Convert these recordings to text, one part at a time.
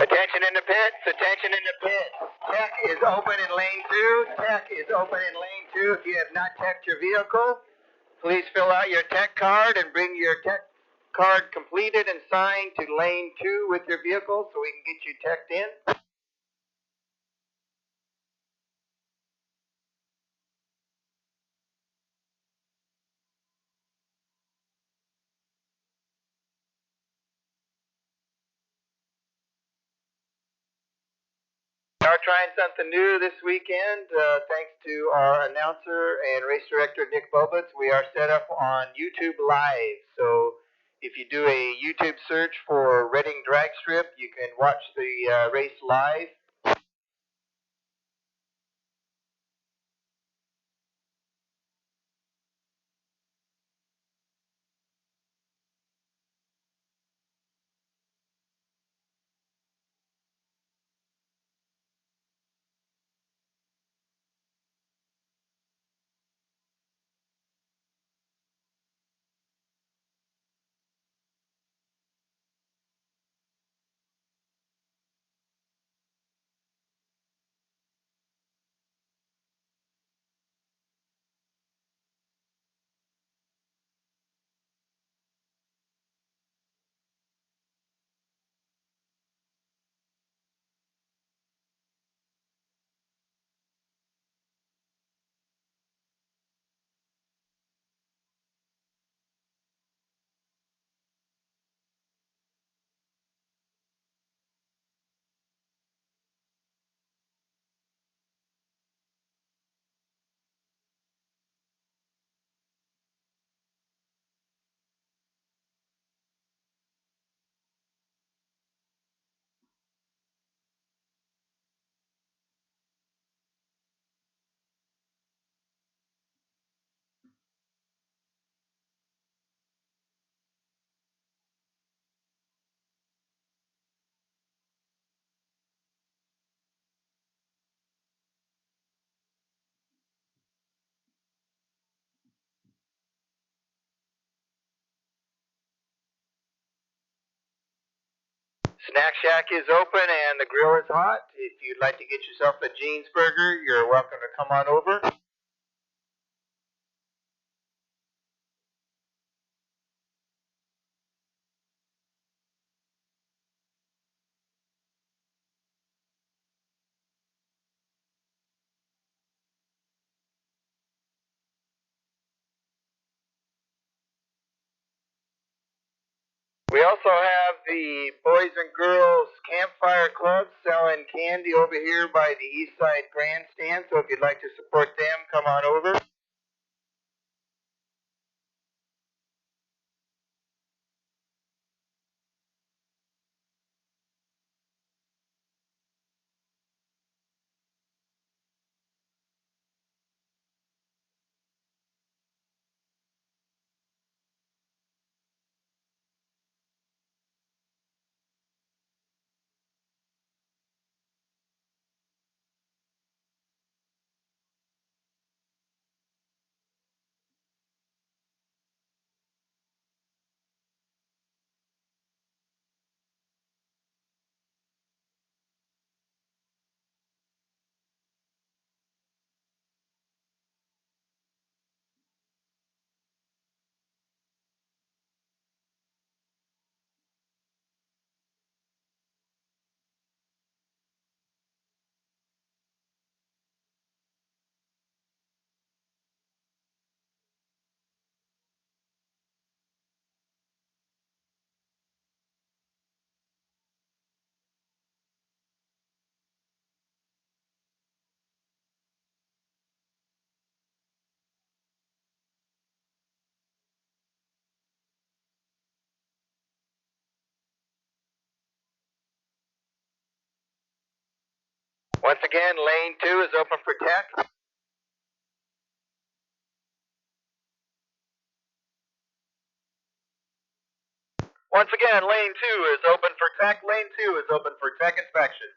Attention in the pits, attention in the pits. Tech is open in lane 2. Tech is open in lane 2. If you have not teched your vehicle, please fill out your tech card and bring your tech card completed and signed to lane 2 with your vehicle so we can get you teched in. We are trying something new this weekend. Thanks to our announcer and race director, Nick Bobitz, we are set up on YouTube Live. So if you do a YouTube search for Reading Drag Strip, you can watch the race live. Snack Shack is open and the grill is hot. If you'd like to get yourself a Jeans burger, you're welcome to come on over. We also have the Boys and Girls Campfire Club selling candy over here by the East Side Grandstand. So if you'd like to support them, come on over. Once again, lane 2 is open for tech. Once again, lane 2 is open for tech. Lane 2 is open for tech inspection.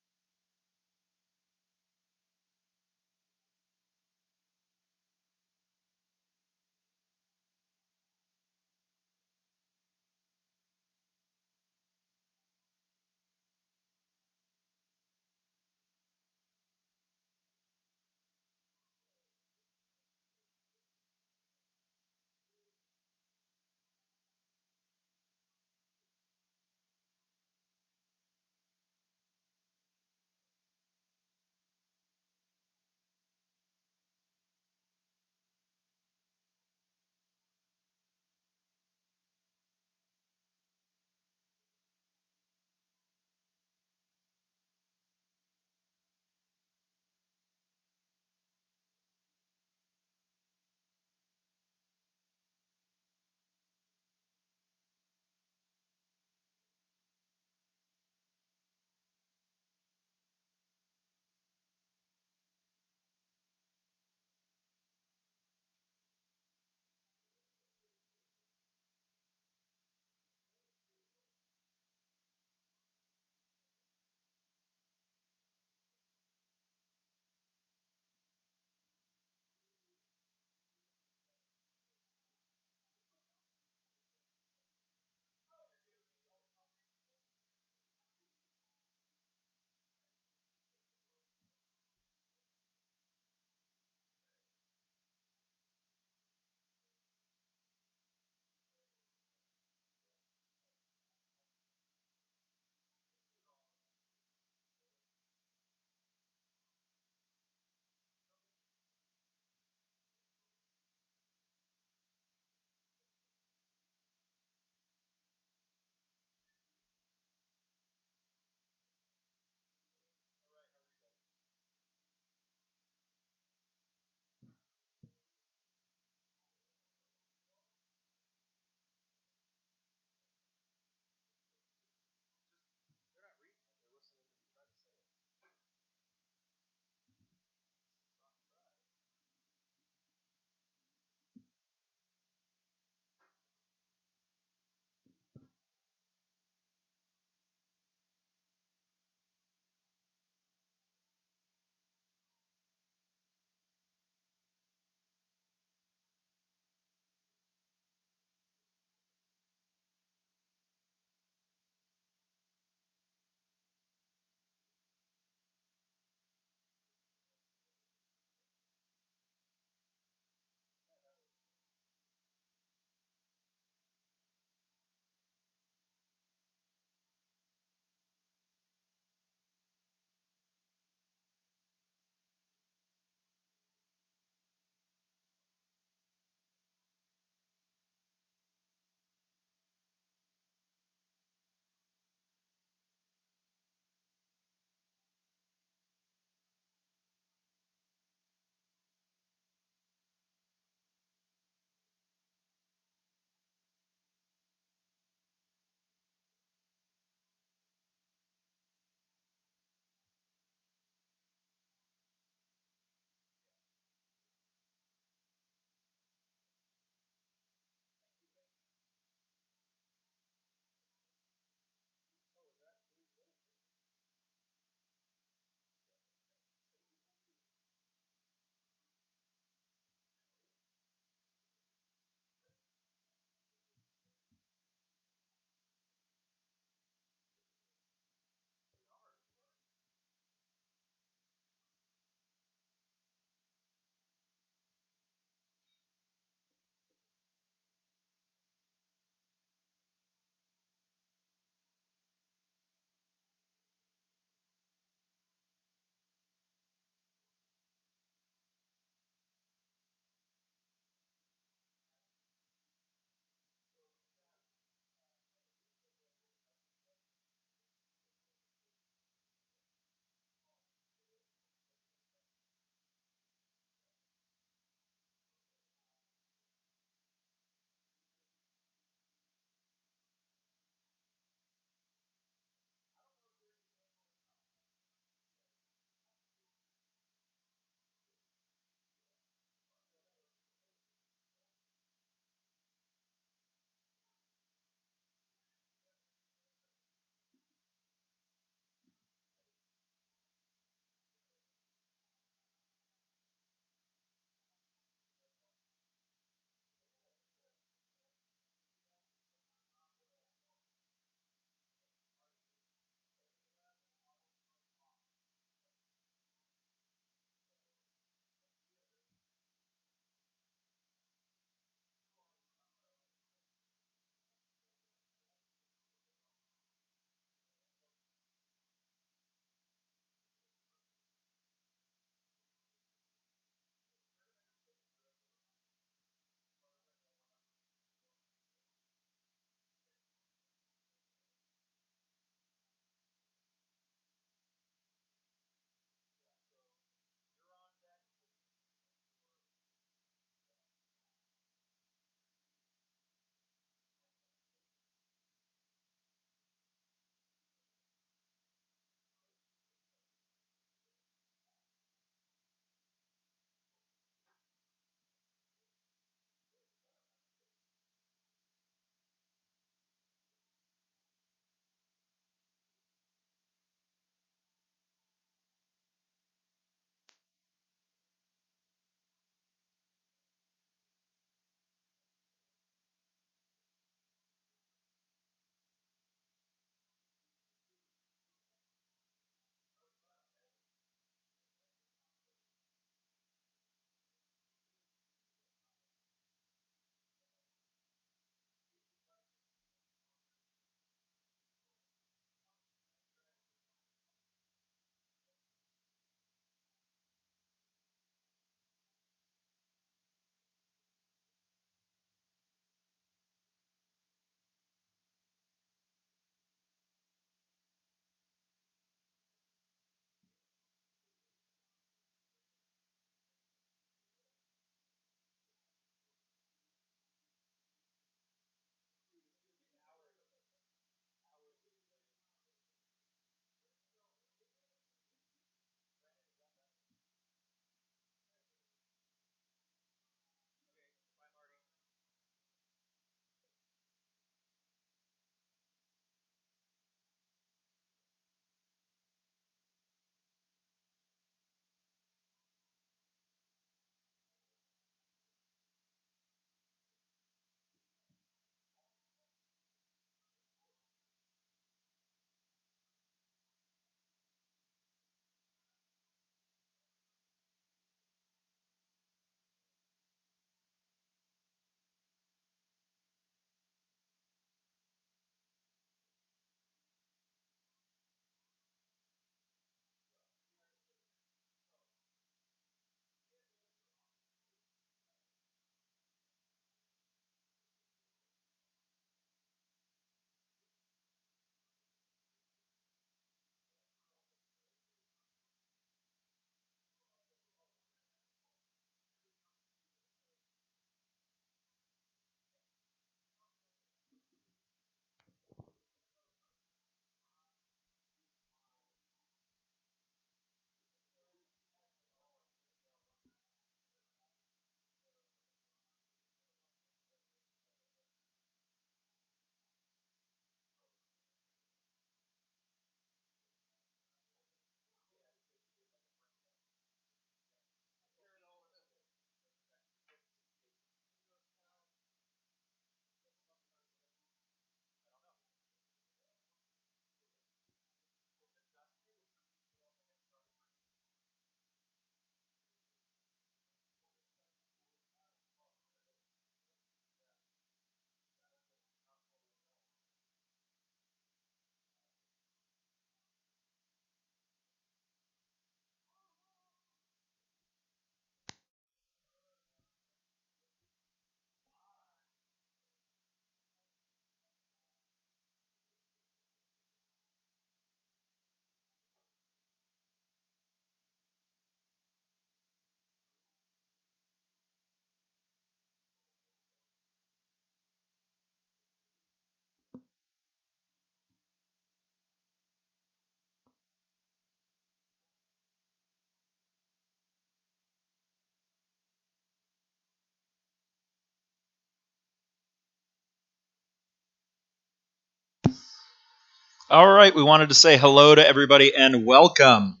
All right, we wanted to say hello to everybody and welcome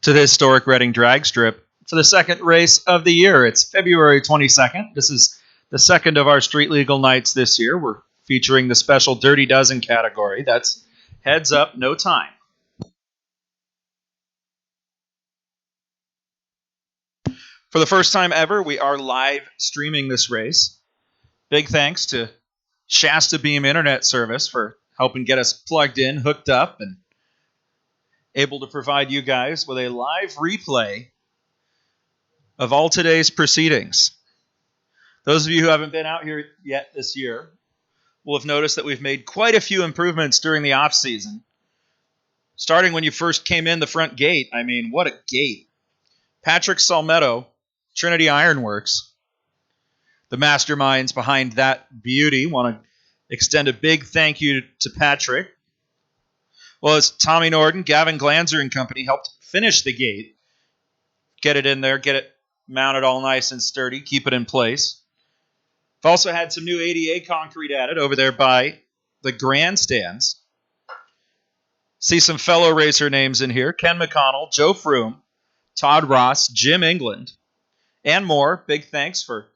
to the historic Reading Drag Strip for the second race of the year. It's February 22nd. This is the second of our street legal nights this year. We're featuring the special Dirty Dozen category. That's heads up, no time. For the first time ever, we are live streaming this race. Big thanks to Shasta Beam Internet Service for helping get us plugged in, hooked up, and able to provide you guys with a live replay of all today's proceedings. Those of you who haven't been out here yet this year will have noticed that we've made quite a few improvements during the off season. Starting when you first came in the front gate, I mean, what a gate. Patrick Salmetto, Trinity Ironworks, the masterminds behind that beauty. Want to extend a big thank you to Patrick. Well, as Tommy Norden, Gavin Glanzer and company helped finish the gate, get it in there, get it mounted all nice and sturdy, keep it in place. We've also had some new ADA concrete added over there by the grandstands. See some fellow racer names in here. Ken McConnell, Joe Froome, Todd Ross, Jim England, and more. Big thanks for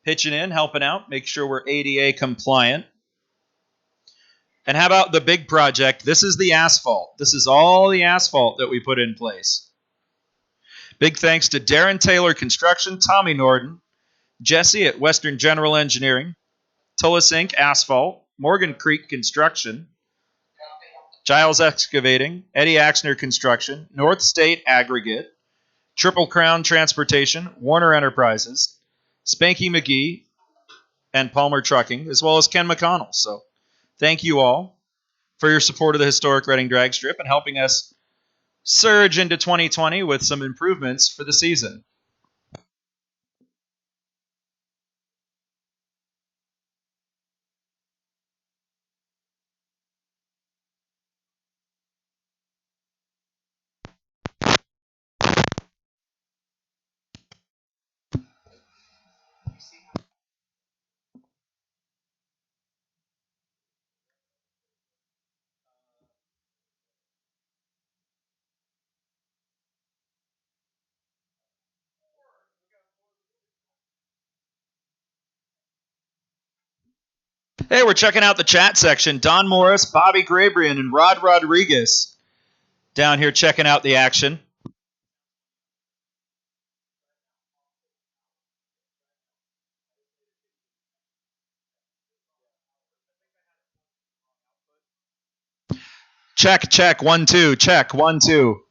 pitching in, helping out, make sure we're ADA compliant. And how about the big project? This is the asphalt. This is all the asphalt that we put in place. Big thanks to Darren Taylor Construction, Tommy Norden, Jesse at Western General Engineering, Tullis Inc. Asphalt, Morgan Creek Construction, Giles Excavating, Eddie Axner Construction, North State Aggregate, Triple Crown Transportation, Warner Enterprises, Spanky McGee, and Palmer Trucking, as well as Ken McConnell. So thank you all for your support of the historic Reading Drag Strip and helping us surge into 2020 with some improvements for the season. Hey, we're checking out the chat section. Don Morris, Bobby Grabrian, and Rod Rodriguez down here checking out the action. Check, check, 1, 2, check, 1, 2.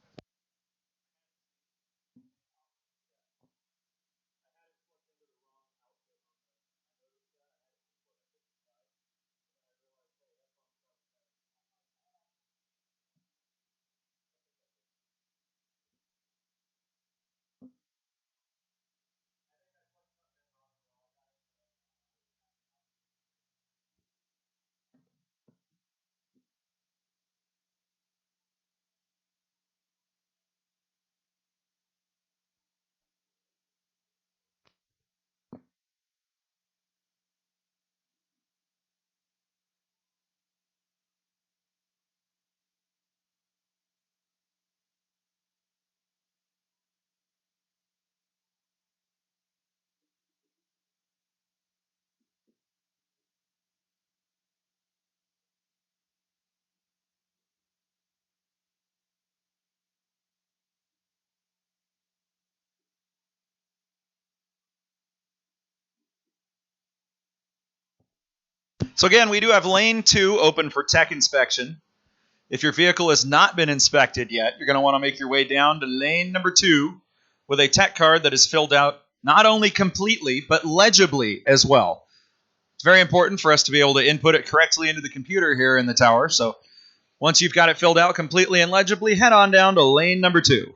So again, we do have lane 2 open for tech inspection. If your vehicle has not been inspected yet, you're going to want to make your way down to lane number 2 with a tech card that is filled out not only completely, but legibly as well. It's very important for us to be able to input it correctly into the computer here in the tower. So once you've got it filled out completely and legibly, head on down to lane number 2.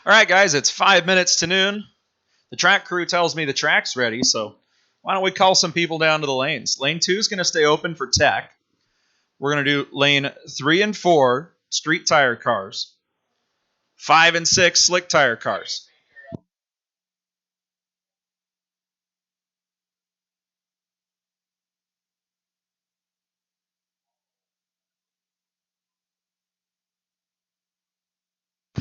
All right, guys, it's 5 minutes to noon. The track crew tells me the track's ready, so why don't we call some people down to the lanes? Lane 2 is going to stay open for tech. We're going to do lane 3 and 4, street tire cars. 5 and 6, slick tire cars.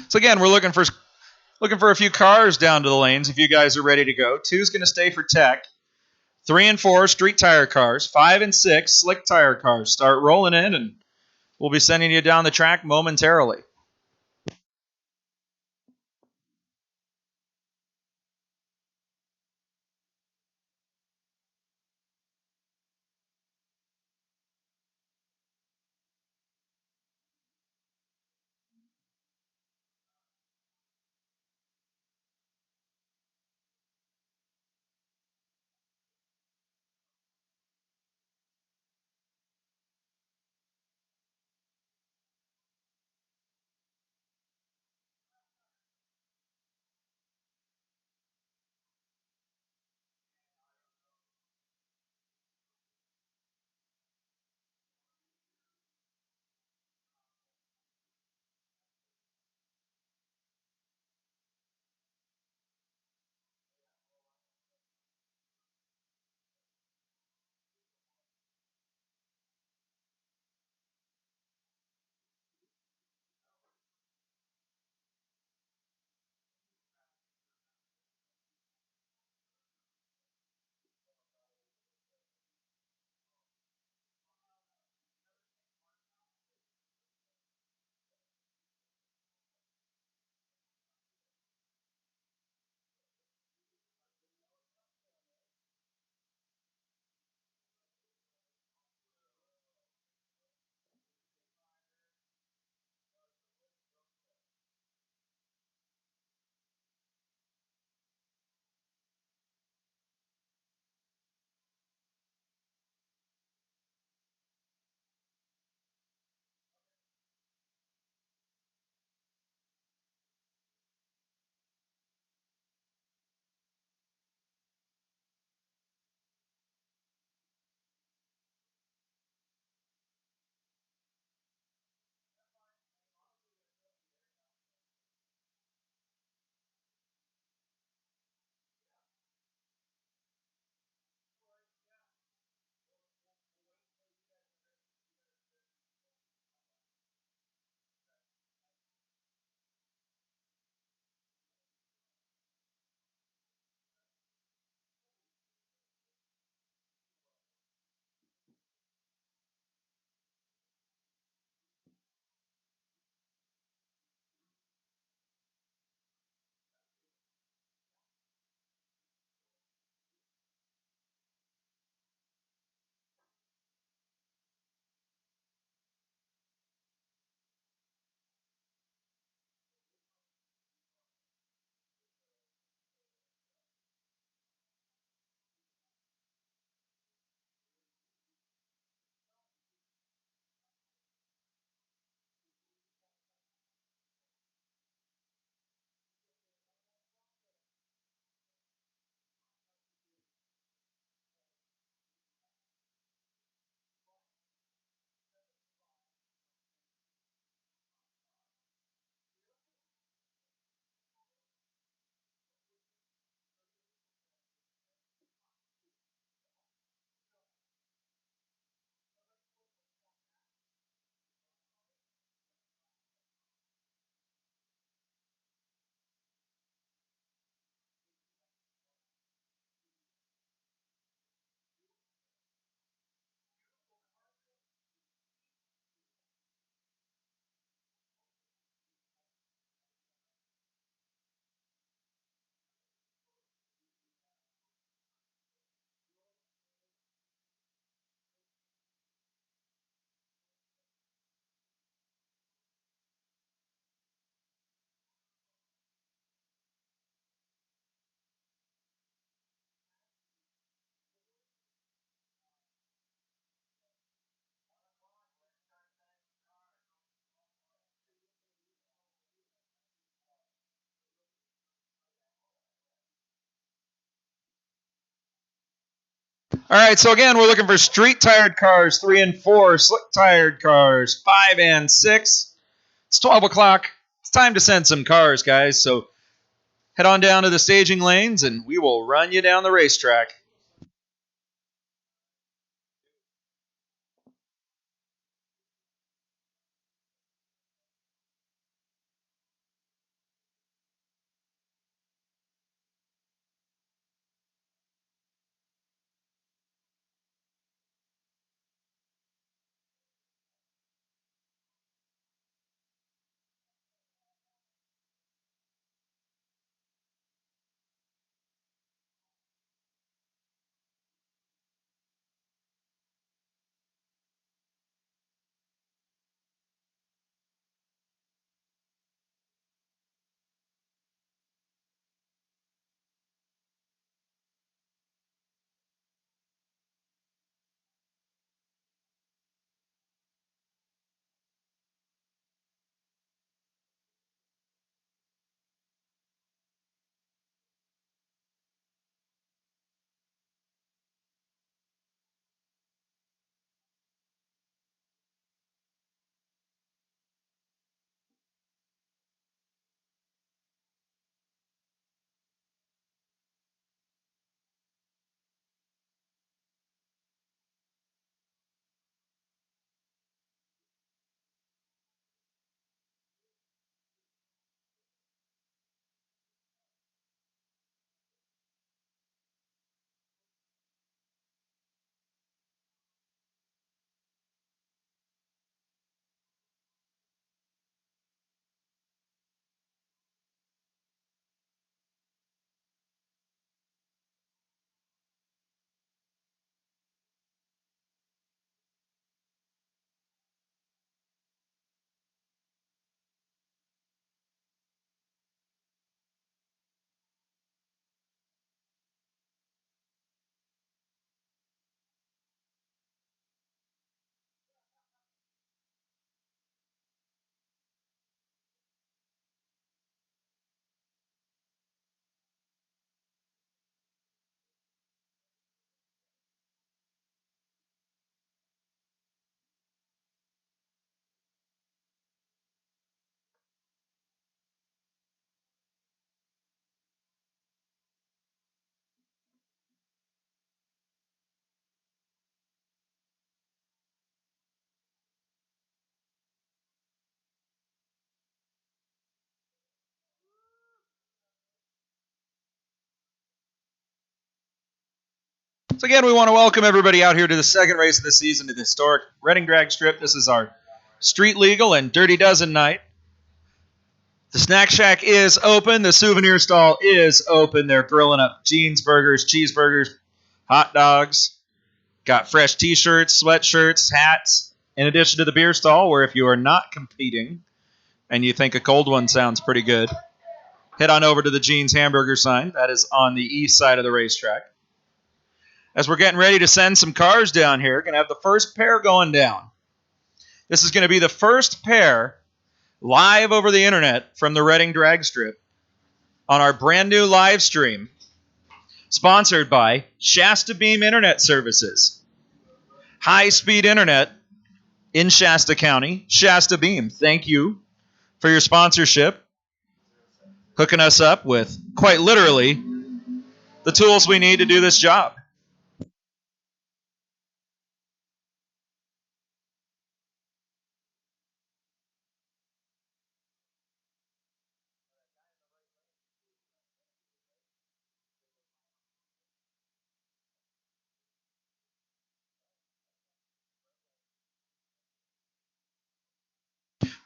So again, we're looking for a few cars down to the lanes if you guys are ready to go. 2 is going to stay for tech. 3 and 4, street tire cars. 5 and 6, slick tire cars. Start rolling in, and we'll be sending you down the track momentarily. All right, so again, we're looking for street tired cars 3 and 4, slick tired cars 5 and 6. It's 12 o'clock. It's time to send some cars, guys. So head on down to the staging lanes and we will run you down the racetrack. So again, we want to welcome everybody out here to the second race of the season to the historic Reading Drag Strip. This is our street legal and Dirty Dozen night. The snack shack is open. The souvenir stall is open. They're grilling up jeans, burgers, cheeseburgers, hot dogs. Got fresh t-shirts, sweatshirts, hats, in addition to the beer stall, where if you are not competing and you think a cold one sounds pretty good, head on over to the Jeans Hamburger sign. That is on the east side of the racetrack. As we're getting ready to send some cars down here, going to have the first pair going down. This is going to be the first pair live over the internet from the Reading Drag Strip on our brand new live stream, sponsored by Shasta Beam Internet Services. High-speed internet in Shasta County. Shasta Beam, thank you for your sponsorship, hooking us up with, quite literally, the tools we need to do this job.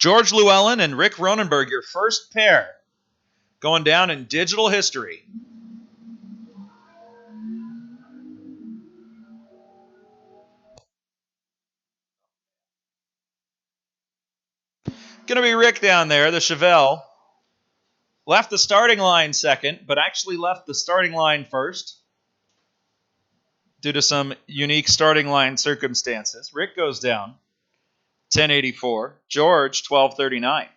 George Llewellyn and Rick Ronenberg, your first pair going down in digital history. Going to be Rick down there, the Chevelle. Left the starting line second, but actually left the starting line first due to some unique starting line circumstances. Rick goes down 1084. George 1239.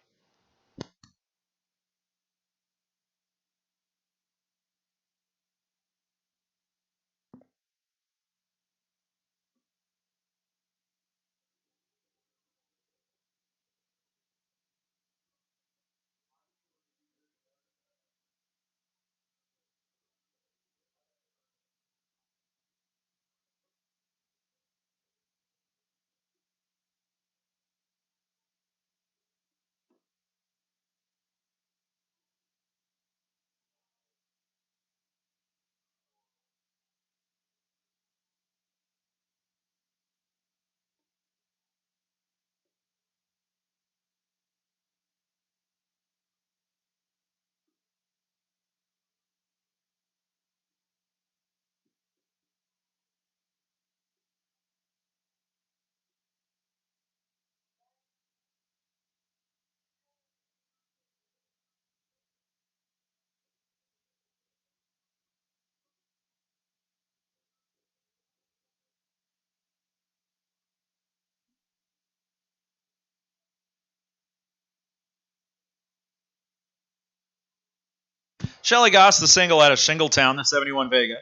Shelly Goss, the single out of Shingletown, the 71 Vega.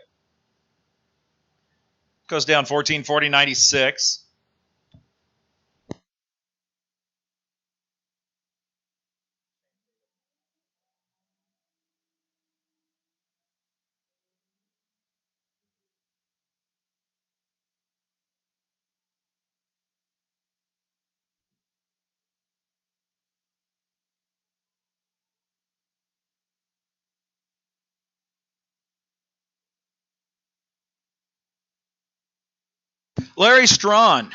Goes down 14:40.96. Larry Strawn.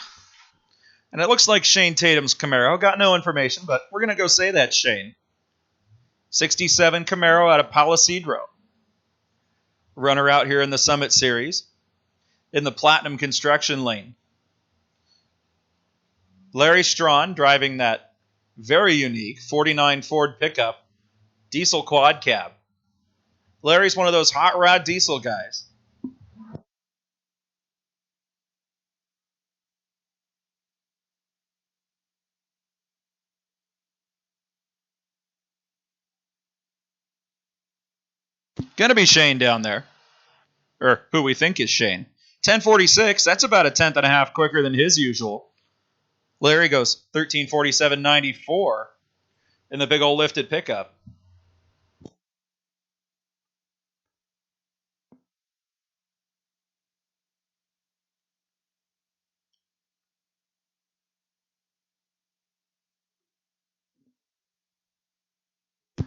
And it looks like Shane Tatum's Camaro. Got no information, but we're going to go say that's Shane. 67 Camaro out of Palisadro. Runner out here in the Summit Series. In the Platinum Construction Lane. Larry Strawn driving that very unique 49 Ford pickup diesel quad cab. Larry's one of those hot rod diesel guys. Gonna be Shane down there. Or who we think is Shane. 10:46, that's about a tenth and a half quicker than his usual. Larry goes 13:47.94 in the big old lifted pickup.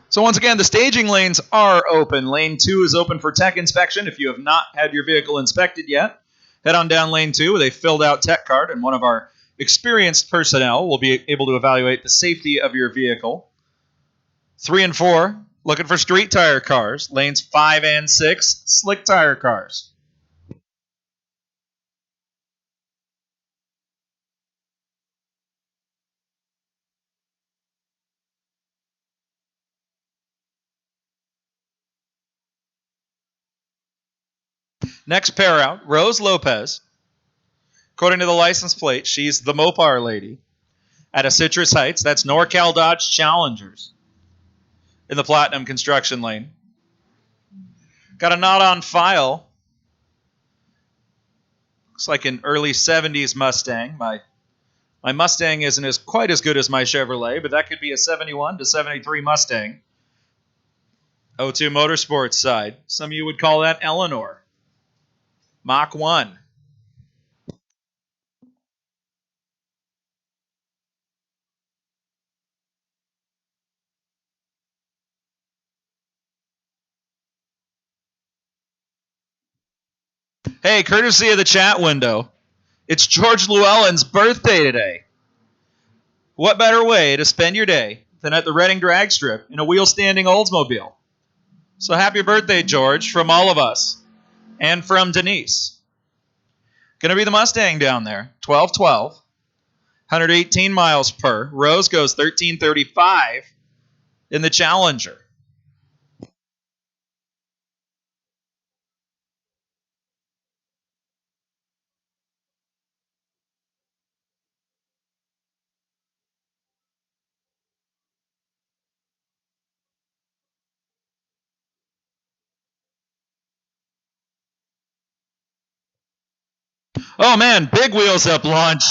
So once again, the staging lanes are open. Lane 2 is open for tech inspection. If you have not had your vehicle inspected yet, head on down lane 2 with a filled out tech card, and one of our experienced personnel will be able to evaluate the safety of your vehicle. 3 and 4, looking for street tire cars. Lanes 5 and 6, slick tire cars. Next pair out, Rose Lopez. According to the license plate, she's the Mopar lady. Out of Citrus Heights, that's NorCal Dodge Challengers. In the Platinum Construction Lane. Got a not on file. Looks like an early 70s Mustang. My Mustang isn't quite as good as my Chevrolet, but that could be a 71 to 73 Mustang. O2 Motorsports side. Some of you would call that Eleanor. Mach 1. Hey, courtesy of the chat window, it's George Llewellyn's birthday today. What better way to spend your day than at the Reading Drag Strip in a wheel-standing Oldsmobile? So happy birthday, George, from all of us. And from Denise. Gonna be the Mustang down there. 1212. 118 miles per. Rose goes 1335 in the Challenger. Oh man, big wheels up launch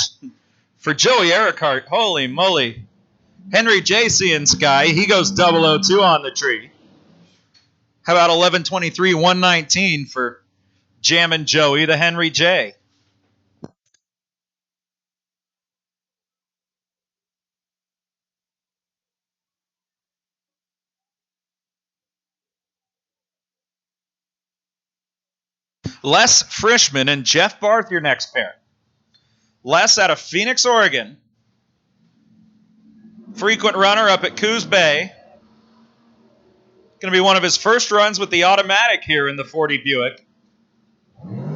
for Joey Earhart. Holy moly. Henry J. seeing Sky. He goes 002 on the tree. How about 11:23.119 for Jammin' Joey, the Henry J. Les Frischman and Jeff Barth, your next pair. Les out of Phoenix, Oregon. Frequent runner up at Coos Bay. Going to be one of his first runs with the automatic here in the 40 Buick.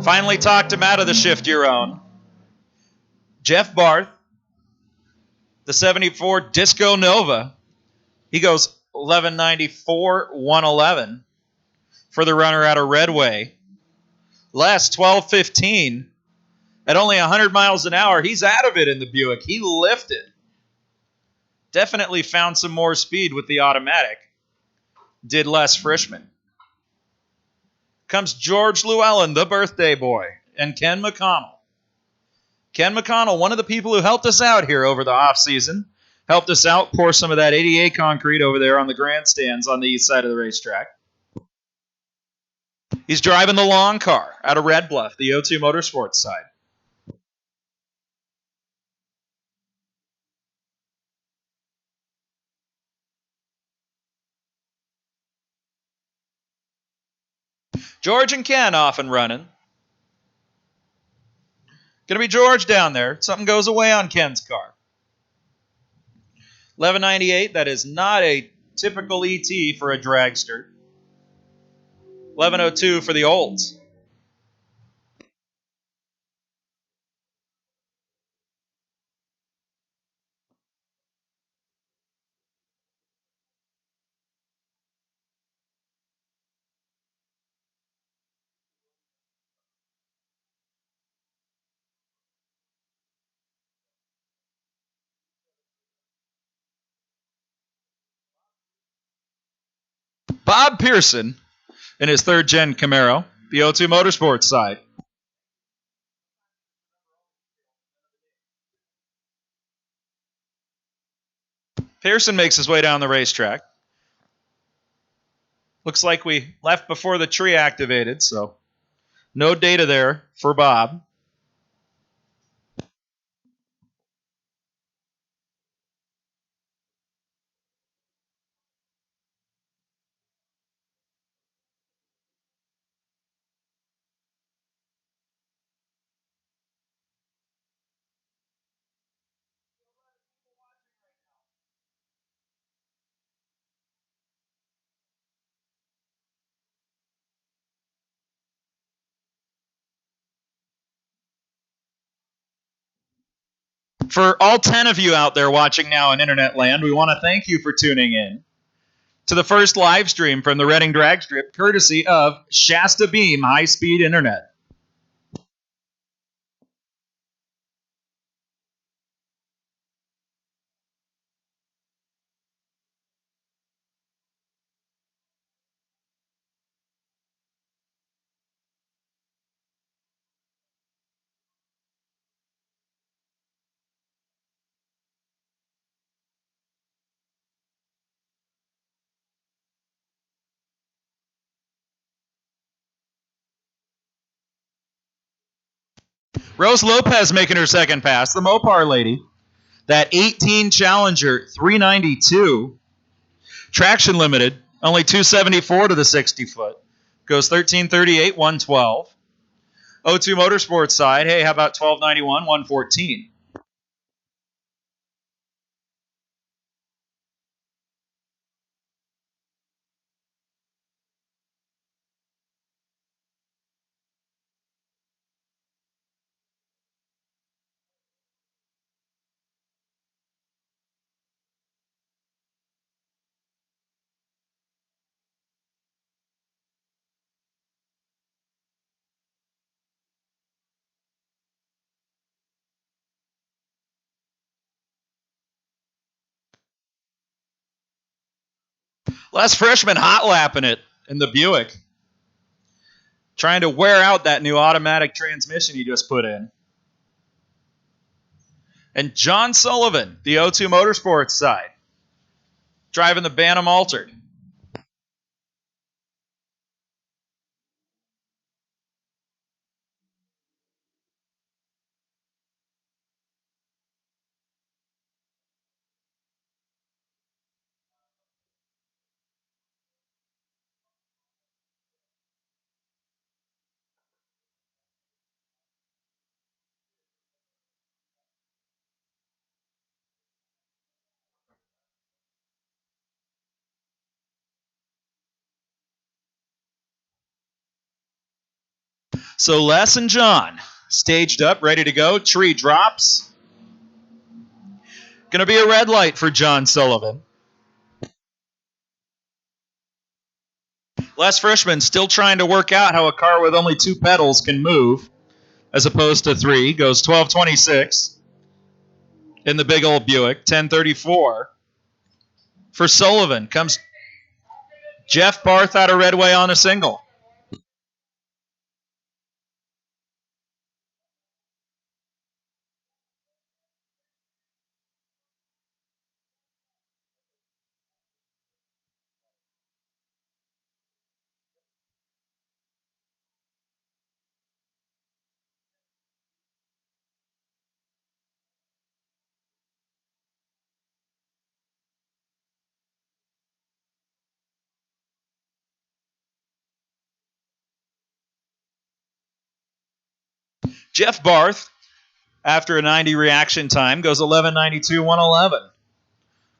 Finally talked him out of the shift your own. Jeff Barth, the 74 Disco Nova. He goes 11:94.111 for the runner out of Redway. Les, 12:15. At only 100 miles an hour, he's out of it in the Buick. He lifted. Definitely found some more speed with the automatic. Did Les Frischman. comes George Llewellyn, the birthday boy, and Ken McConnell. Ken McConnell, one of the people who helped us out here over the offseason, helped us out pour some of that ADA concrete over there on the grandstands on the east side of the racetrack. He's driving the long car out of Red Bluff, the O2 Motorsports side. George and Ken off and running. Going to be George down there. Something goes away on Ken's car. 1198, that is not a typical ET for a dragster. 1102 for the olds. Bob Pearson in his third-gen Camaro, the O2 Motorsports side. Pearson makes his way down the racetrack. Looks like we left before the tree activated, so no data there for Bob. For all 10 of you out there watching now in Internet Land, we want to thank you for tuning in to the first live stream from the Reading Drag Strip, courtesy of Shasta Beam High Speed Internet. Rose Lopez making her second pass, the Mopar lady. That 18 Challenger 392, traction limited, only 274 to the 60-foot. Goes 1338, 112. O2 Motorsports side, hey, how about 1291, 114? Les Freshman hot lapping it in the Buick. Trying to wear out that new automatic transmission he just put in. And John Sullivan, the O2 Motorsports side, driving the Bantam Altered. So Les and John staged up, ready to go. Tree drops. Going to be a red light for John Sullivan. Les Freshman still trying to work out how a car with only 2 pedals can move as opposed to 3. Goes 1226 in the big old Buick. 1034 for Sullivan. Comes Jeff Barth out of Redway on a single. Jeff Barth, after a 90 reaction time, goes 11:92, 111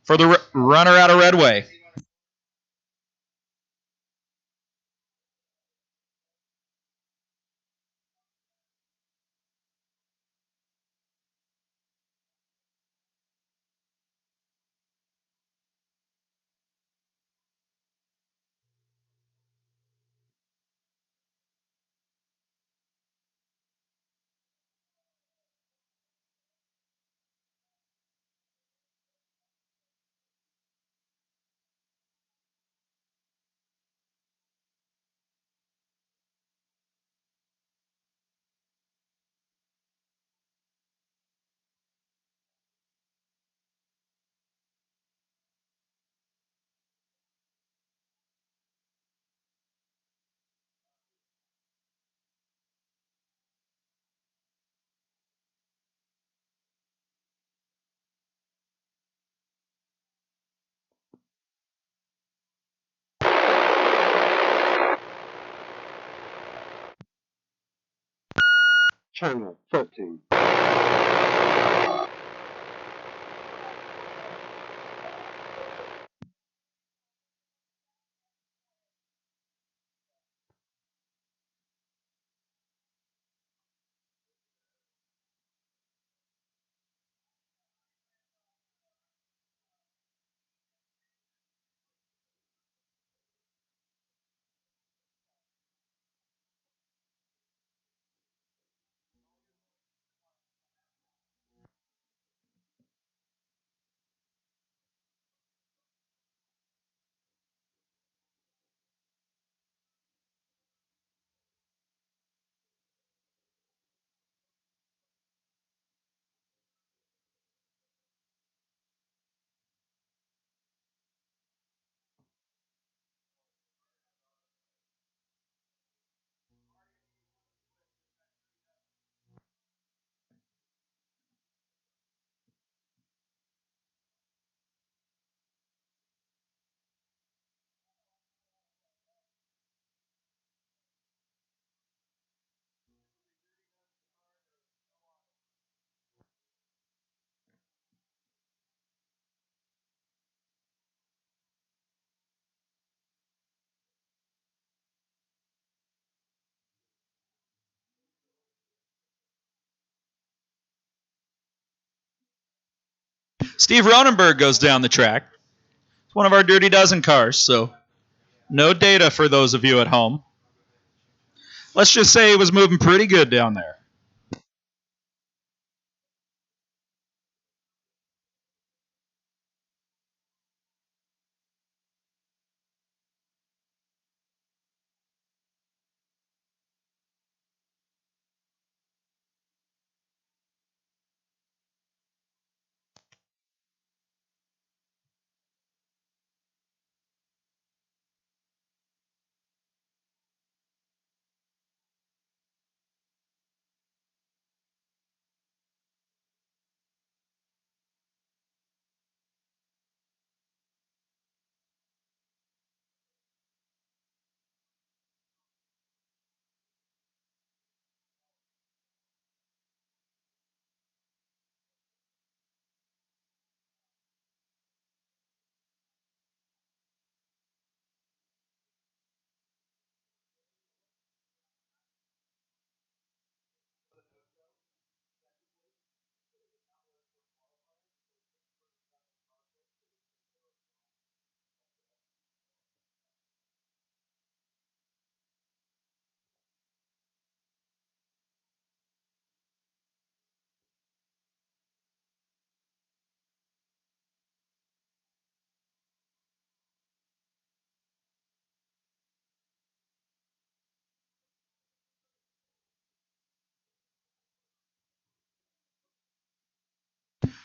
for the runner out of Redway. Channel 13. Steve Ronenberg goes down the track. It's one of our Dirty Dozen cars, so no data for those of you at home. Let's just say it was moving pretty good down there.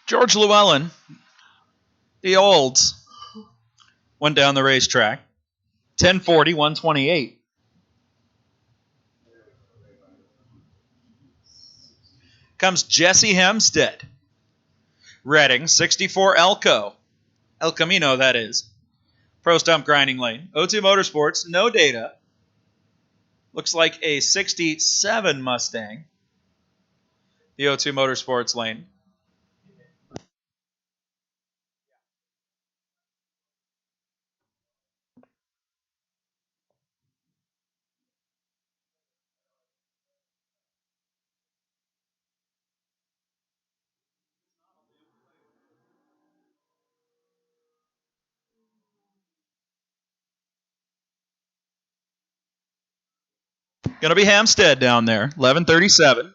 George Llewellyn, the olds, went down the racetrack. 1040, 128. Comes Jesse Hempstead. Reading, 64 Elco. El Camino, that is. Pro Stump Grinding Lane. O2 Motorsports, no data. Looks like a 67 Mustang. the O2 Motorsports lane. Going to be Hampstead down there, 11:37.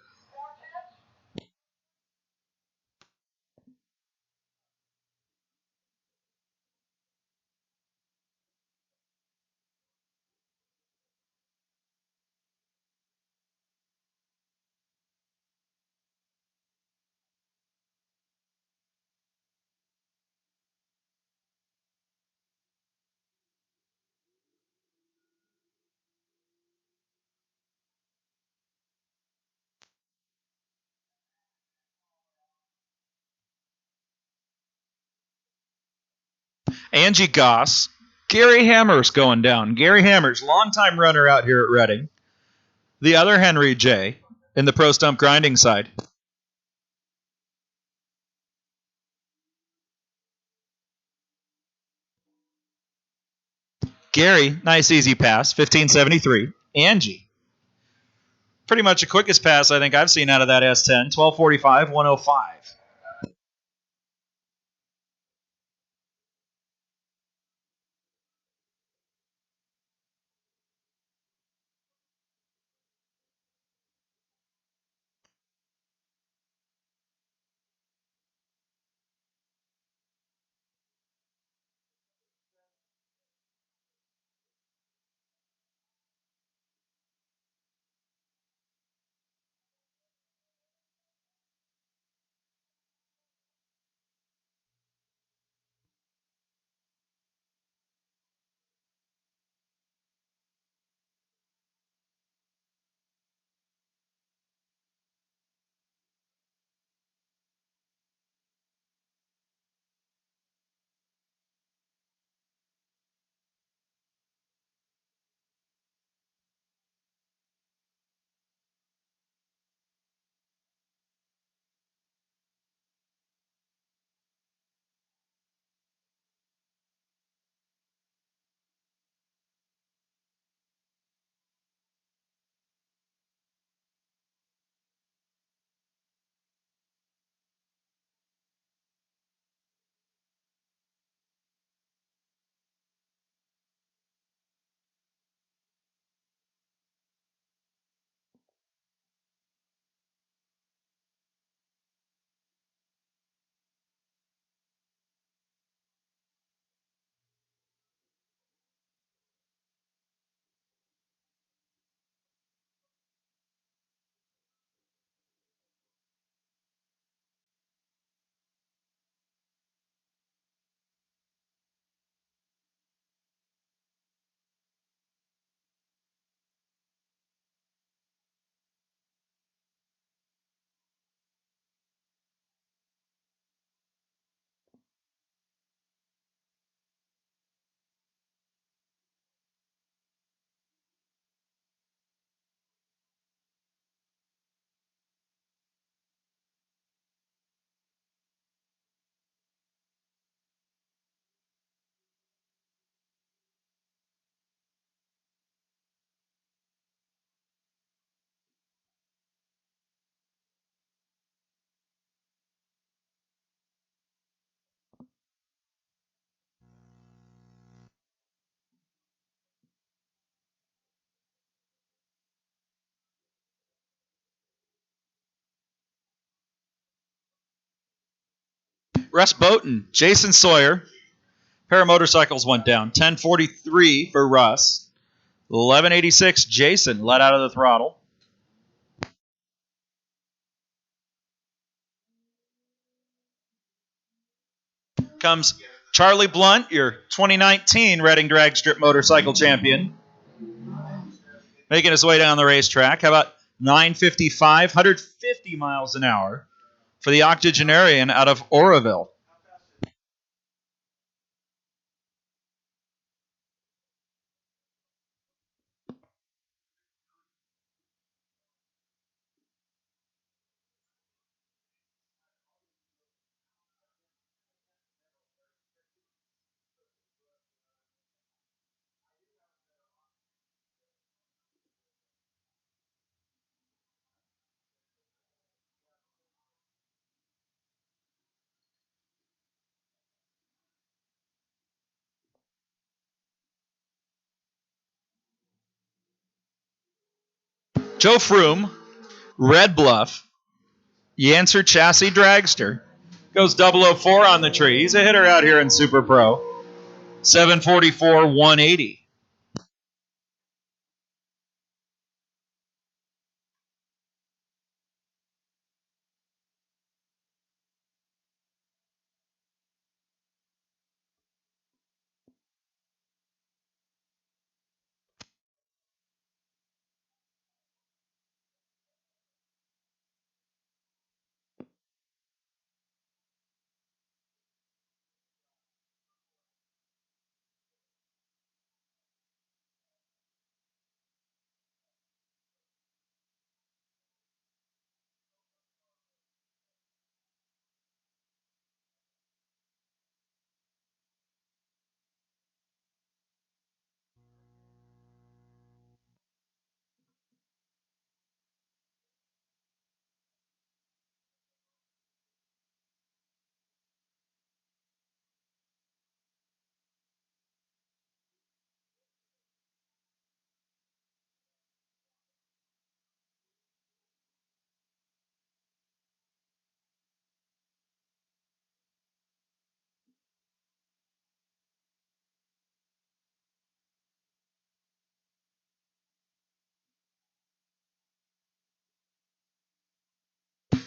Angie Goss. Gary Hammers going down. Gary Hammers, longtime runner out here at Reading. The other Henry J. in the Pro Stump grinding side. Gary, nice easy pass, 1573. Angie, pretty much the quickest pass I think I've seen out of that S10, 1245, 105. Russ Boughton, Jason Sawyer. Pair of motorcycles went down. 1043 for Russ. 1186 Jason let out of the throttle. Comes Charlie Blunt, your 2019 Reading Drag Strip Motorcycle Champion. Making his way down the racetrack. How about 955, 150 miles an hour for the octogenarian out of Oroville. Joe Froome, Red Bluff, Yancer Chassis Dragster. Goes 004 on the tree. He's a hitter out here in Super Pro. 744, 180.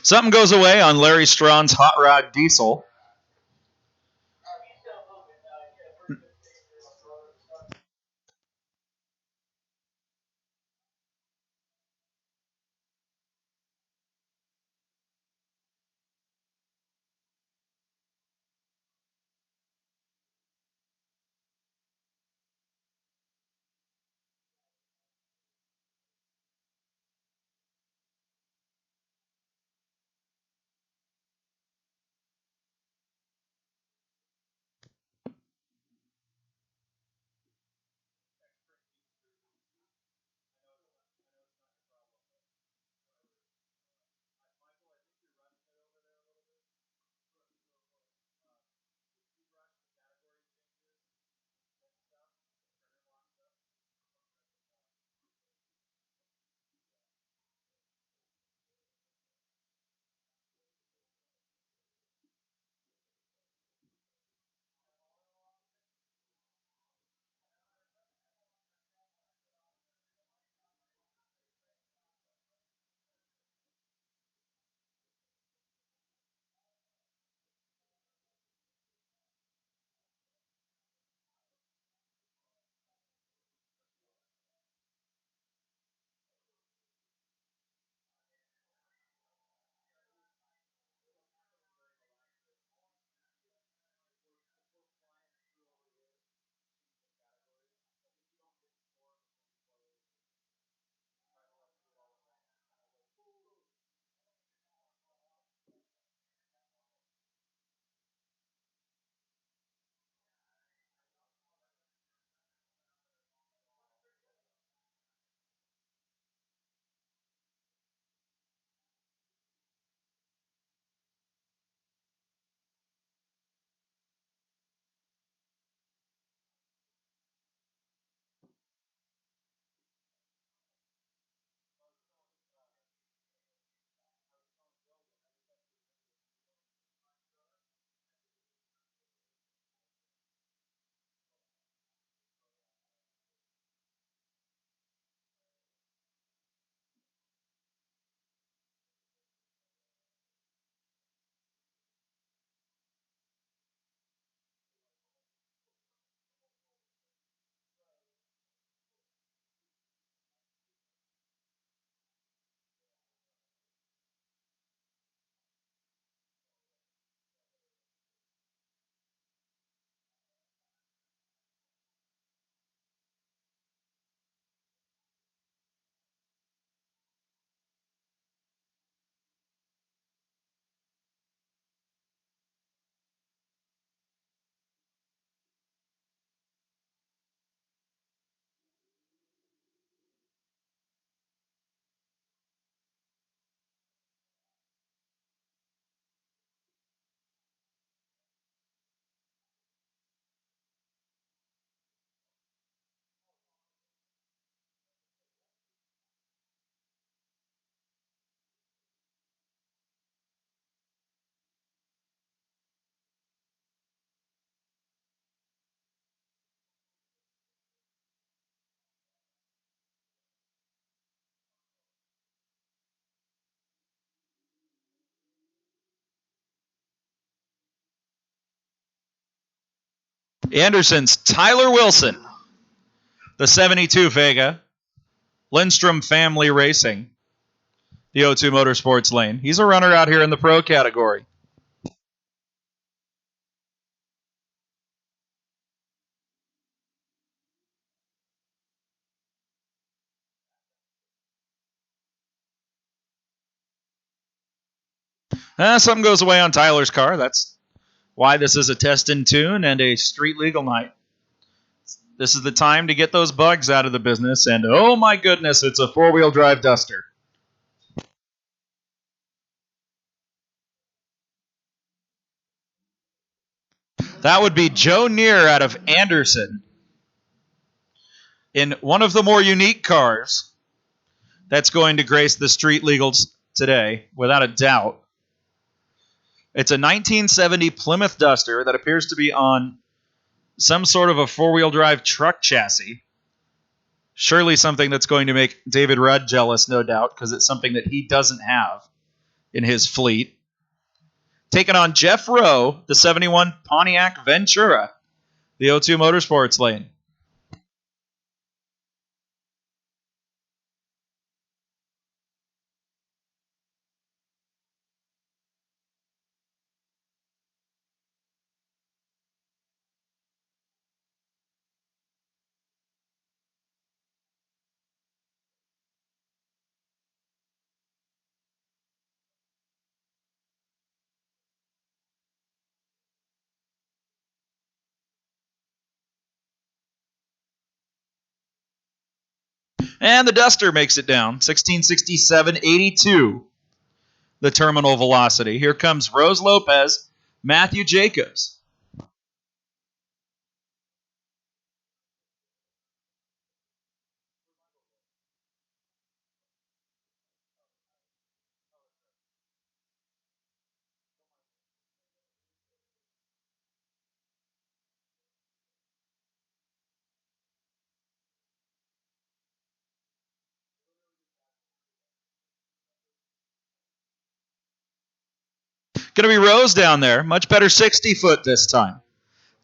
Something goes away on Larry Strawn's Hot Rod Diesel. Anderson's Tyler Wilson. The 72 Vega. Lindstrom Family Racing. The O2 Motorsports lane. He's a runner out here in the pro category. Something goes away on Tyler's car. That's why this is a test and tune and a street legal night. This is the time to get those bugs out of the business, and oh my goodness, it's a four-wheel drive Duster. That would be Joe Neer out of Anderson in one of the more unique cars that's going to grace the street legals today, without a doubt. It's a 1970 Plymouth Duster that appears to be on some sort of a four-wheel drive truck chassis. Surely something that's going to make David Rudd jealous, no doubt, because it's something that he doesn't have in his fleet. Taking on Jeff Rowe, the 71 Pontiac Ventura, the O2 Motorsports lane. And the Duster makes it down, 1667.82, the terminal velocity. Here comes Rose Lopez, Matthew Jacobs. Going to be Rose down there. Much better 60-foot this time.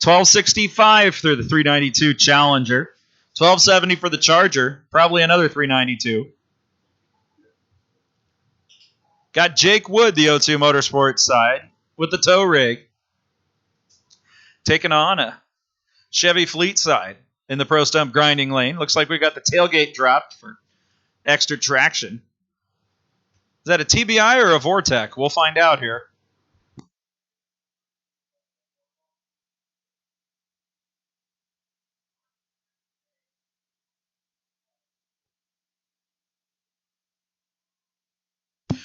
1265 through the 392 Challenger. 1270 for the Charger. Probably another 392. Got Jake Wood, the O2 Motorsports side, with the tow rig. Taking on a Chevy Fleet side in the Pro Stump grinding lane. Looks like we got the tailgate dropped for extra traction. Is that a TBI or a Vortec? We'll find out here.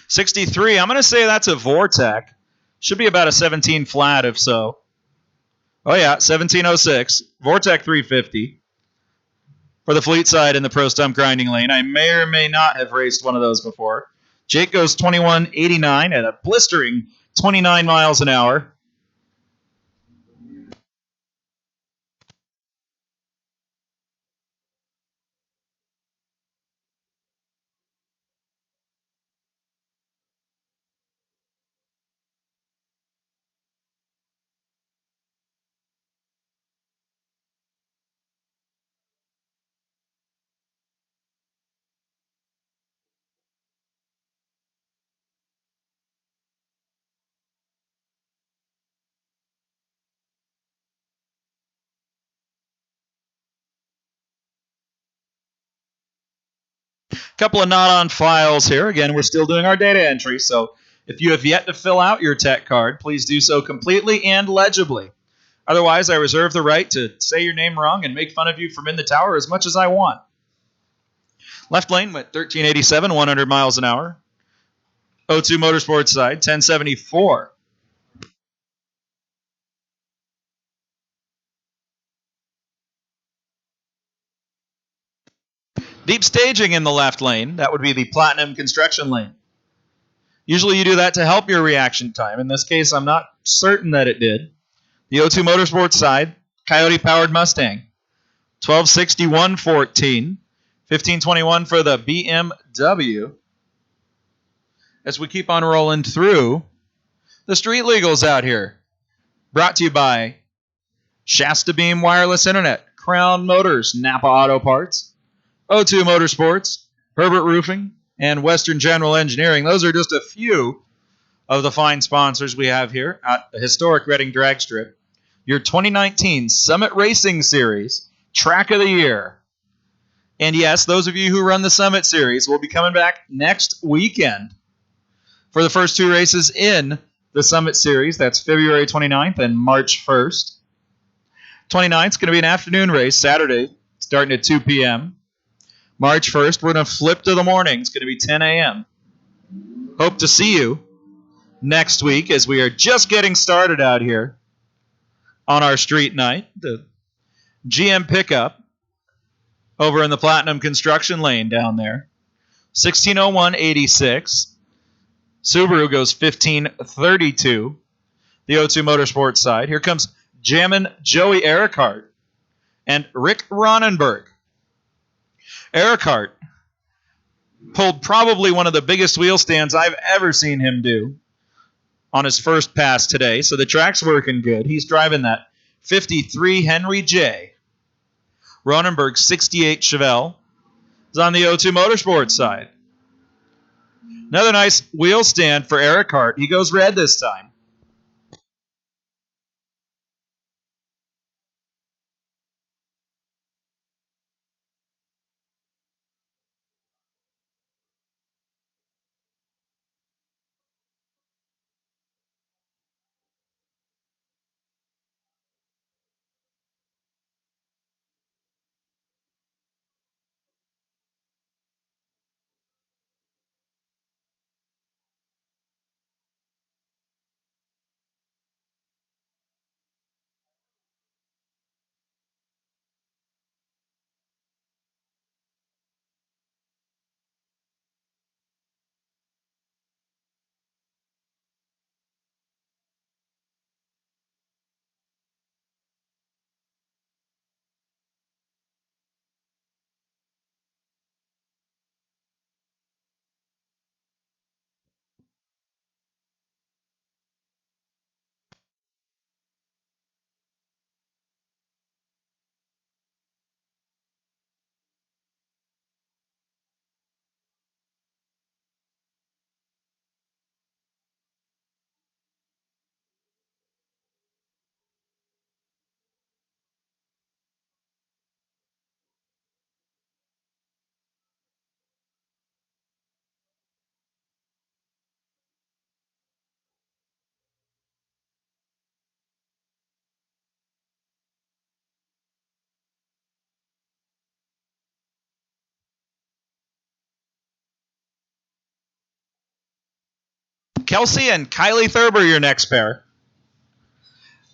$63. I'm going to say that's a Vortec. Should be about a 17 flat if so. Oh, yeah, 1706. Vortec 350. For the Fleet side in the Pro Stump grinding lane. I may or may not have raced one of those before. Jake goes 2189 at a blistering 29 miles an hour. Couple of not on files here. Again, we're still doing our data entry, so if you have yet to fill out your tech card, please do so completely and legibly. Otherwise, I reserve the right to say your name wrong and make fun of you from in the tower as much as I want. Left lane went 1387, 100 miles an hour. O2 Motorsports side, 1074. Deep staging in the left lane. That would be the Platinum construction lane. Usually you do that to help your reaction time. In this case, I'm not certain that it did. The O2 Motorsports side, Coyote-powered Mustang. 1261.14. 1521 for the BMW. As we keep on rolling through the street legals out here. Brought to you by Shasta Beam Wireless Internet, Crown Motors, Napa Auto Parts, O2 Motorsports, Herbert Roofing, and Western General Engineering. Those are just a few of the fine sponsors we have here at the historic Reading Drag Strip. Your 2019 Summit Racing Series Track of the Year. And yes, those of you who run the Summit Series will be coming back next weekend for the first two races in the Summit Series. That's February 29th and March 1st. 29th is going to be an afternoon race, Saturday, starting at 2 p.m. March 1st, we're going to flip to the morning. It's going to be 10 a.m. Hope to see you next week as we are just getting started out here on our street night. The GM pickup over in the Platinum Construction Lane down there. 1601.86. Subaru goes 1532. The O2 Motorsports side. Here comes Jammin' Joey Earhart and Rick Ronenberg. Earhart pulled probably one of the biggest wheel stands I've ever seen him do on his first pass today, so the track's working good. He's driving that 53 Henry J. Ronenberg 68 Chevelle is on the O2 Motorsports side. Another nice wheel stand for Earhart. He goes red this time. Kelsey and Kylie Thurber, your next pair.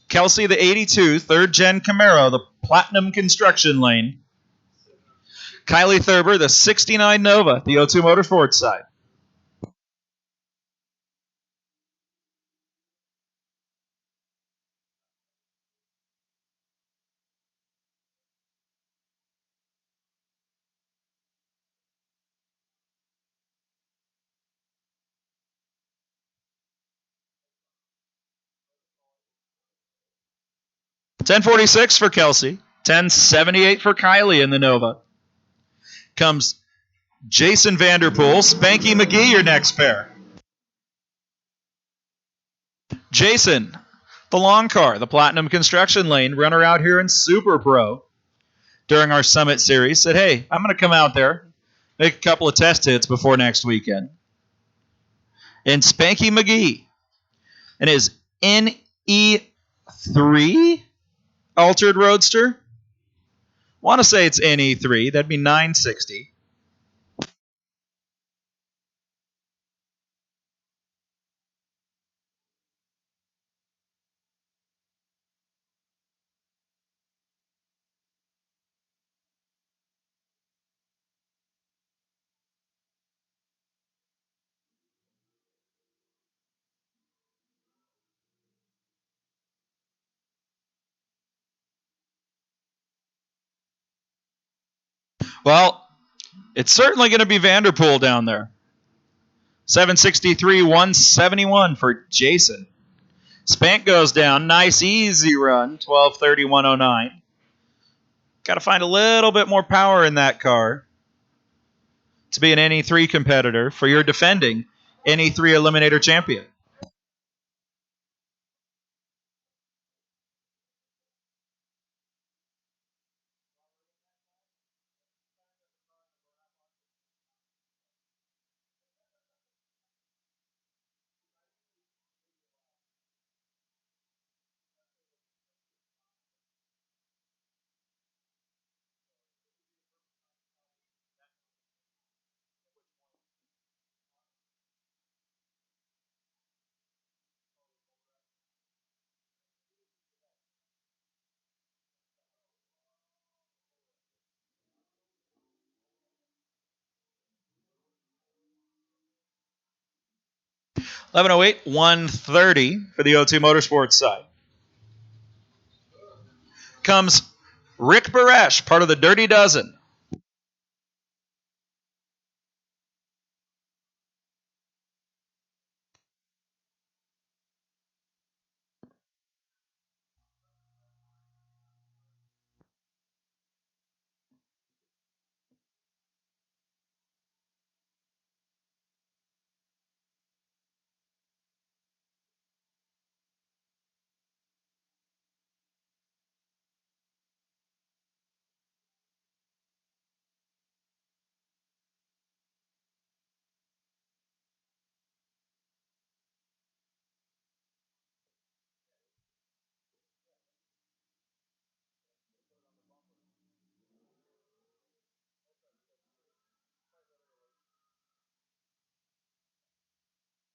Kelsey, the 82, third-gen Camaro, the Platinum Construction Lane. Kylie Thurber, the 69 Nova, the O2 Motorsports side. $10.46 for Kelsey. $10.78 for Kylie in the Nova. Comes Jason Vanderpool, Spanky McGee, your next pair. Jason, the long car, the Platinum Construction Lane, runner out here in Super Pro during our Summit Series, said, hey, I'm going to come out there, make a couple of test hits before next weekend. And Spanky McGee and his NE3 Altered Roadster. Want to say it's NE3. That'd be 960. Well, it's certainly going to be Vanderpool down there. 763, 171 for Jason. Spank goes down. Nice, easy run. 12:30.109. Got to find a little bit more power in that car to be an NE3 competitor for your defending NE3 Eliminator champion. (11:08, 1:30 for the O2 Motorsports side. Comes Rick Baresh, part of the Dirty Dozen.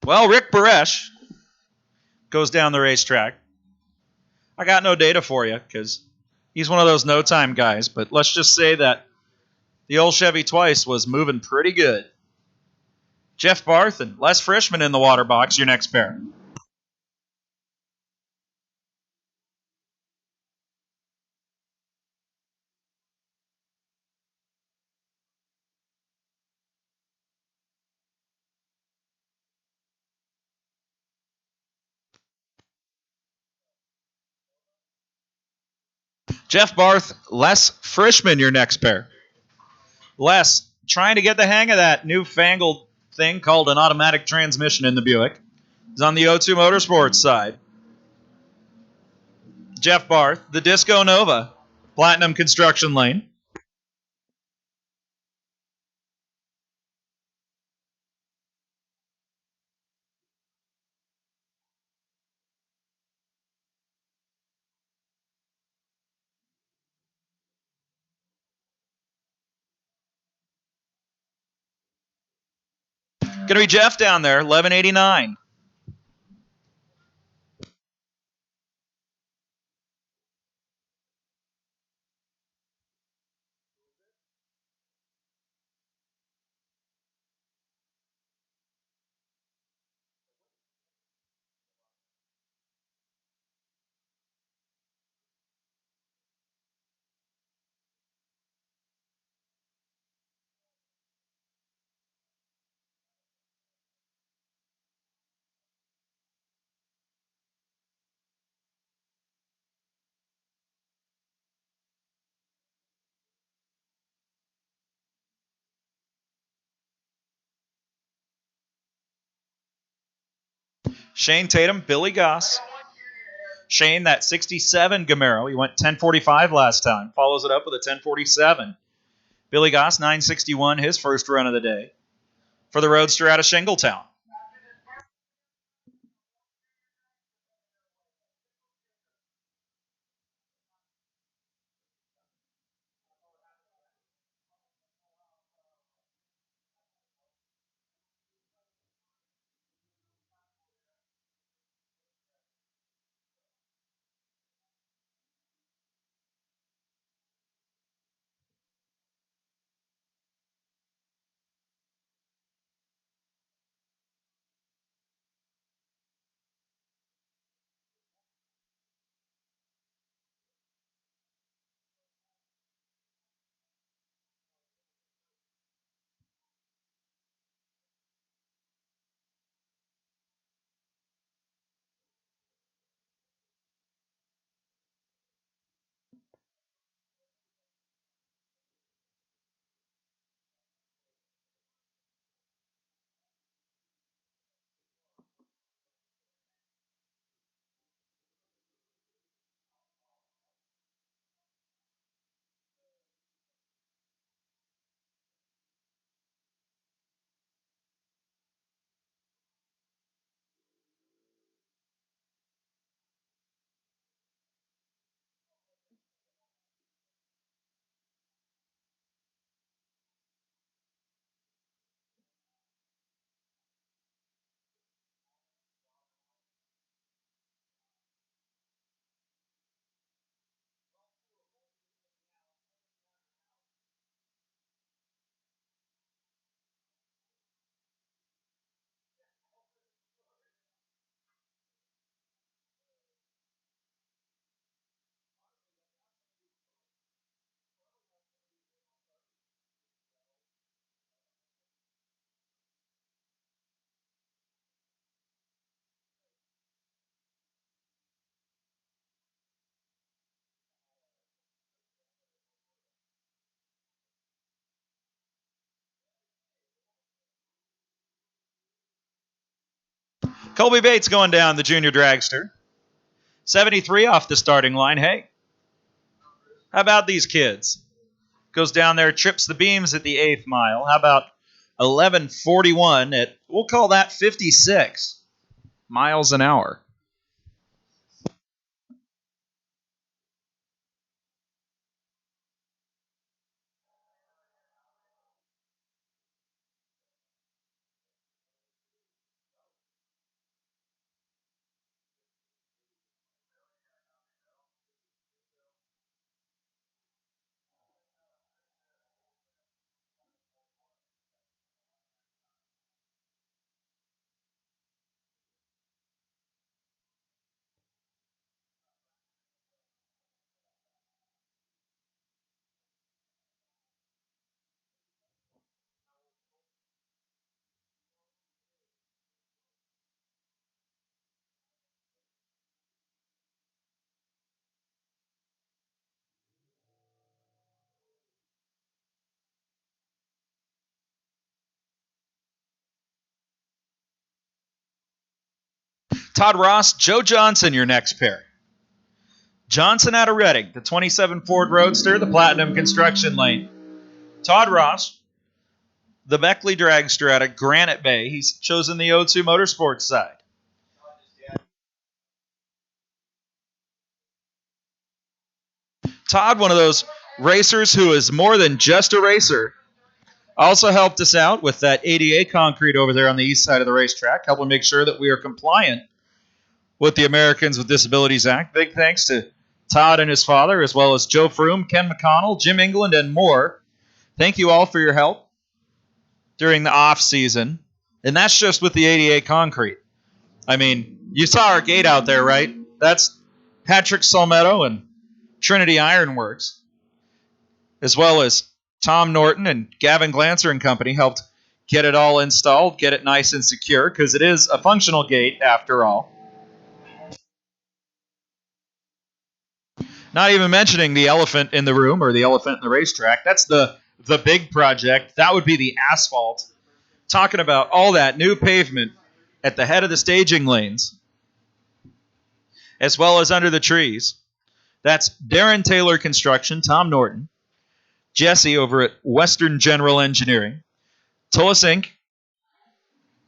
Well, Rick Baresh goes down the racetrack. I got no data for you because he's one of those no-time guys, but let's just say that the old Chevy Twice was moving pretty good. Jeff Barth and Les Frischman in the water box, your next pair. Jeff Barth, Les Frischman, your next pair. Les, trying to get the hang of that newfangled thing called an automatic transmission in the Buick. He's on the O2 Motorsports side. Jeff Barth, the Disco Nova, Platinum Construction Lane. Gonna be Jeff down there, 1189. Shane Tatum, Billy Goss. Shane, that 67 Camaro, he went 1045 last time. Follows it up with a 1047. Billy Goss, 961, his first run of the day for the Roadster out of Shingletown. Colby Bates going down, the junior dragster. 73 off the starting line. Hey, how about these kids? Goes down there, trips the beams at the 8th mile. How about 11:41 at, we'll call that 56 miles an hour. Todd Ross, Joe Johnson, your next pair. Johnson out of Reading, the 27 Ford Roadster, the Platinum Construction Lane. Todd Ross, the Beckley Dragster out of Granite Bay. He's chosen the O2 Motorsports side. Todd, one of those racers who is more than just a racer, also helped us out with that ADA concrete over there on the east side of the racetrack, helping make sure that we are compliant with the Americans with Disabilities Act. Big thanks to Todd and his father, as well as Joe Froome, Ken McConnell, Jim England, and more. Thank you all for your help during the off season. And that's just with the ADA concrete. I mean, you saw our gate out there, right? That's Patrick Salmetto and Trinity Ironworks, as well as Tom Norton and Gavin Glancer and company helped get it all installed, get it nice and secure, because it is a functional gate after all. Not even mentioning the elephant in the room or the elephant in the racetrack. That's the big project. That would be the asphalt. Talking about all that new pavement at the head of the staging lanes, as well as under the trees. That's Darren Taylor Construction, Tom Norton, Jesse over at Western General Engineering, Tullis Inc.,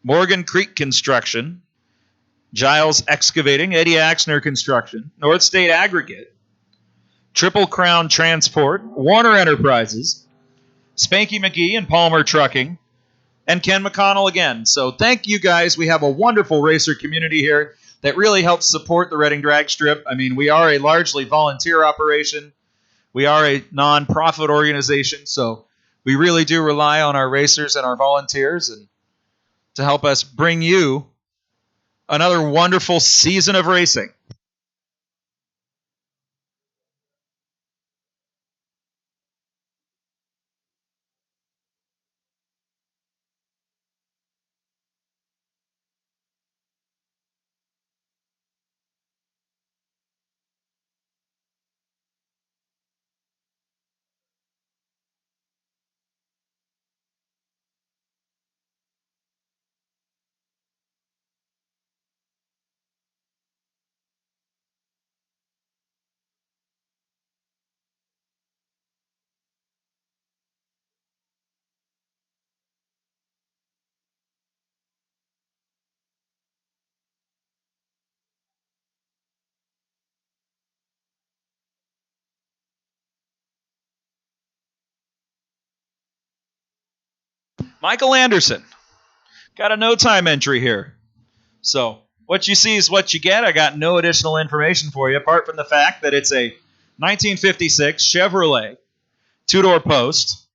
Morgan Creek Construction, Giles Excavating, Eddie Axner Construction, North State Aggregate, Triple Crown Transport, Warner Enterprises, Spanky McGee and Palmer Trucking, and Ken McConnell again. So thank you guys. We have a wonderful racer community here that really helps support the Reading Drag Strip. I mean, we are a largely volunteer operation. We are a non-profit organization, so we really do rely on our racers and our volunteers and to help us bring you another wonderful season of racing. Michael Anderson. Got a no time entry here. So what you see is what you get. I got no additional information for you apart from the fact that it's a 1956 Chevrolet two-door post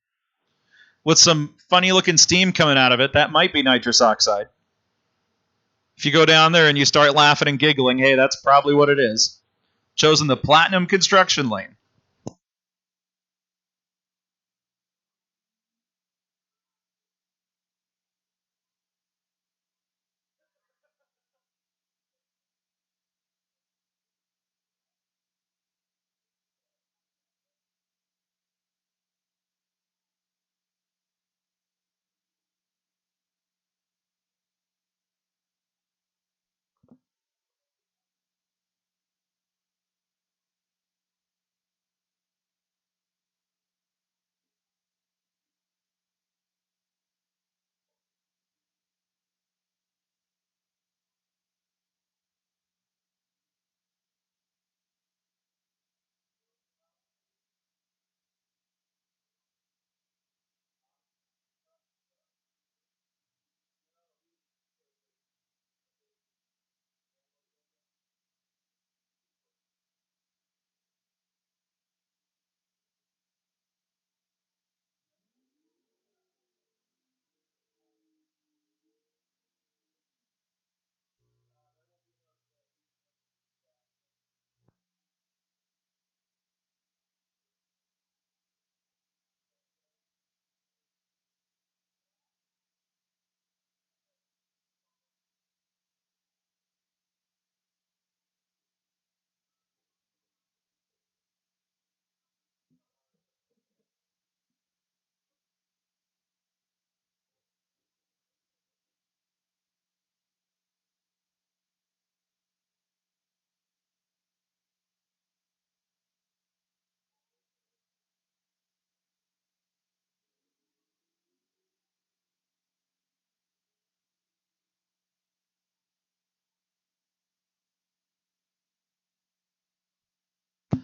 with some funny-looking steam coming out of it. That might be nitrous oxide. If you go down there and you start laughing and giggling, hey, that's probably what it is. Chosen the Platinum Construction Lane.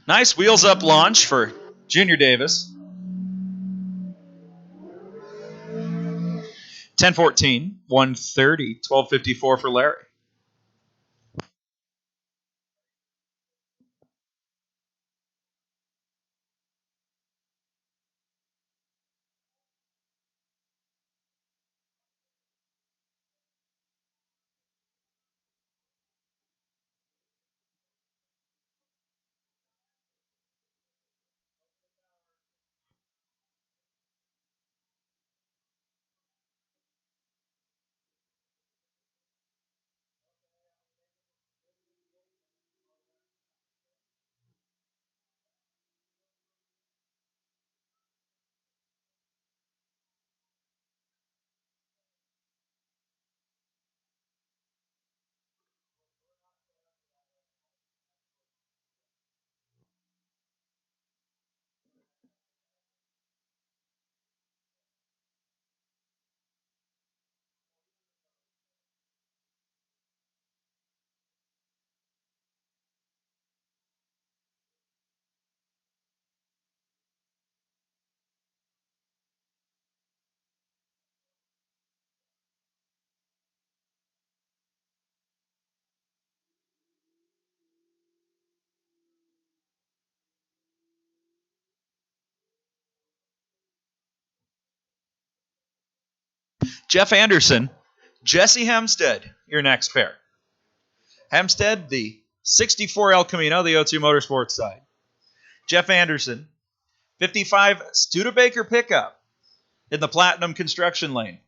Nice wheels up launch for Junior Davis. 10-14, 130, 12:54 for Larry. Jeff Anderson, Jesse Hempstead, your next pair. Hempstead, the 64 El Camino, the O2 Motorsports side. Jeff Anderson, 55 Studebaker pickup in the Platinum Construction lane.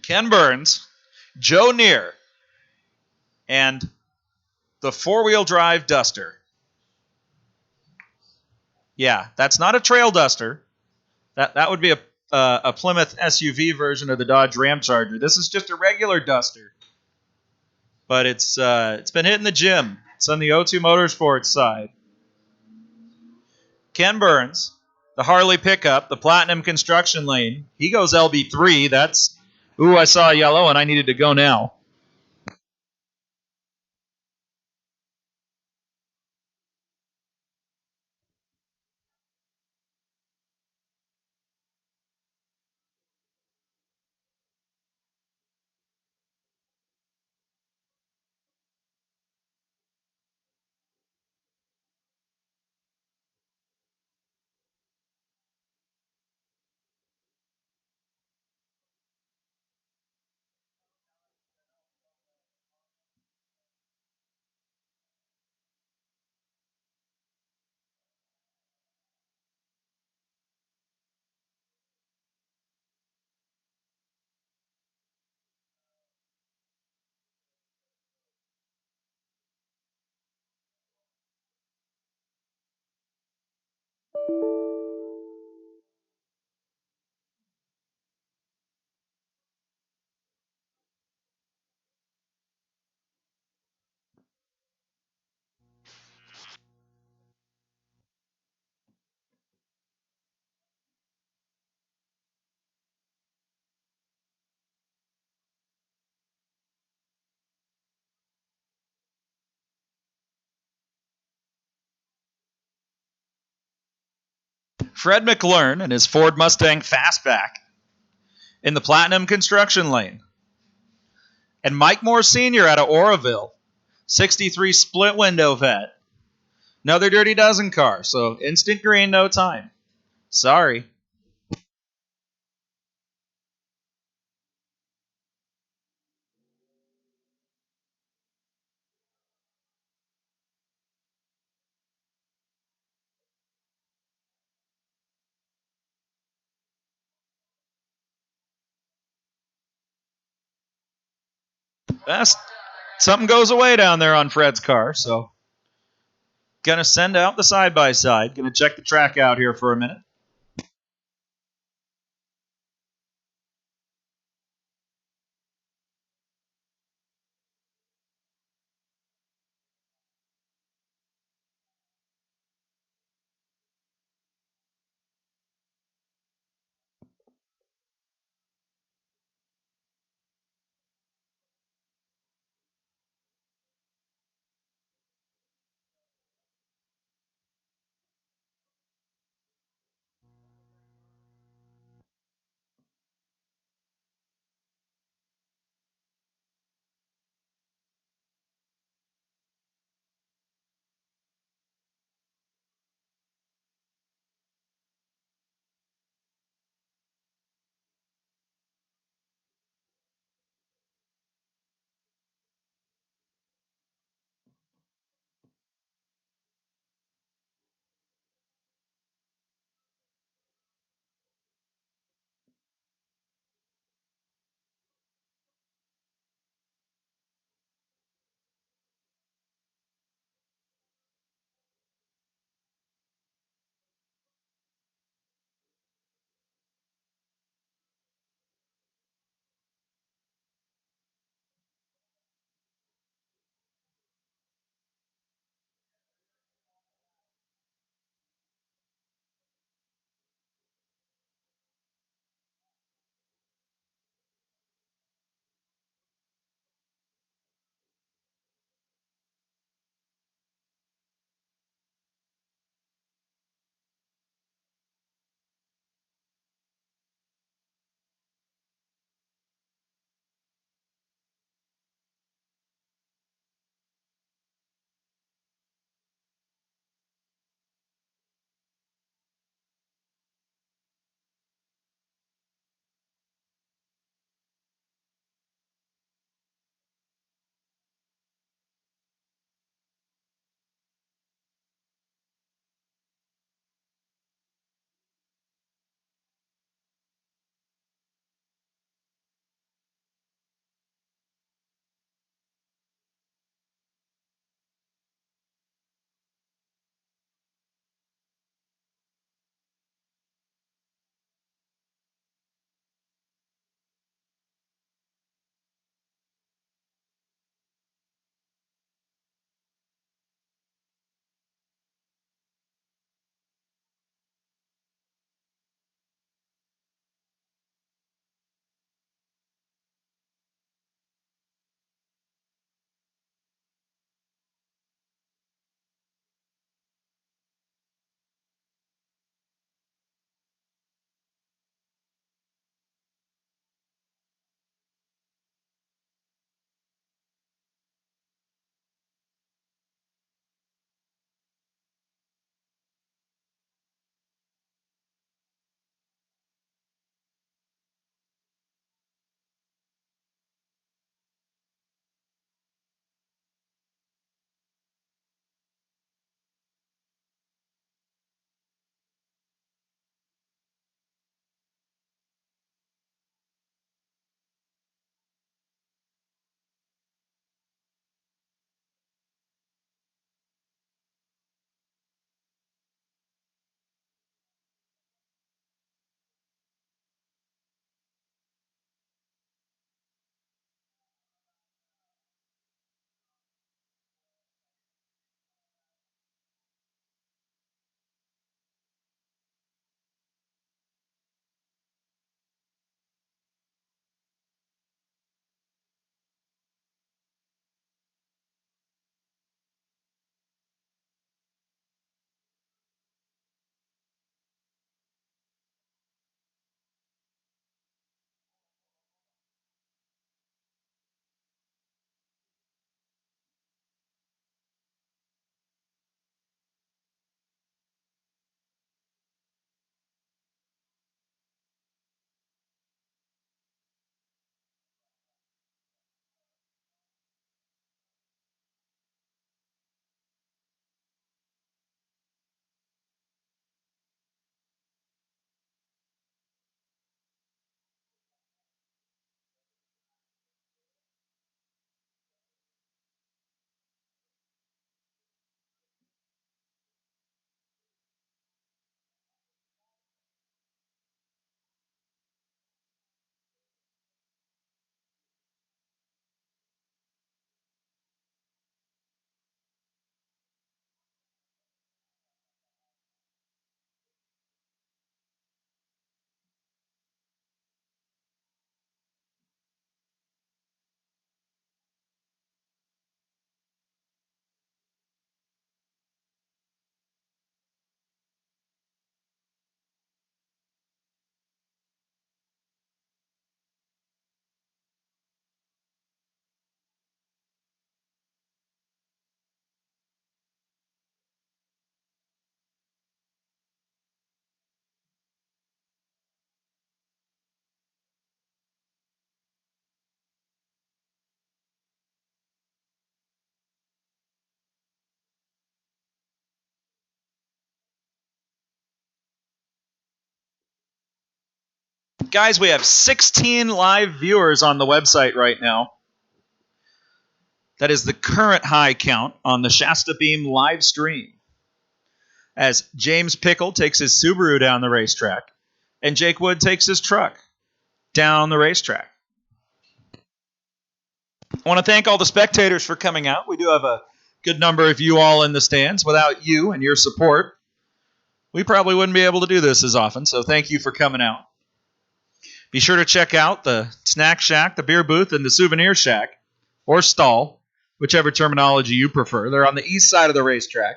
Ken Burns, Joe Neer, and the four-wheel drive Duster. Yeah, that's not a trail Duster. That would be a Plymouth SUV version of the Dodge Ram Charger. This is just a regular Duster, but it's been hitting the gym. It's on the O2 Motorsports side. Ken Burns, the Harley pickup, the Platinum Construction lane. He goes LB3. That's, ooh, I saw a yellow and I needed to go now. Fred McLaren and his Ford Mustang Fastback in the Platinum Construction lane. And Mike Moore Sr. out of Oroville, 63 split window vet. Another Dirty Dozen car, so instant green, no time. Sorry. That's something goes away down there on Fred's car, so gonna send out the side by side. Gonna check the track out here for a minute. Guys, we have 16 live viewers on the website right now. That is the current high count on the Shasta Beam live stream. As James Pickle takes his Subaru down the racetrack, and Jake Wood takes his truck down the racetrack. I want to thank all the spectators for coming out. We do have a good number of you all in the stands. Without you and your support, we probably wouldn't be able to do this as often, so thank you for coming out. Be sure to check out the snack shack, the beer booth, and the souvenir shack, or stall, whichever terminology you prefer. They're on the east side of the racetrack.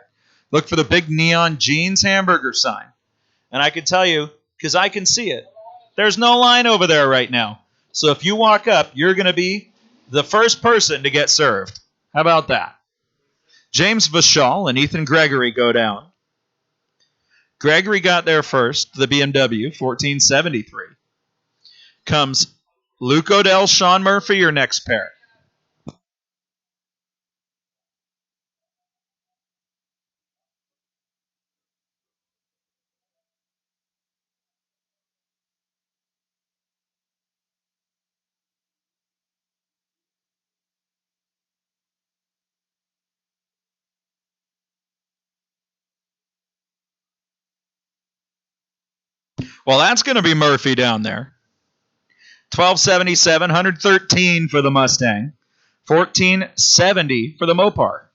Look for the big neon Jeans hamburger sign. And I can tell you, because I can see it, there's no line over there right now. So if you walk up, you're going to be the first person to get served. How about that? James Vachal and Ethan Gregory go down. Gregory got there first, the BMW 1473. Comes Luke Odell, Sean Murphy, your next pair. Well, that's going to be Murphy down there. 1277, 113 for the Mustang, 1470 for the Mopar.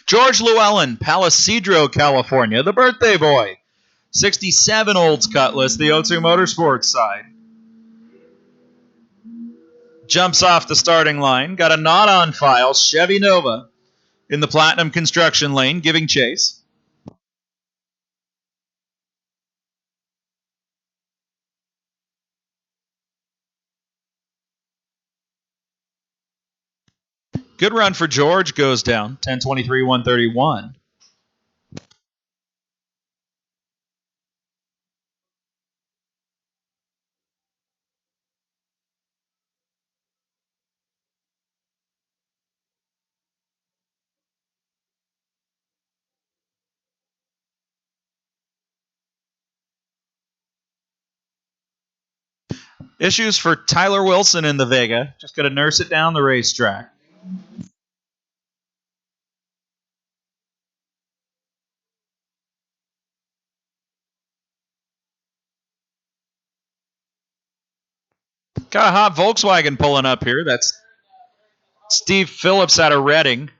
George Llewellyn, Palisadro, California, the birthday boy. 67 Olds Cutlass, the O2 Motorsports side. Jumps off the starting line. Got a not on file, Chevy Nova in the Platinum Construction lane, giving chase. Good run for George, goes down. 10:23, 131. Issues for Tyler Wilson in the Vega. Just got to nurse it down the racetrack. Got a hot Volkswagen pulling up here. That's Steve Phillips out of Reading.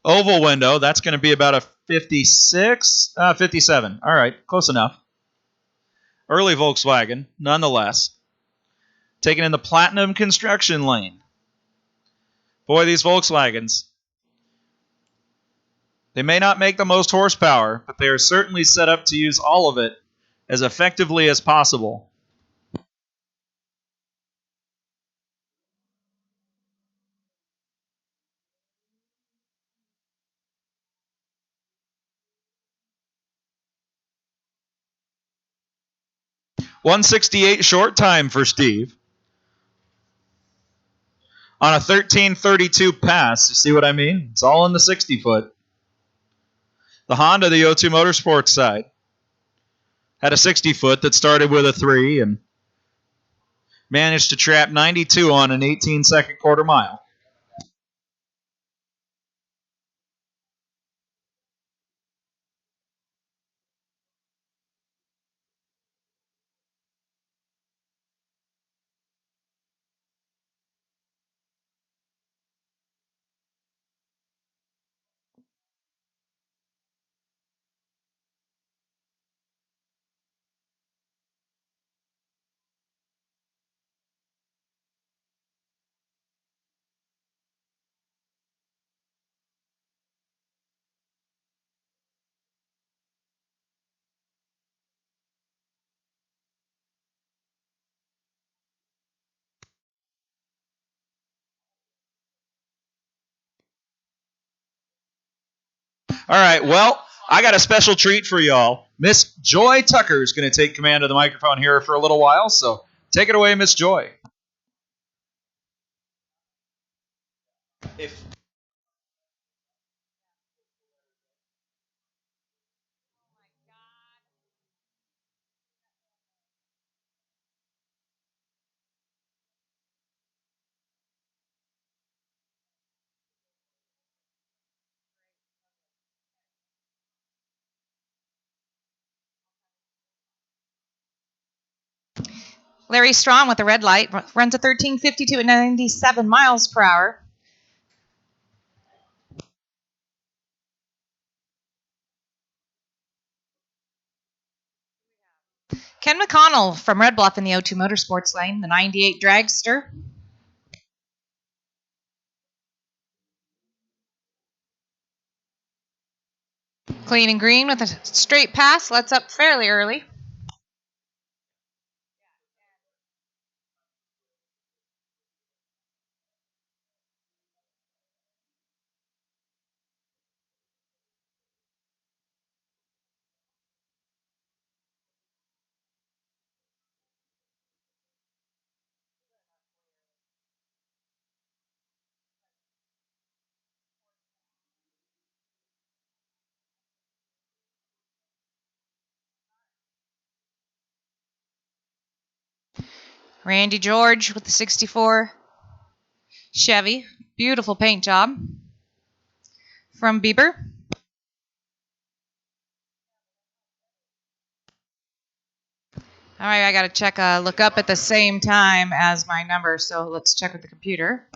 Oval window. That's going to be about a 56, 57. All right, close enough. Early Volkswagen, nonetheless. Taken in the Platinum Construction lane. Boy, these Volkswagens. They may not make the most horsepower, but they are certainly set up to use all of it as effectively as possible. .168 short time for Steve. On a 13:32 pass, you see what I mean? It's all in the 60-foot. The Honda, the O2 Motorsports side, had a 60-foot that started with a 3 and managed to trap 92 on an 18-second quarter mile. All right, well, I got a special treat for y'all. Miss Joy Tucker is going to take command of the microphone here for a little while, so take it away, Miss Joy. Larry Strong with the red light runs a 13:52 at 97 miles per hour. Ken McConnell from Red Bluff in the O2 Motorsports lane, the 98 Dragster. Clean and green with a straight pass, lets up fairly early. Randy George with the 64 Chevy. Beautiful paint job from Bieber. All right, I got to check, look up at the same time as my number, so let's check with the computer.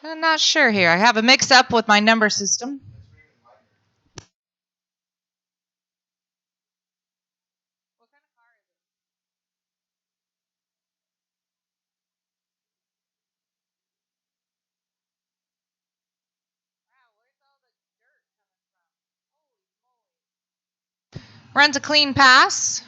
I'm not sure here. I have a mix-up with my number system. Runs a clean pass.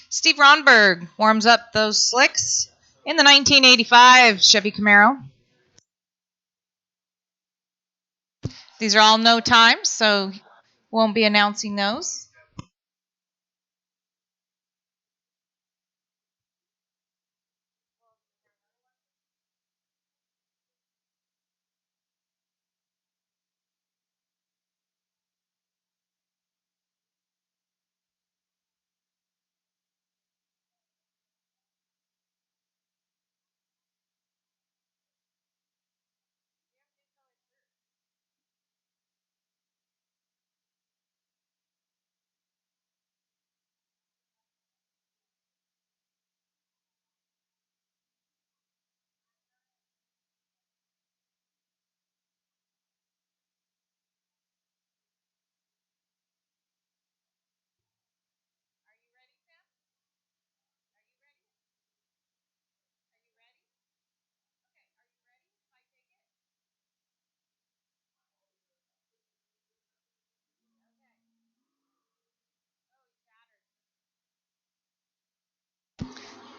Steve Ronberg warms up those slicks in the 1985 Chevy Camaro. These are all no times, so won't be announcing those.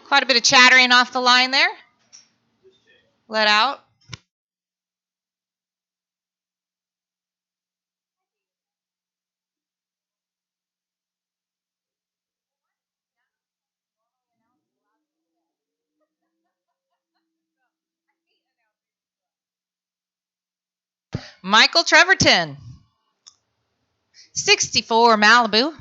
Quite a bit of chattering off the line there. Let out. Michael Treverton. 64 Malibu.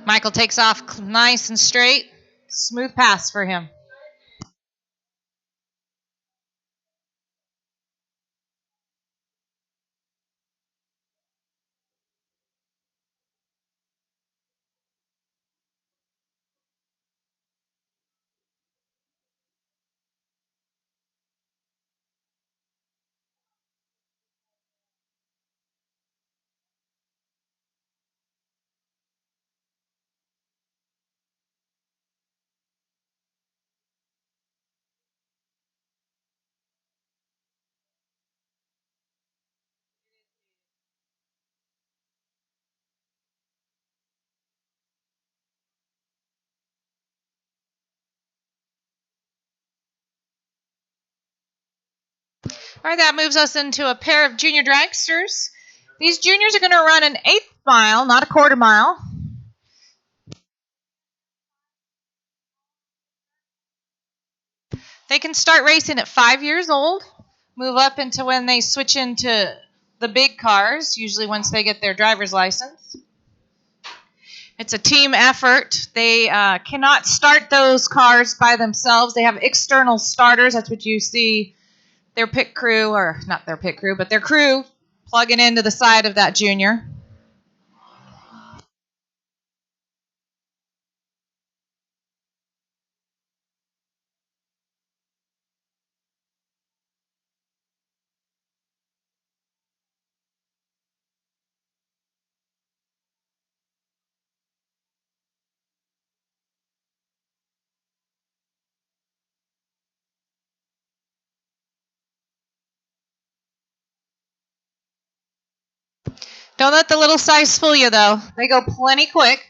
Michael takes off nice and straight. Smooth pass for him. All right, that moves us into a pair of junior dragsters. These juniors are going to run an 1/8 mile, not a quarter mile. They can start racing at 5 years old, move up into when they switch into the big cars, usually once they get their driver's license. It's a team effort. They cannot start those cars by themselves. They have external starters. That's what you see their pit crew, or not their pit crew, but their crew plugging into the side of that junior. Don't let the little size fool you, though. They go plenty quick.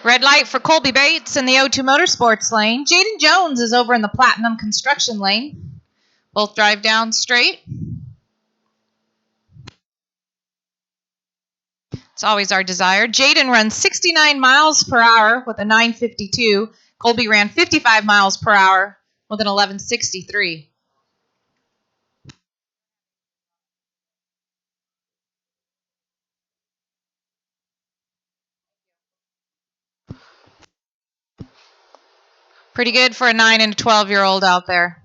Red light for Colby Bates in the O2 Motorsports lane. Jaden Jones is over in the Platinum Construction lane. Both drive down straight. It's always our desire. Jaden runs 69 miles per hour with a 952. Colby ran 55 miles per hour with an 1163. Pretty good for a 9 and a 12-year-old out there.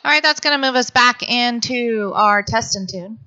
All right, that's going to move us back into our test and tune.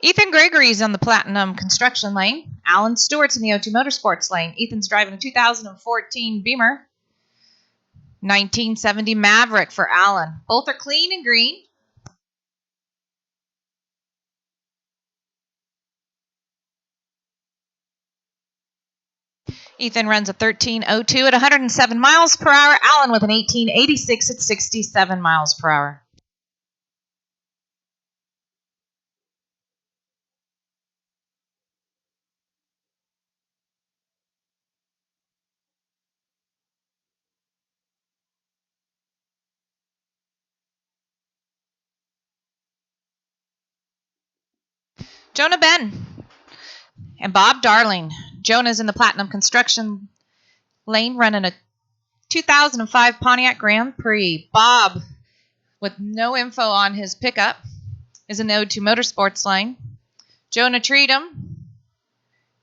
Ethan Gregory's on the Platinum Construction lane. Alan Stewart's in the O2 Motorsports lane. Ethan's driving a 2014 Beamer. 1970 Maverick for Alan. Both are clean and green. Ethan runs a 1302 at 107 miles per hour. Alan with an 1886 at 67 miles per hour. Jonah Ben and Bob Darling. Jonah's in the Platinum Construction lane running a 2005 Pontiac Grand Prix. Bob, with no info on his pickup, is in the O2 Motorsports lane. Jonah treed him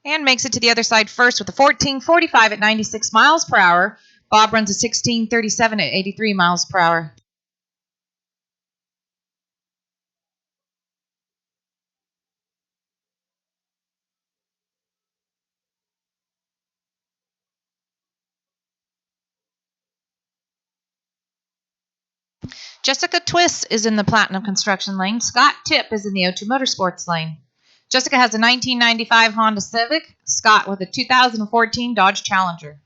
and makes it to the other side first with a 1445 at 96 miles per hour. Bob runs a 1637 at 83 miles per hour. Jessica Twiss is in the Platinum Construction lane. Scott Tipp is in the O2 Motorsports lane. Jessica has a 1995 Honda Civic. Scott with a 2014 Dodge Challenger.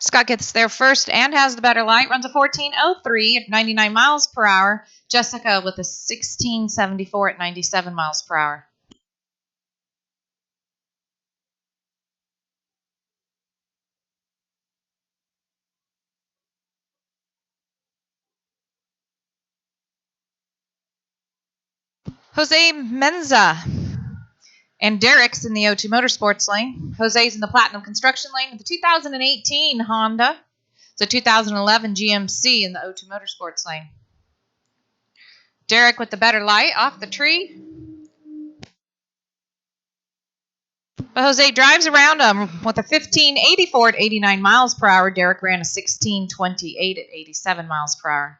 Scott gets there first and has the better light. Runs a 1403 at 99 miles per hour. Jessica with a 1674 at 97 miles per hour. Jose Menza and Derek's in the O2 Motorsports lane. Jose's in the Platinum Construction lane with the 2018 Honda. It's a 2011 GMC in the O2 Motorsports lane. Derek with the better light off the tree. But Jose drives around him with a 1584 at 89 miles per hour. Derek ran a 1628 at 87 miles per hour.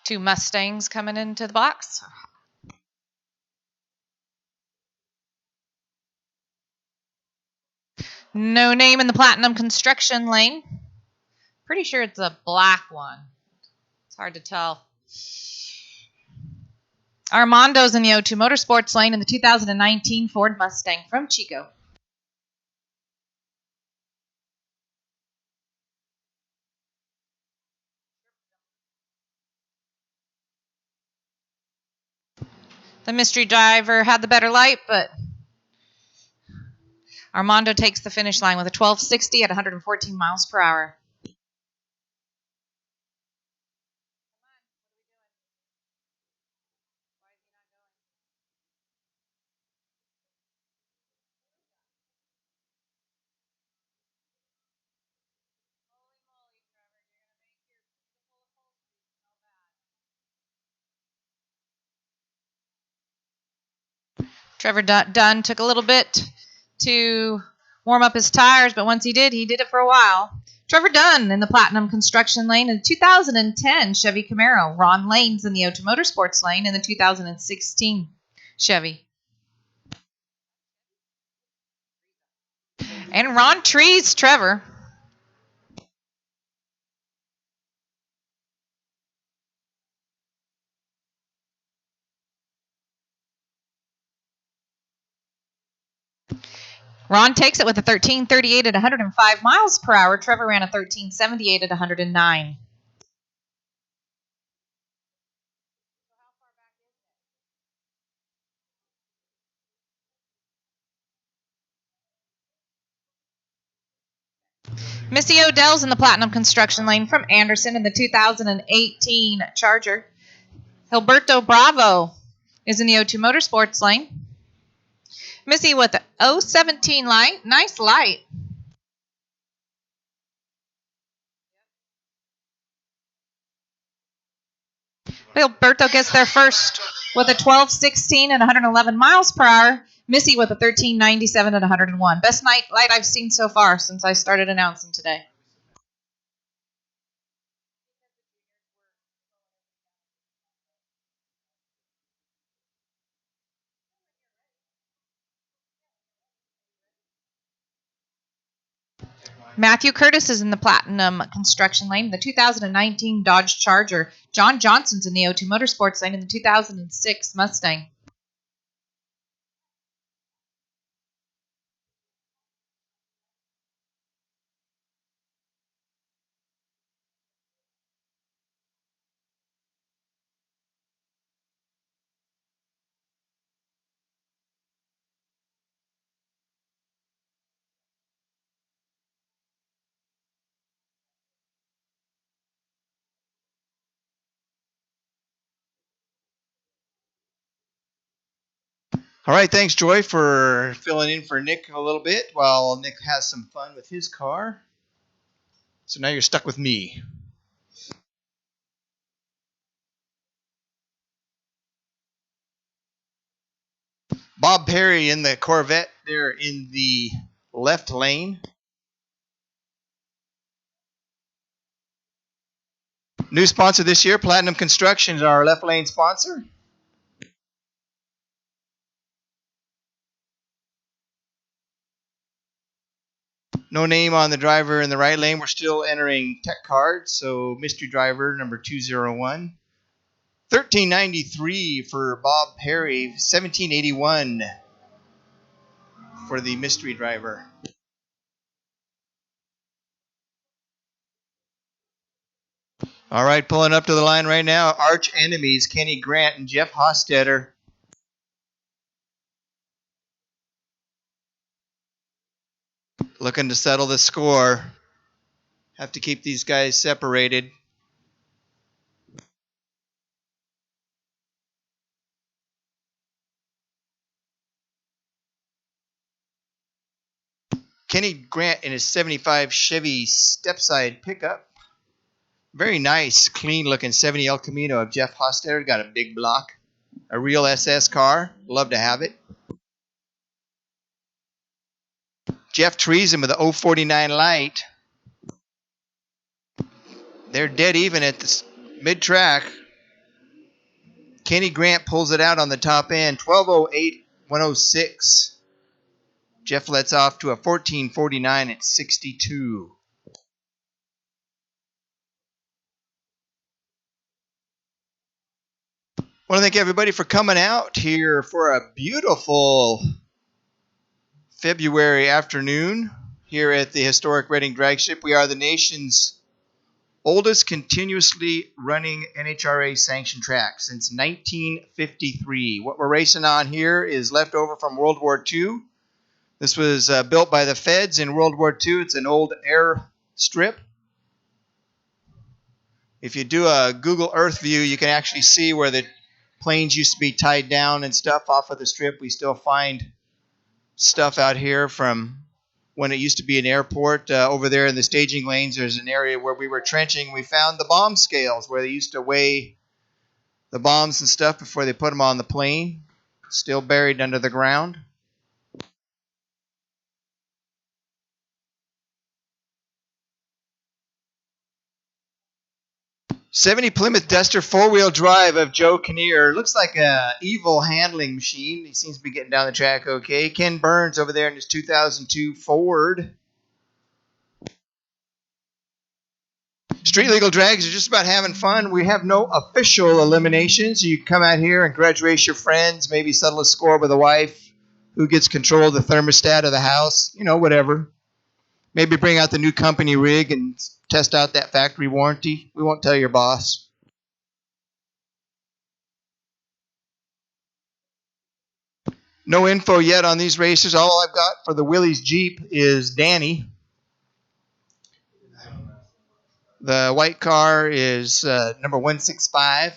Two Mustangs coming into the box. No name in the Platinum Construction lane. Pretty sure it's a black one. It's hard to tell. Armando's in the O2 Motorsports lane in the 2019 Ford Mustang from Chico. The mystery driver had the better light, but Armando takes the finish line with a 1260 at 114 miles per hour. Trevor Dunn took a little bit to warm up his tires, but once he did it for a while. Trevor Dunn in the Platinum Construction lane in the 2010 Chevy Camaro. Ron Lanes in the O2 Motorsports lane in the 2016 Chevy. And Ron Trees Trevor. Ron takes it with a 1338 at 105 miles per hour. Trevor ran a 1378 at 109. Missy Odell's in the Platinum Construction lane from Anderson in the 2018 Charger. Gilberto Bravo is in the O2 Motorsports lane. Missy with the 017 light. Nice light. Gilberto gets there first with a 1216 and 111 miles per hour. Missy with a 1397 and 101. Best light I've seen so far since I started announcing today. Matthew Curtis is in the Platinum Construction lane in the 2019 Dodge Charger. John Johnson's in the O2 Motorsports lane in the 2006 Mustang. All right, thanks, Joy, for filling in for Nick a little bit while Nick has some fun with his car. So now you're stuck with me. Bob Perry in the Corvette there in the left lane. New sponsor this year, Platinum Construction is our left lane sponsor. No name on the driver in the right lane. We're still entering tech cards. So mystery driver number 201. 1393 for Bob Perry. 1781 for the mystery driver. All right, pulling up to the line right now. Arch enemies, Kenny Grant and Jeff Hostetter. Looking to settle the score. Have to keep these guys separated. Kenny Grant in his 75 Chevy Stepside pickup. Very nice, clean-looking 70 El Camino of Jeff Hostetter. Got a big block. A real SS car. Love to have it. Jeff Treason with the 049 light. They're dead even at the mid-track. Kenny Grant pulls it out on the top end. 1208, 106. Jeff lets off to a 14:49 at 62. I want to thank everybody for coming out here for a beautiful February afternoon here at the historic Reading Drag Strip. We are the nation's oldest continuously running NHRA sanctioned track since 1953. What we're racing on here is left over from World War II. This was built by the Feds in World War II. It's an old air strip. If you do a Google Earth view, you can actually see where the planes used to be tied down and stuff off of the strip. We still find stuff out here from when it used to be an airport. Over there in the staging lanes, there's an area where we were trenching. We found the bomb scales where they used to weigh the bombs and stuff before they put them on the plane, still buried under the ground. '70 Plymouth Duster four-wheel drive of Joe Kinnear. Looks like a evil handling machine. He seems to be getting down the track okay. Ken Burns over there in his 2002 Ford. Street Legal Drags are just about having fun. We have no official eliminations. You come out here and grudge race your friends, maybe settle a score with a wife, who gets control of the thermostat of the house, whatever. Maybe bring out the new company rig and test out that factory warranty. We won't tell your boss. No info yet on these racers. All I've got for the Willys Jeep is Danny. The white car is number 165.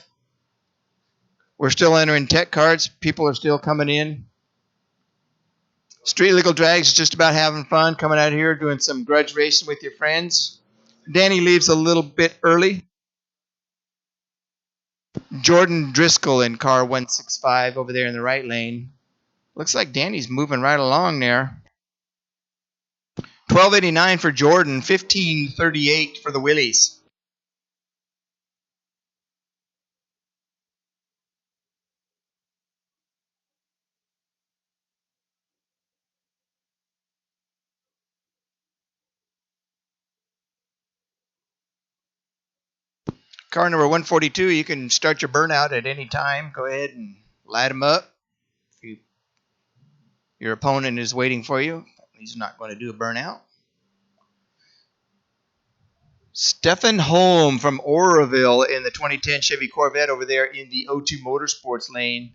We're still entering tech cards. People are still coming in. Street Legal Drags is just about having fun, coming out here, doing some grudge racing with your friends. Danny leaves a little bit early. Jordan Driscoll in car 165 over there in the right lane. Looks like Danny's moving right along there. 1289 for Jordan, 1538 for the Willies. Car number 142, you can start your burnout at any time. Go ahead and light them up. If your opponent is waiting for you, he's not going to do a burnout. Stephen Holm from Oroville in the 2010 Chevy Corvette over there in the O2 Motorsports lane.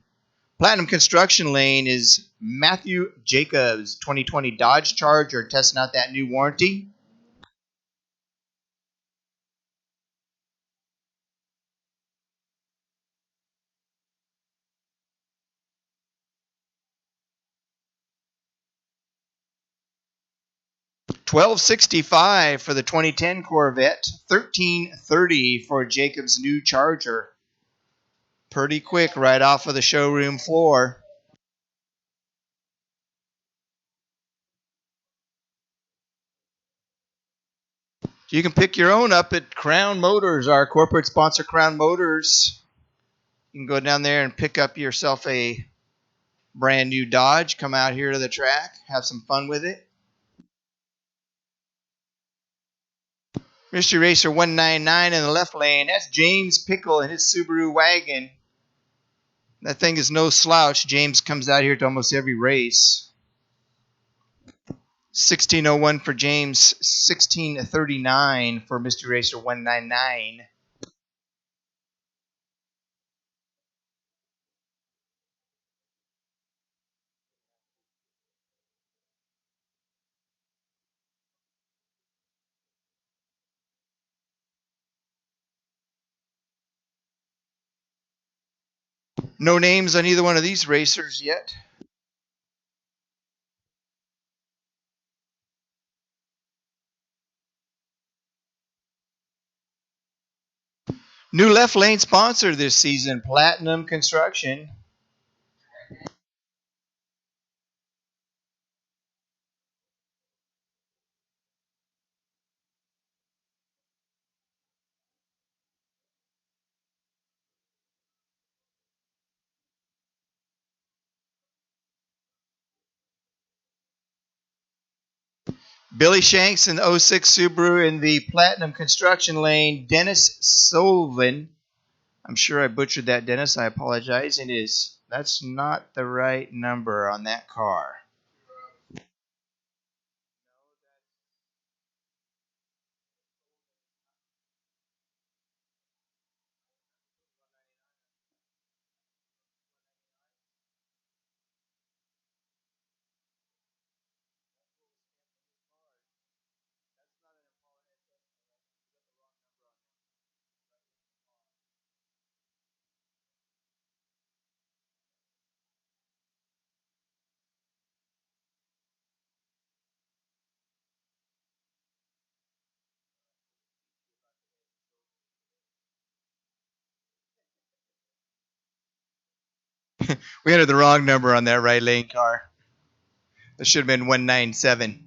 Platinum Construction lane is Matthew Jacobs, 2020 Dodge Charger, testing out that new warranty. $1265 for the 2010 Corvette, $1330 for Jacobs' new Charger. Pretty quick right off of the showroom floor. You can pick your own up at Crown Motors, our corporate sponsor, Crown Motors. You can go down there and pick up yourself a brand new Dodge. Come out here to the track, have some fun with it. Mystery Racer 199 in the left lane. That's James Pickle and his Subaru wagon. That thing is no slouch. James comes out here to almost every race. 1601 for James, 1639 for Mystery Racer 199. No names on either one of these racers yet. New left lane sponsor this season, Platinum Construction. Billy Shanks in the '06 Subaru in the Platinum Construction Lane. Dennis Sullivan. I'm sure I butchered that, Dennis. I apologize. That's not the right number on that car. We entered the wrong number on that right lane car. That should have been 197.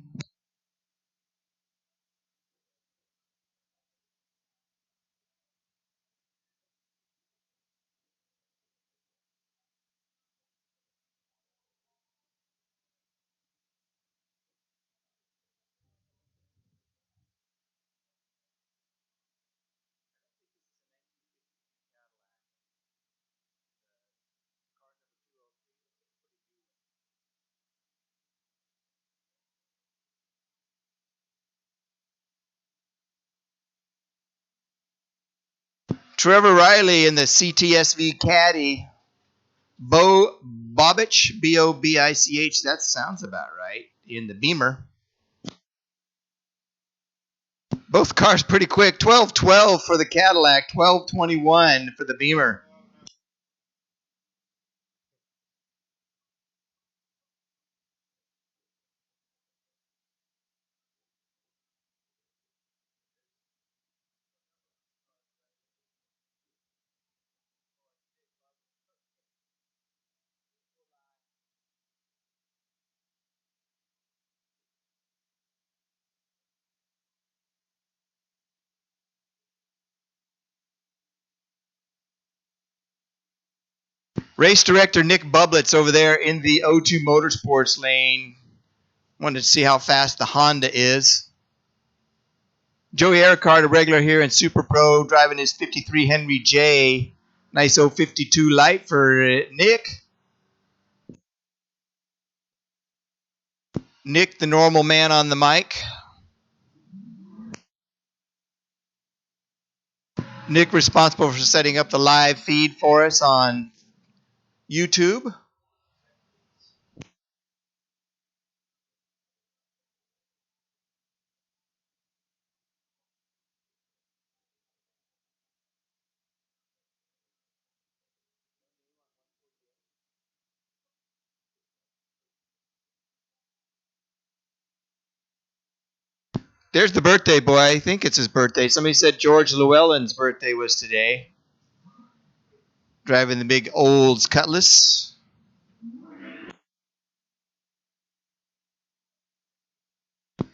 Trevor Riley in the CTSV Caddy. Bo Bobich, Bobich. That sounds about right. In the Beamer. Both cars pretty quick. 12:12 for the Cadillac. 12:21 for the Beamer. Race director Nick Bublitz over there in the O2 Motorsports lane. Wanted to see how fast the Honda is. Joey Ericard, a regular here in Super Pro, driving his 53 Henry J. Nice 052 light for Nick. Nick, the normal man on the mic. Nick responsible for setting up the live feed for us on YouTube. There's the birthday boy. I think it's his birthday. Somebody said George Llewellyn's birthday was today. Driving the big Olds Cutlass.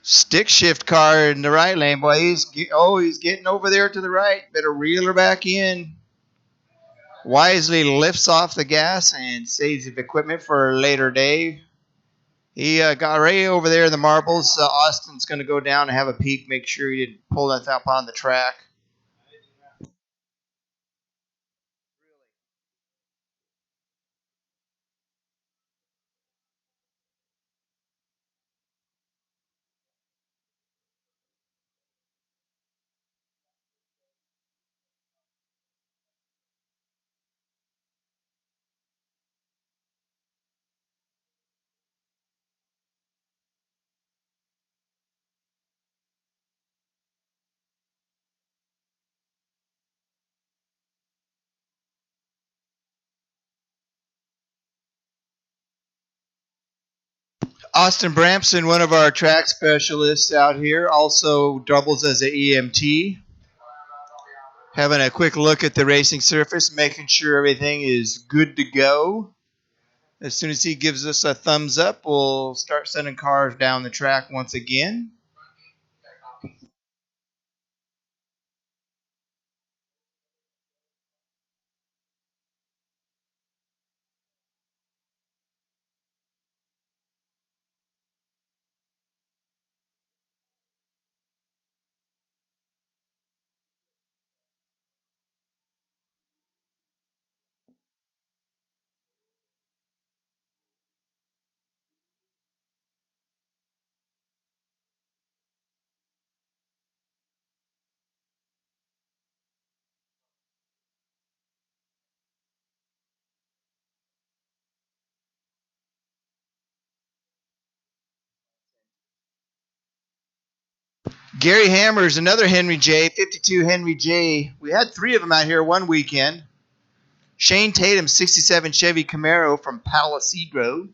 Stick shift car in the right lane, boy. He's getting over there to the right. Better reel her back in. Wisely lifts off the gas and saves the equipment for a later day. He got Ray over there in the marbles. Austin's going to go down and have a peek, make sure he didn't pull that up on the track. Austin Bramson, one of our track specialists out here, also doubles as an EMT. Having a quick look at the racing surface, making sure everything is good to go. As soon as he gives us a thumbs up, we'll start sending cars down the track once again. Gary Hammers, another Henry J, 52 Henry J. We had 3 of them out here one weekend. Shane Tatum, 67 Chevy Camaro from Palisadro.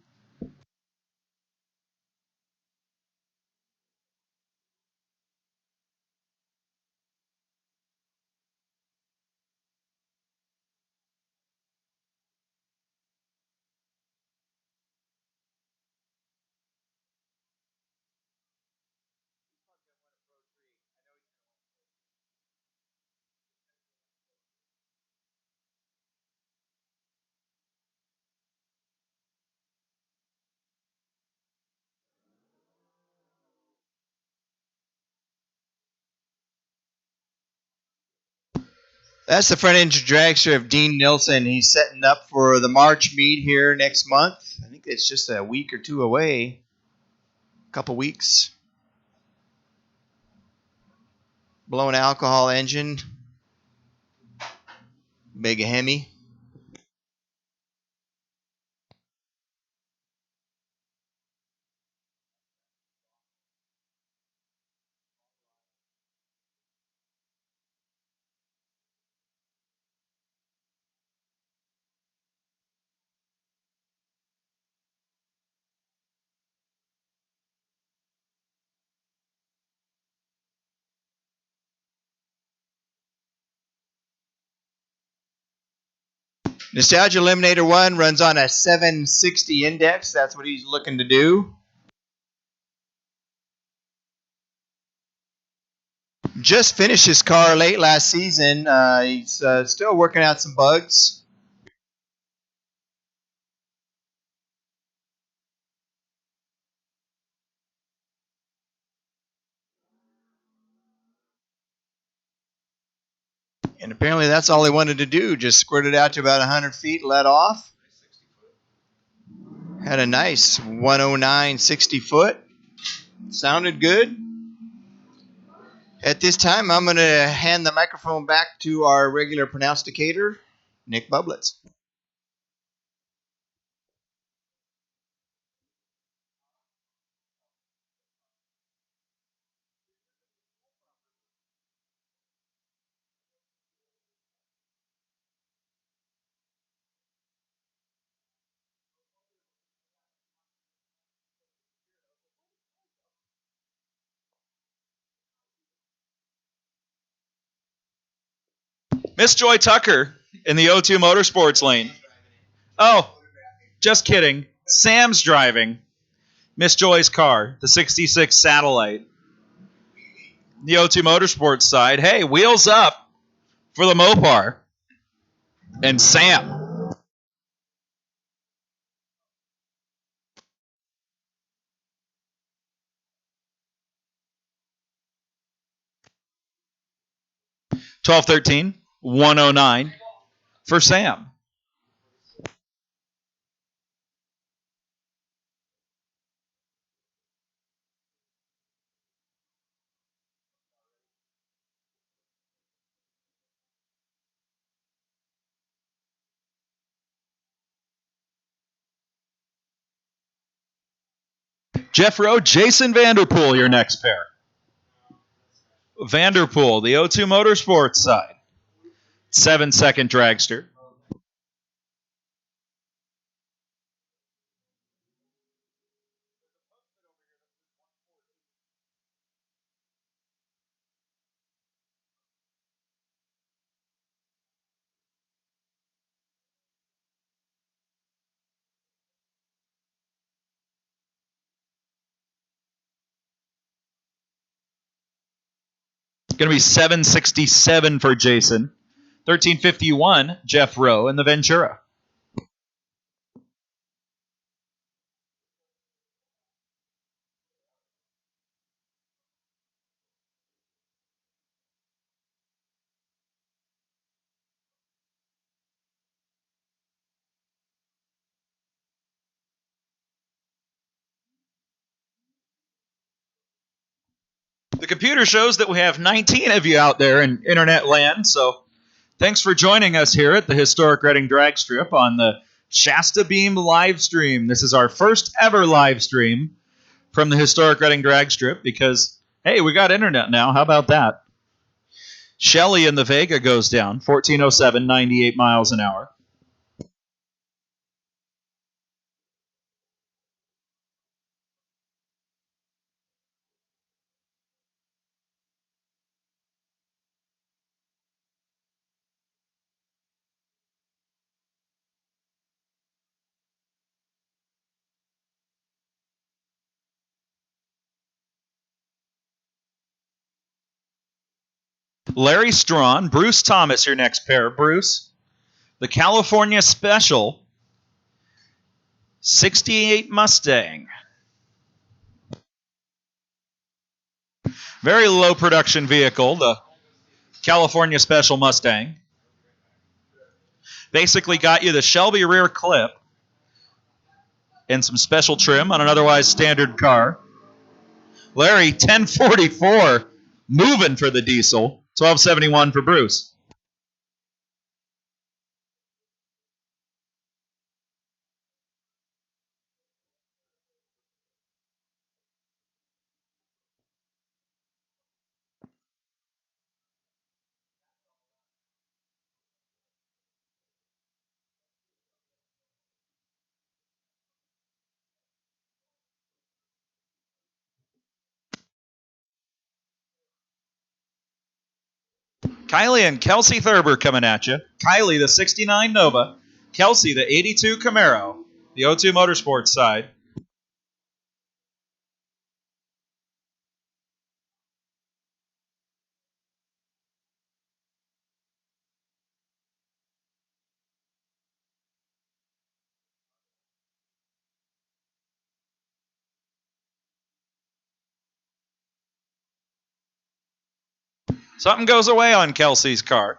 That's the front engine dragster of Dean Nilsson. He's setting up for the March meet here next month. I think it's just a week or 2 away. A couple weeks. Blown alcohol engine. Big Hemi. Nostalgia Eliminator 1 runs on a 760 index. That's what he's looking to do. Just finished his car late last season. He's still working out some bugs. And apparently that's all he wanted to do. Just squirt it out to about 100 feet, let off. Had a nice 109 60 foot. Sounded good. At this time, I'm going to hand the microphone back to our regular pronosticator, Nick Bublitz. Miss Joy Tucker in the O2 Motorsports lane. Oh, just kidding. Sam's driving Miss Joy's car, the 66 Satellite. The O2 Motorsports side, hey, wheels up for the Mopar. And Sam. $12.13, 109 for Sam. Jeff Rowe, Jason Vanderpool, your next pair. Vanderpool, the O2 Motorsports side. 7-second dragster. Going to be 767 for Jason. 1351, Jeff Rowe in the Ventura. The computer shows that we have 19 of you out there in internet land, so thanks for joining us here at the historic Reading Drag Strip on the Shasta Beam live stream. This is our first ever live stream from the historic Reading Drag Strip because Hey, we got internet now. How about that? Shelley in the Vega goes down, 1407, 98 miles an hour. Larry Strawn, Bruce Thomas, your next pair. Bruce, the California Special 68 Mustang. Very low production vehicle, the California Special Mustang. Basically got you the Shelby rear clip and some special trim on an otherwise standard car. Larry, 1044, moving for the diesel. 1271 for Bruce. Kylie and Kelsey Thurber coming at you. Kylie, the 69 Nova. Kelsey, the 82 Camaro. The O2 Motorsports side. Something goes away on Kelsey's car.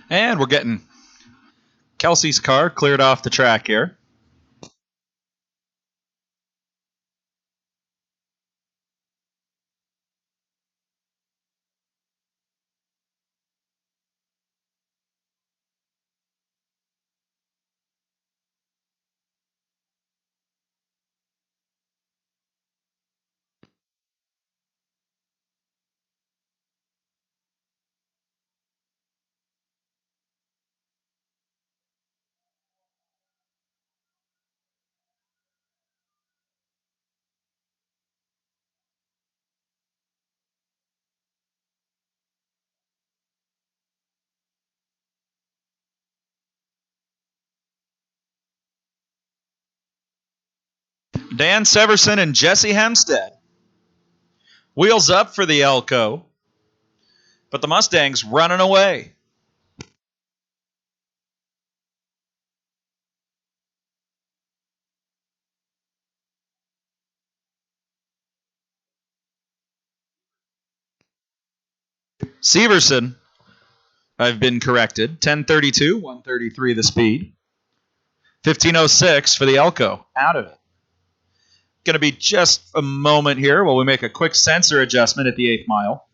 And we're getting Kelsey's car cleared off the track here. Dan Severson and Jesse Hempstead. Wheels up for the Elko. But the Mustang's running away. Severson, I've been corrected. 1032, 133 the speed. 1506 for the Elko. Out of it. Going to be just a moment here while we make a quick sensor adjustment at the 8th mile.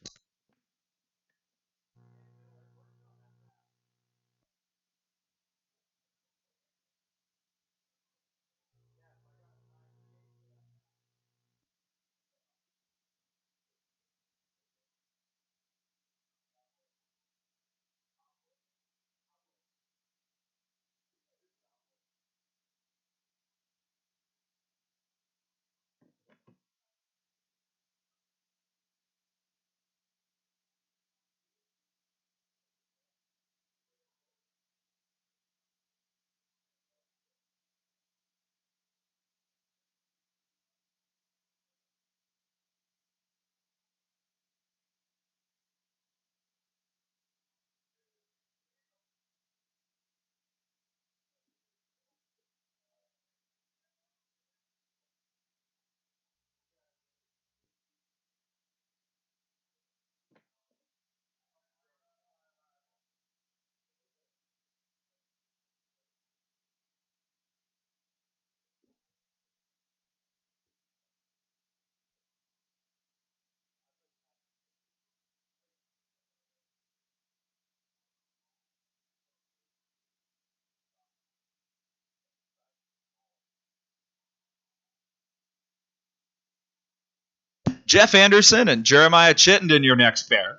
Jeff Anderson and Jeremiah Chittenden, your next pair.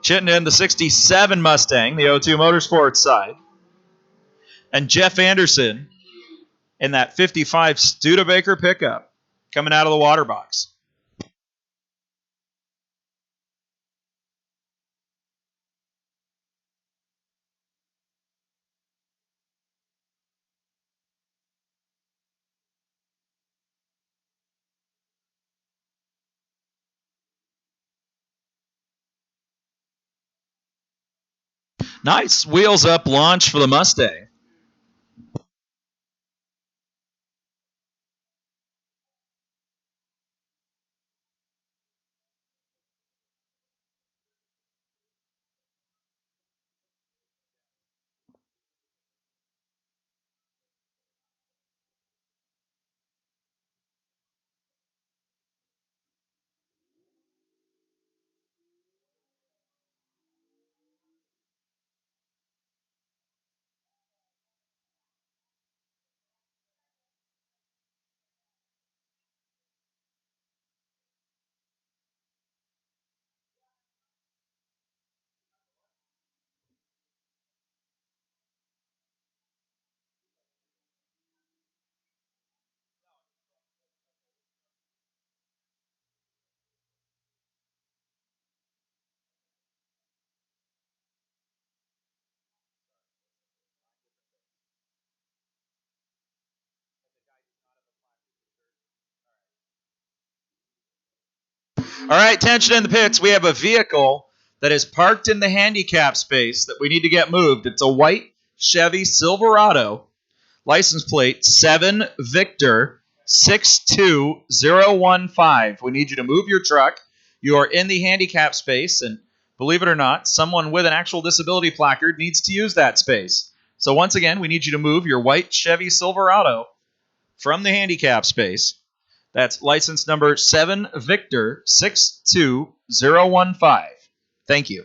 Chittenden, the 67 Mustang, the O2 Motorsports side. And Jeff Anderson in that 55 Studebaker pickup coming out of the water box. Nice wheels up launch for the Mustang. All right, tension in the pits. We have a vehicle that is parked in the handicap space that we need to get moved. It's a white Chevy Silverado, license plate 7 Victor 62015. We need you to move your truck. You are in the handicap space, and believe it or not, someone with an actual disability placard needs to use that space. So once again, we need you to move your white Chevy Silverado from the handicap space. That's license number 7 Victor 62015. Thank you.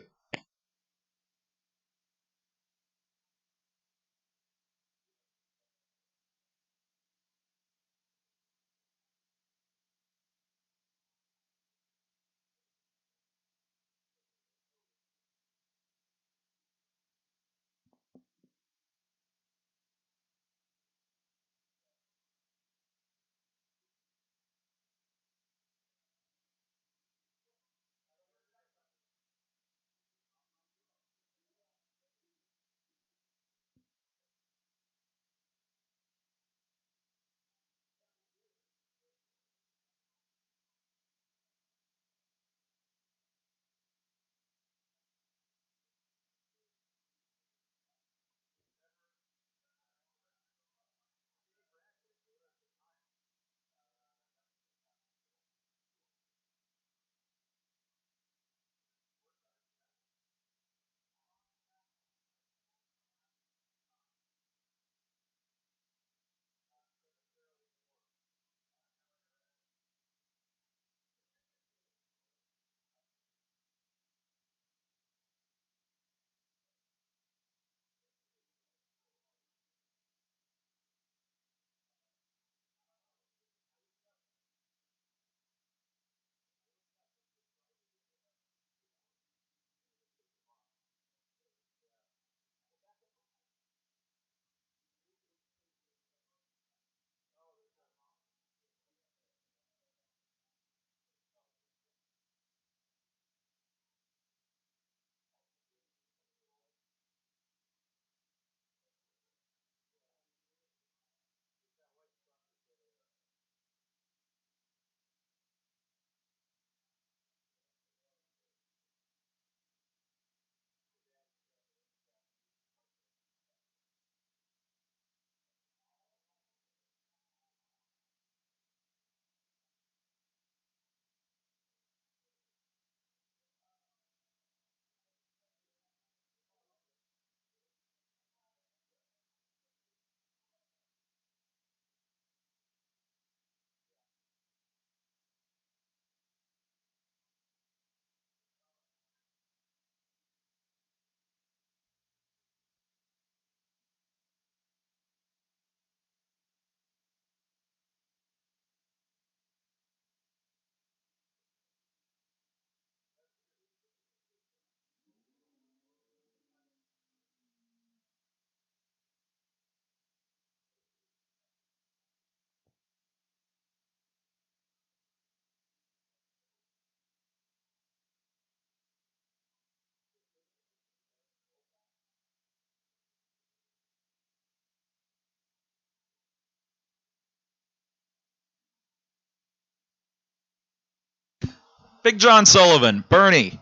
Big John Sullivan, Bernie,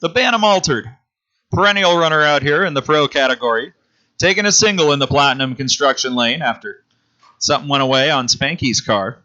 the Bantam Altered, perennial runner out here in the pro category, taking a single in the Platinum Construction Lane after something went away on Spanky's car.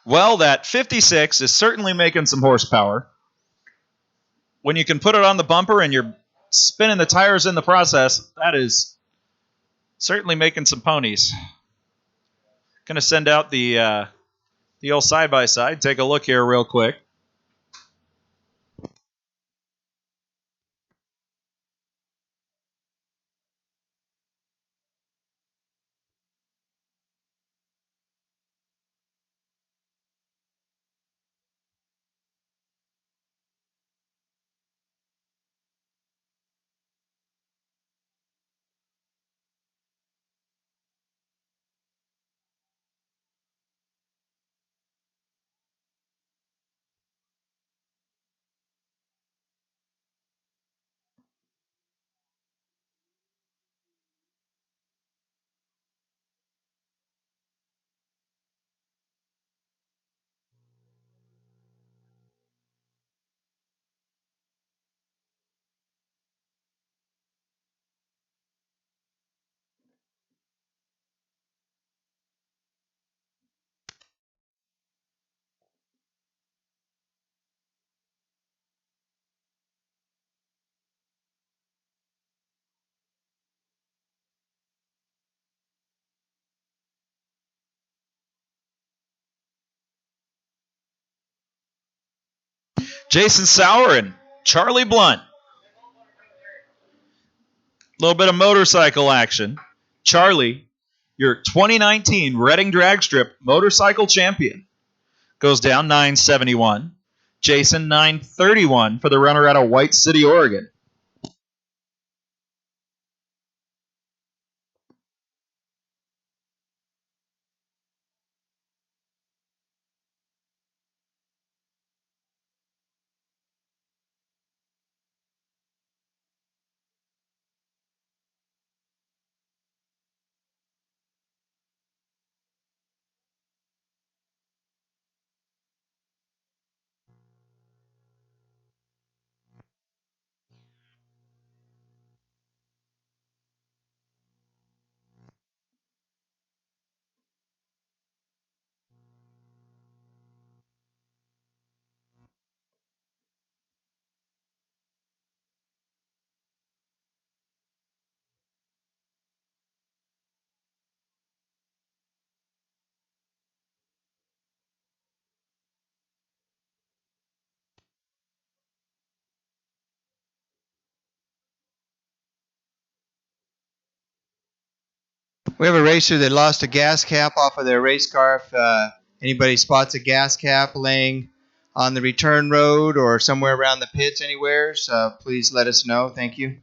Well, that 56 is certainly making some horsepower. When you can put it on the bumper and you're spinning the tires in the process, that is certainly making some ponies. Going to send out the old side-by-side. Take a look here real quick. Jason Sauer and Charlie Blunt. A little bit of motorcycle action. Charlie, your 2019 Reading Drag Strip motorcycle champion, goes down 971. Jason 931 for the runner out of White City, Oregon. We have a racer that lost a gas cap off of their race car. If anybody spots a gas cap laying on the return road or somewhere around the pits anywhere, so please let us know. Thank you.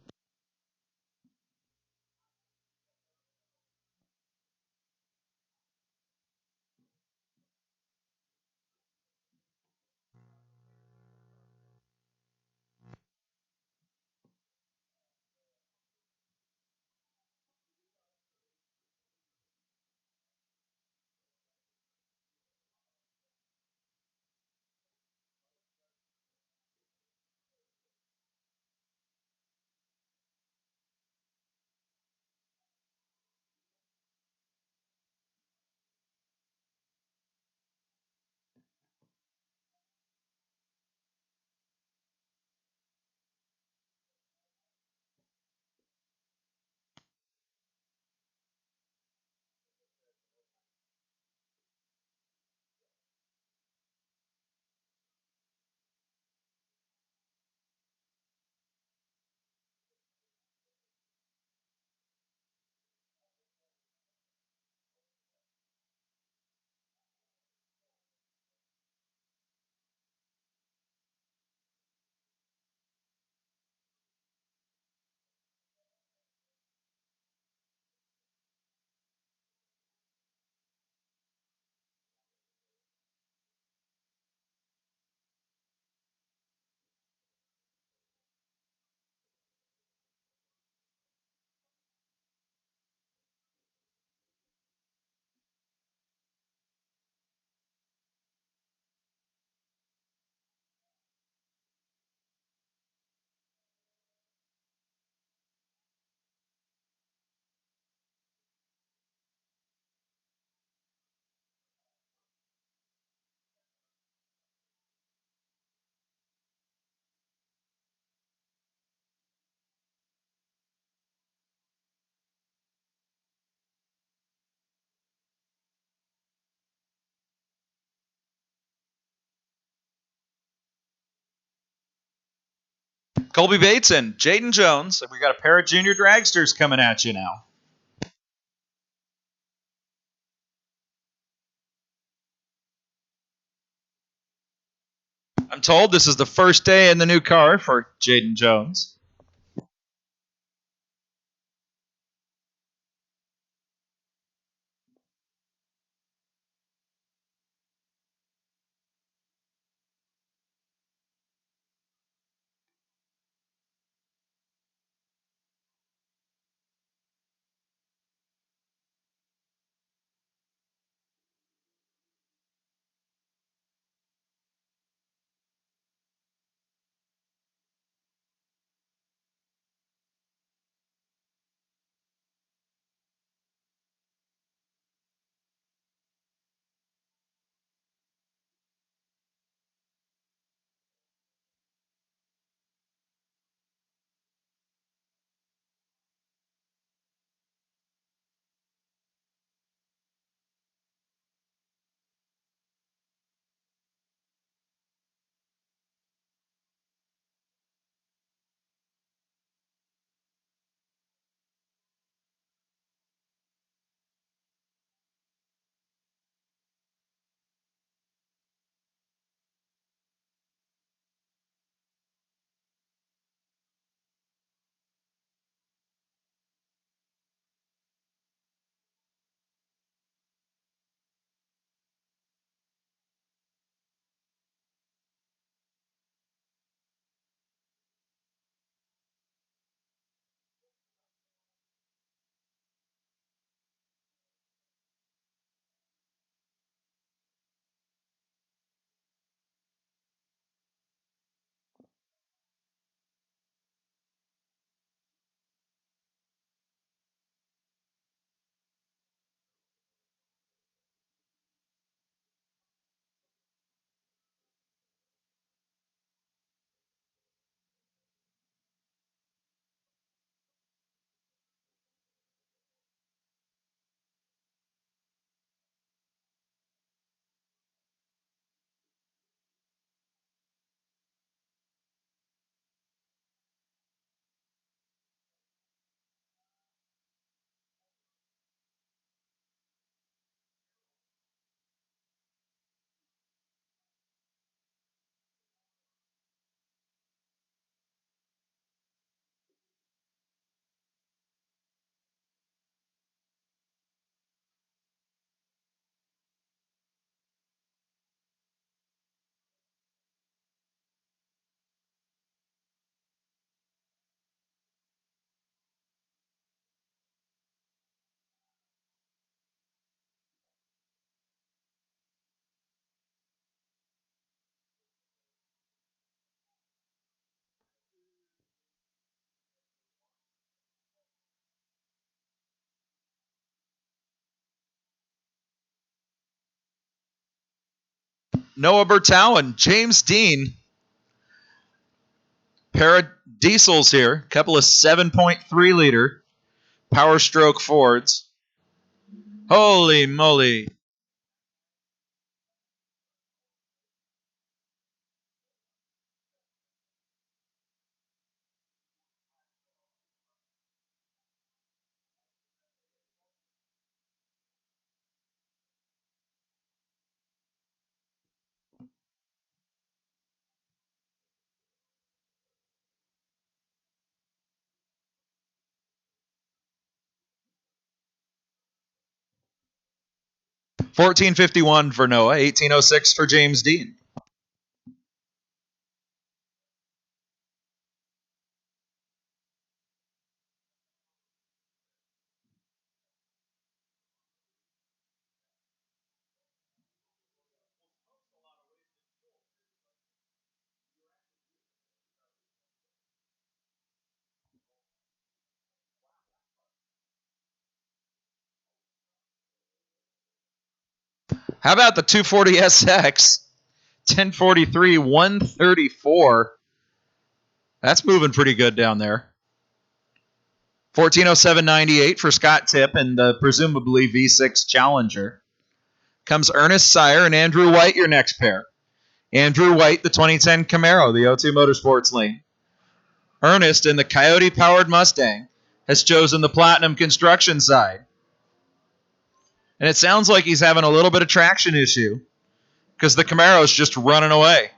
Colby Bates and Jaden Jones. We got a pair of junior dragsters coming at you now. I'm told this is the first day in the new car for Jaden Jones. Noah Bertow and James Dean. Pair of diesels here. A couple of 7.3 liter Power Stroke Fords. Holy moly. $14.51 for Noah, $18.06 for James Dean. How about the 240SX? 1043, 134. That's moving pretty good down there. 1407.98 for Scott Tipp and the presumably V6 Challenger. Comes Ernest Sire and Andrew White, your next pair. Andrew White, the 2010 Camaro, the O2 Motorsports lane. Ernest in the Coyote-powered Mustang has chosen the Platinum Construction side. And it sounds like he's having a little bit of traction issue because the Camaro's just running away.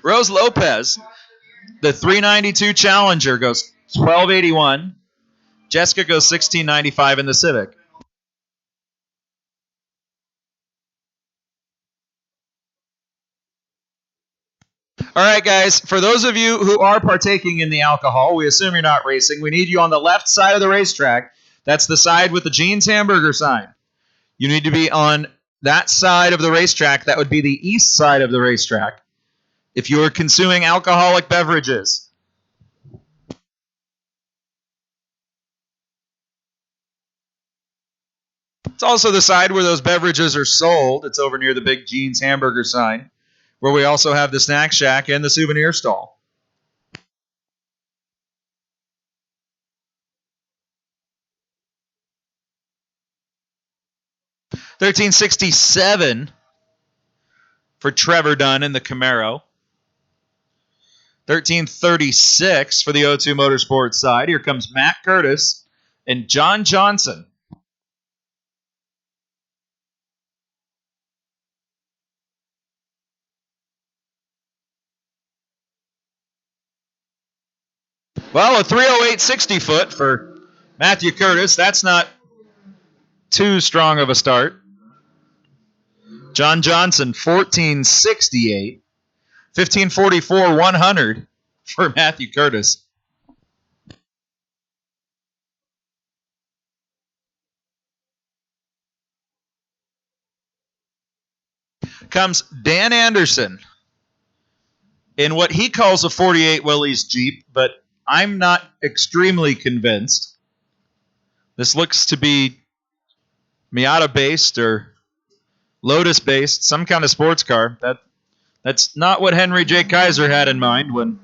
Rose Lopez, the 392 Challenger, goes 1281. Jessica goes 1695 in the Civic. All right, guys, for those of you who are partaking in the alcohol, we assume you're not racing. We need you on the left side of the racetrack. That's the side with the Jeans Hamburger sign. You need to be on that side of the racetrack. That would be the east side of the racetrack. If you are consuming alcoholic beverages. It's also the side where those beverages are sold. It's over near the big Jeans Hamburger sign, where we also have the snack shack and the souvenir stall. $13.67 for Trevor Dunn in the Camaro. $13.36 for the O2 Motorsports side. Here comes Matt Curtis and John Johnson. Well, a 308.60 foot for Matthew Curtis. That's not too strong of a start. John Johnson, 14.68. 15.44, 100 for Matthew Curtis. Comes Dan Anderson in what he calls a 48 Willys Jeep, but I'm not extremely convinced. This looks to be Miata-based or Lotus-based, some kind of sports car. That's not what Henry J. Kaiser had in mind when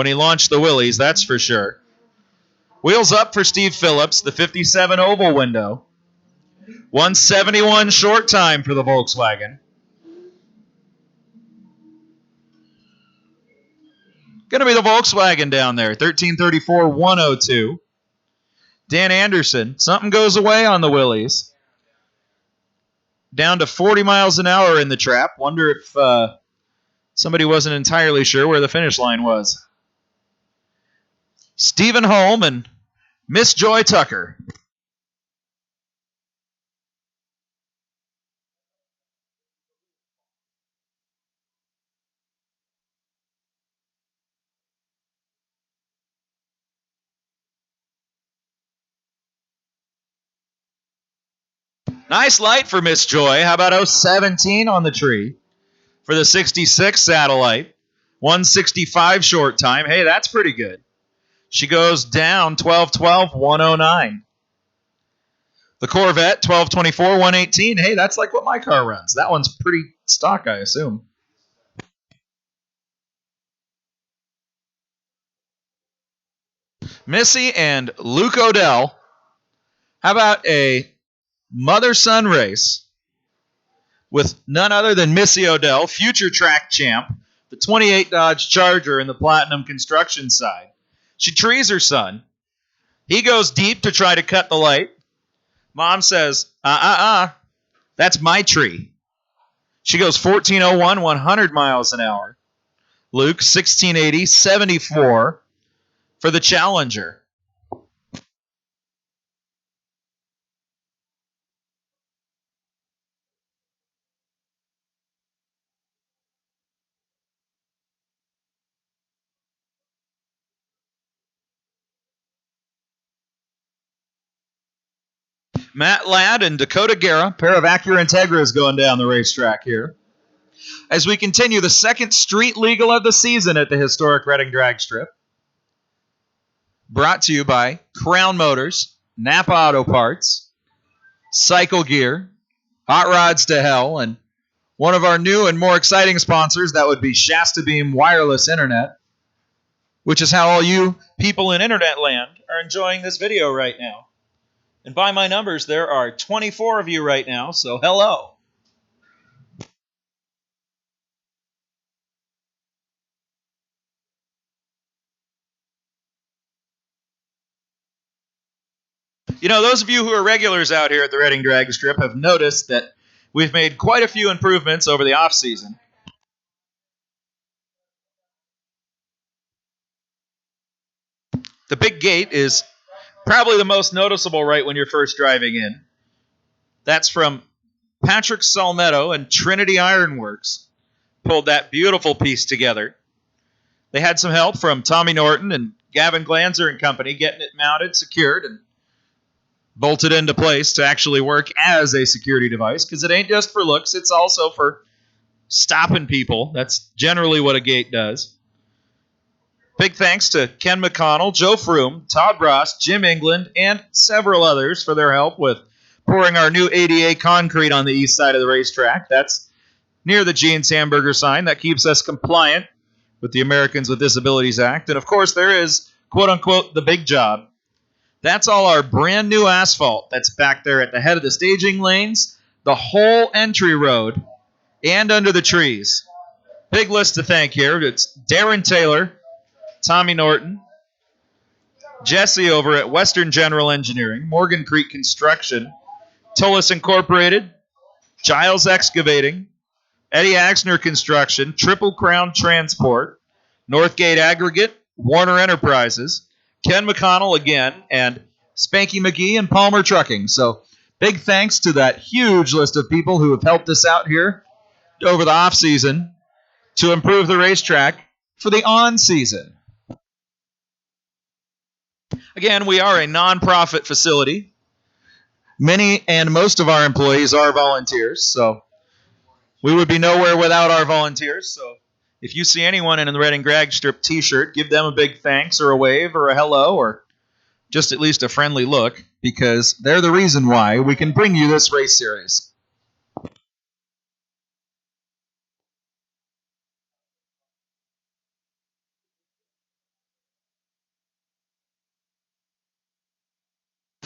he launched the Willys, that's for sure. Wheels up for Steve Phillips, the 57 oval window. 171 short time for the Volkswagen. Going to be the Volkswagen down there, 1334, 102. Dan Anderson, something goes away on the Willys. Down to 40 miles an hour in the trap. Wonder if somebody wasn't entirely sure where the finish line was. Stephen Holm and Miss Joy Tucker. Nice light for Miss Joy. How about 017 on the tree for the 66 satellite? 165 short time. Hey, that's pretty good. She goes down 12-12, 109. The Corvette, 12-24, 118. Hey, that's like what my car runs. That one's pretty stock, I assume. Missy and Luke Odell. How about a mother-son race with none other than Missy Odell, future track champ, the 28 Dodge Charger in the Platinum Construction side. She trees her son. He goes deep to try to cut the light. Mom says, that's my tree. She goes 1401, 100 miles an hour. Luke, 1680, 74 for the Challenger. Matt Ladd and Dakota Guerra, pair of Acura Integras going down the racetrack here. As we continue the second street legal of the season at the historic Reading Drag Strip. Brought to you by Crown Motors, Napa Auto Parts, Cycle Gear, Hot Rods to Hell, and one of our new and more exciting sponsors, that would be Shasta Beam Wireless Internet, which is how all you people in Internet land are enjoying this video right now. And by my numbers, there are 24 of you right now, so hello. You know, those of you who are regulars out here at the Reading Drag Strip have noticed that we've made quite a few improvements over the off-season. The big gate is probably the most noticeable right when you're first driving in. That's from Patrick Salmetto and Trinity Ironworks. Pulled that beautiful piece together. They had some help from Tommy Norton and Gavin Glanzer and company getting it mounted, secured, and bolted into place to actually work as a security device, because it ain't just for looks, it's also for stopping people. That's generally what a gate does. Big thanks to Ken McConnell, Joe Froome, Todd Ross, Jim England, and several others for their help with pouring our new ADA concrete on the east side of the racetrack. That's near the Gene's Hamburger sign. That keeps us compliant with the Americans with Disabilities Act. And of course, there is, quote-unquote, the big job. That's all our brand new asphalt that's back there at the head of the staging lanes, the whole entry road, and under the trees. Big list to thank here. It's Darren Taylor, Tommy Norton, Jesse over at Western General Engineering, Morgan Creek Construction, Tullis Incorporated, Giles Excavating, Eddie Axner Construction, Triple Crown Transport, Northgate Aggregate, Warner Enterprises, Ken McConnell again, and Spanky McGee and Palmer Trucking. So big thanks to that huge list of people who have helped us out here over the off-season to improve the racetrack for the on-season. Again, we are a non-profit facility. Many and most of our employees are volunteers, so we would be nowhere without our volunteers. So if you see anyone in the Reading Drag Strip t-shirt, give them a big thanks or a wave or a hello or just at least a friendly look, because they're the reason why we can bring you this race series.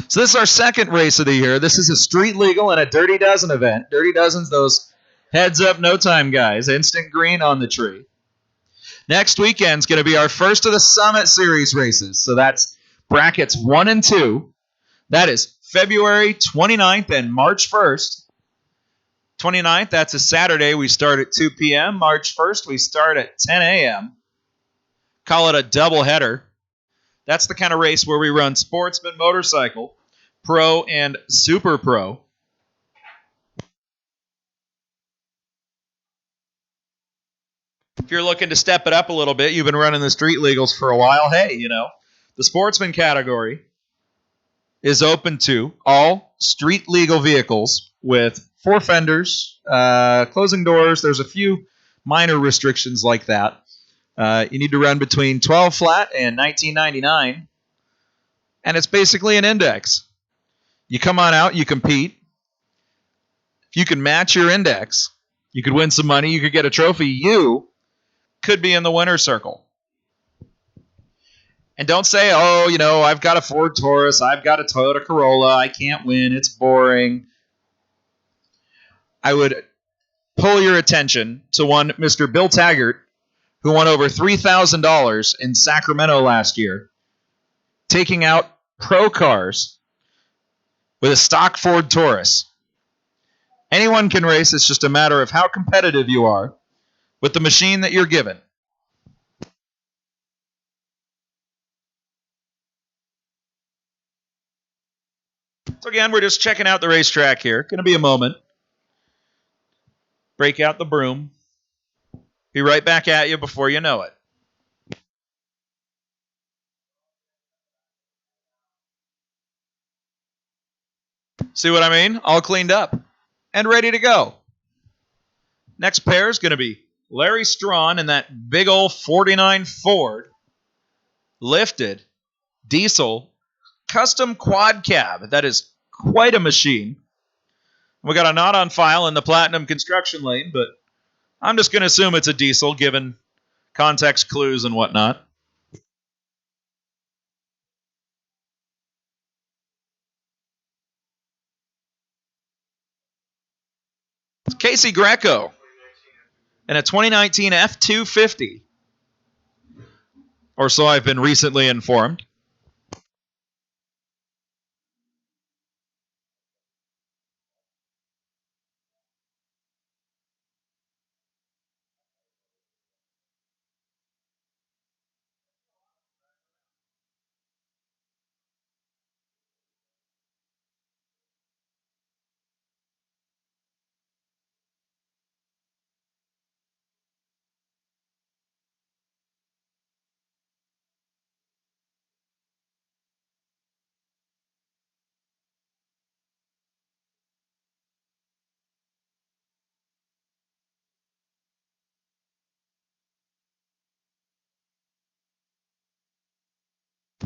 So this is our second race of the year. This is a street legal and a Dirty Dozen event. Dirty Dozen's those heads up, no time guys. Instant green on the tree. Next weekend's going to be our first of the Summit Series races. So that's brackets 1 and 2. That is February 29th and March 1st. 29th, that's a Saturday. We start at 2 p.m. March 1st, we start at 10 a.m. Call it a doubleheader. That's the kind of race where we run Sportsman Motorcycle, Pro and Super Pro. If you're looking to step it up a little bit, you've been running the Street Legals for a while, hey, the Sportsman category is open to all street legal vehicles with 4 fenders, closing doors. There's a few minor restrictions like that. You need to run between 12 flat and 1999, and it's basically an index. You come on out, you compete. If you can match your index, you could win some money, you could get a trophy. You could be in the winner's circle. And don't say, I've got a Ford Taurus, I've got a Toyota Corolla, I can't win, it's boring. I would pull your attention to one Mr. Bill Taggart, who won over $3,000 in Sacramento last year, taking out pro cars with a stock Ford Taurus. Anyone can race, it's just a matter of how competitive you are with the machine that you're given. So again, we're just checking out the racetrack here. Going to be a moment. Break out the broom. Be right back at you before you know it. See what I mean? All cleaned up and ready to go. Next pair is going to be Larry Strawn in that big old 49 Ford lifted diesel custom quad cab. That is quite a machine. We got a knot on file in the Platinum construction lane, but I'm just going to assume it's a diesel given context clues and whatnot. It's Casey Greco in a 2019 F250. Or so I've been recently informed.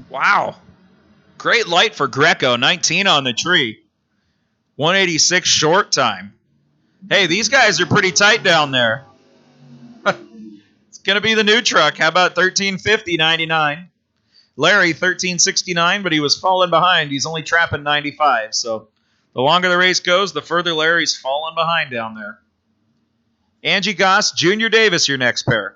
Wow. Great light for Greco. 19 on the tree. 186 short time. Hey, these guys are pretty tight down there. It's going to be the new truck. How about 1350.99? Larry, 1369, but he was falling behind. He's only trapping 95. So the longer the race goes, the further Larry's falling behind down there. Angie Goss, Junior Davis, your next pair.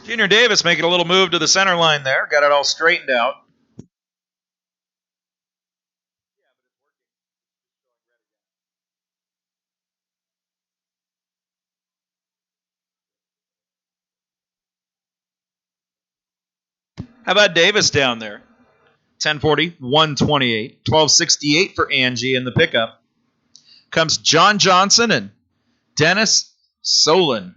Junior Davis making a little move to the center line there. Got it all straightened out. How about Davis down there? 1040, 128, 1268 for Angie in the pickup. Comes John Johnson and Dennis Solon.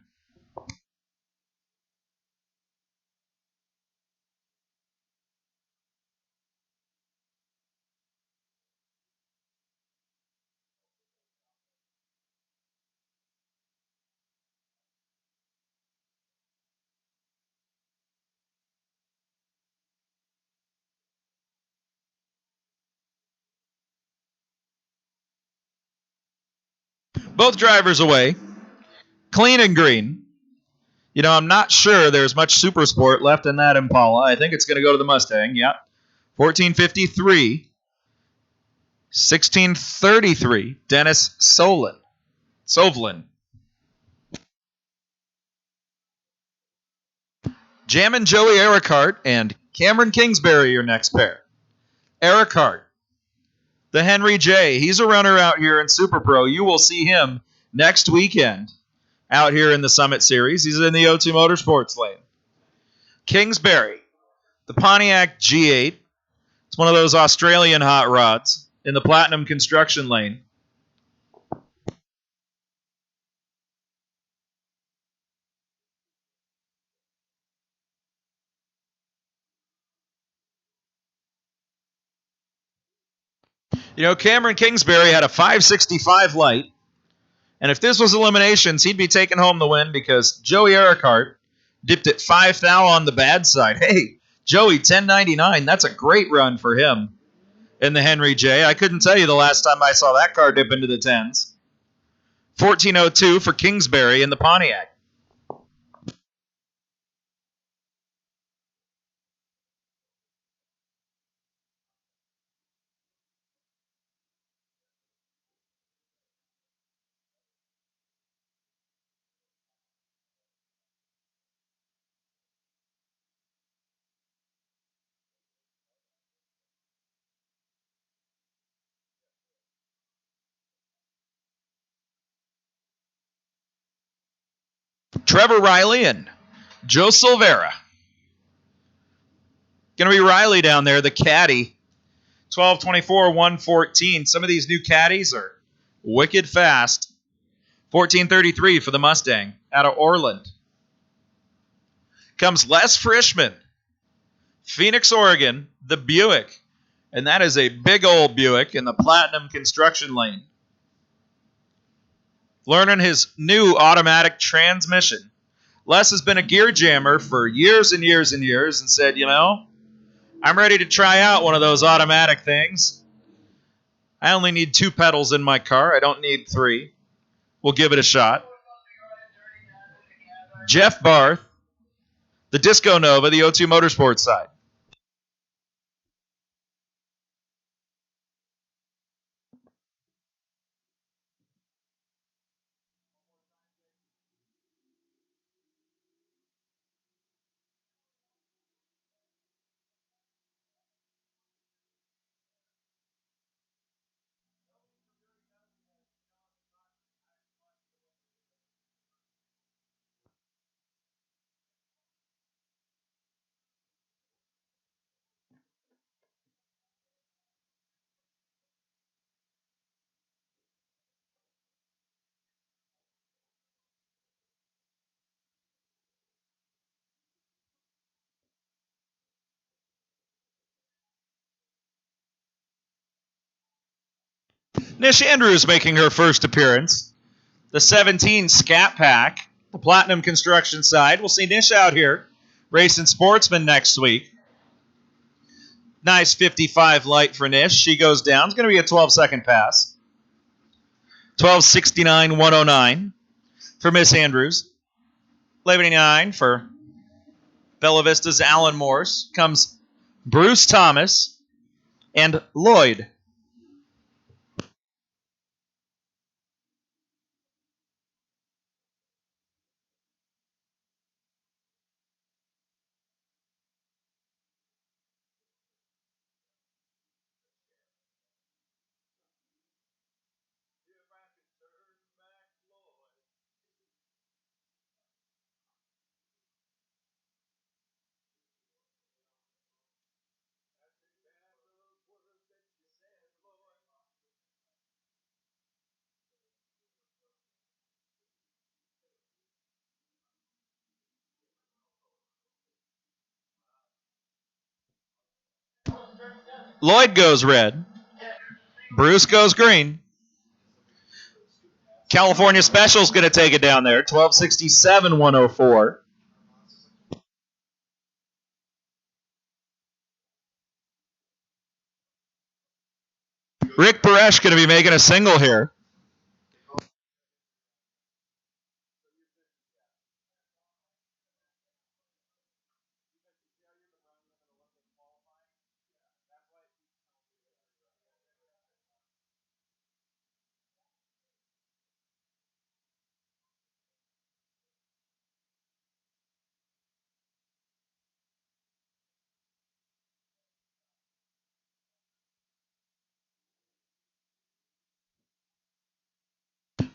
Both drivers away. Clean and green. I'm not sure there's much Super Sport left in that Impala. I think it's going to go to the Mustang. Yeah. 1453. 1633, Dennis Sovlin. Jammin' Joey Ericart and Cameron Kingsbury, your next pair. Ericart, the Henry J. He's a runner out here in Super Pro. You will see him next weekend out here in the Summit Series. He's in the O2 Motorsports lane. Kingsbury, the Pontiac G8. It's one of those Australian hot rods in the Platinum Construction lane. You know, Cameron Kingsbury had a 565 light, and if this was eliminations, he'd be taking home the win because Joey Ericart dipped at 5 thou on the bad side. Hey, Joey, 1099, that's a great run for him in the Henry J. I couldn't tell you the last time I saw that car dip into the 10s. 1402 for Kingsbury in the Pontiac. Trevor Riley and Joe Silvera. Going to be Riley down there, the caddy. 1224, 114. Some of these new caddies are wicked fast. 1433 for the Mustang out of Orland. Comes Les Frischman, Phoenix, Oregon, the Buick. And that is a big old Buick in the Platinum Construction lane. Learning his new automatic transmission. Les has been a gear jammer for years and years and years and said, you know, I'm ready to try out one of those automatic things. I only need 2 pedals in my car. I don't need 3. We'll give it a shot. Jeff Barth, the Disco Nova, the O2 Motorsports side. Nish Andrews making her first appearance. The 17 Scat Pack, the Platinum Construction side. We'll see Nish out here racing Sportsman next week. Nice 55 light for Nish. She goes down. It's going to be a 12-second pass. 12:69, 109 for Miss Andrews. 11:89 for Bella Vista's Alan Morse. Comes Bruce Thomas and Lloyd. Lloyd goes red. Bruce goes green. California Special's going to take it down there. 12:67, 104. Rick Paresh going to be making a single here.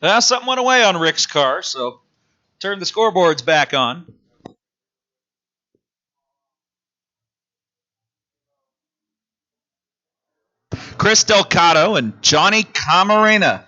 Something went away on Rick's car, so turn the scoreboards back on. Chris Delcato and Johnny Camarena.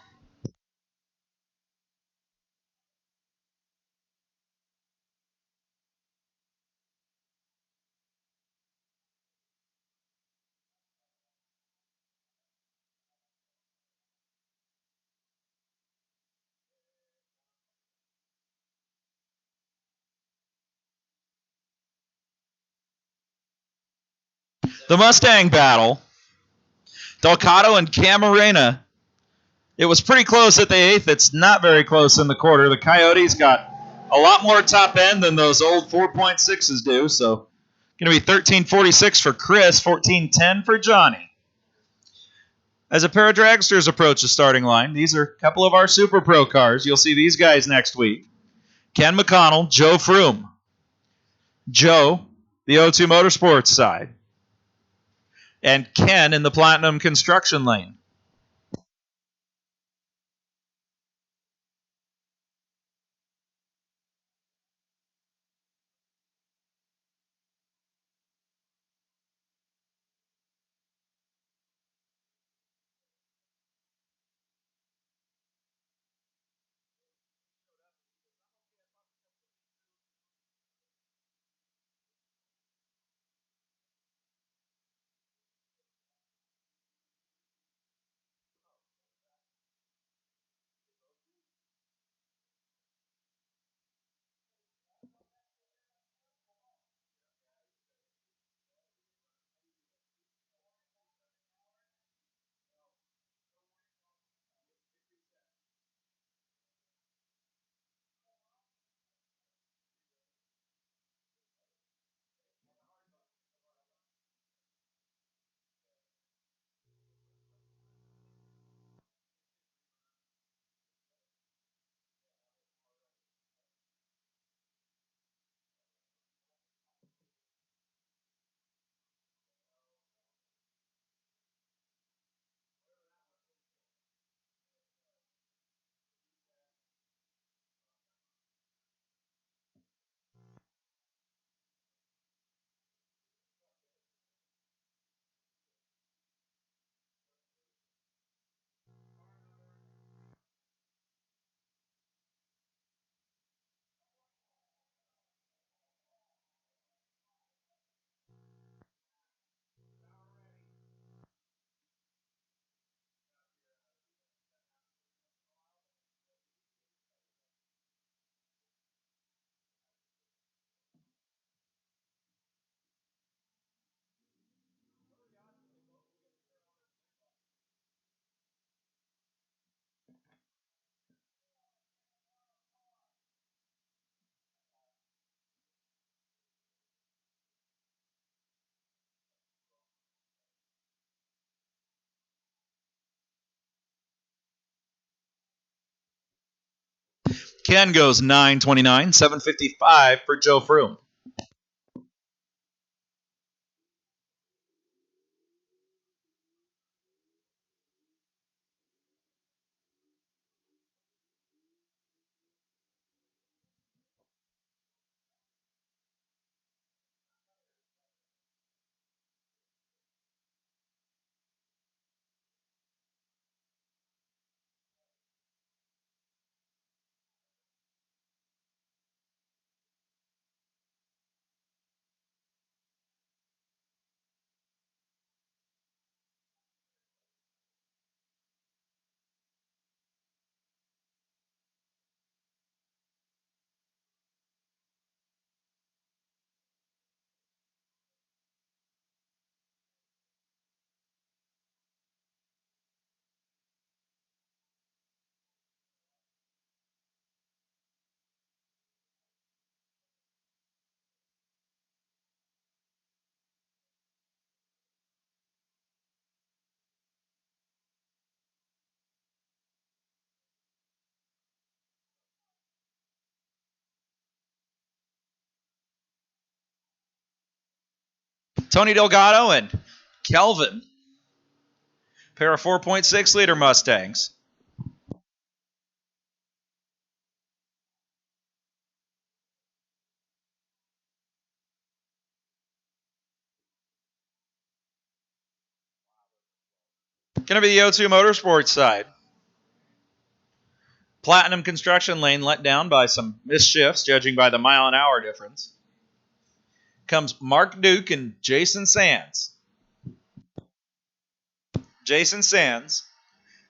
The Mustang battle. Delcato and Camarena. It was pretty close at the eighth. It's not very close in the quarter. The Coyotes got a lot more top end than those old 4.6s do, so going to be 13:46 for Chris, 14:10 for Johnny. As a pair of dragsters approach the starting line, these are a couple of our Super Pro cars. You'll see these guys next week. Ken McConnell, Joe Froome. Joe, the O2 Motorsports side. And Ken in the Platinum Construction lane. Ken goes 9:29, 7:55 for Joe Froome. Tony Delgado and Kelvin. Pair of 4.6 liter Mustangs. Going to be the O2 Motorsports side. Platinum Construction Lane let down by some missed shifts, judging by the mile-an-hour difference. Comes Mark Duke and Jason Sands. Jason Sands,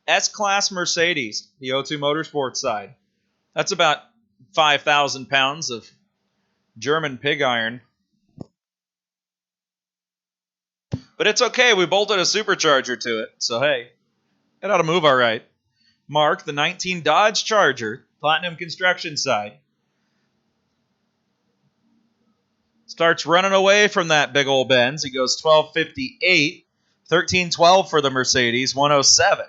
S-Class Mercedes, the O2 Motorsports side. That's about 5,000 pounds of German pig iron. But it's okay, we bolted a supercharger to it, so hey, it ought to move all right. Mark, the 19 Dodge Charger, Platinum Construction side. Starts running away from that big old Benz. He goes 12:58, 13:12 for the Mercedes, 107.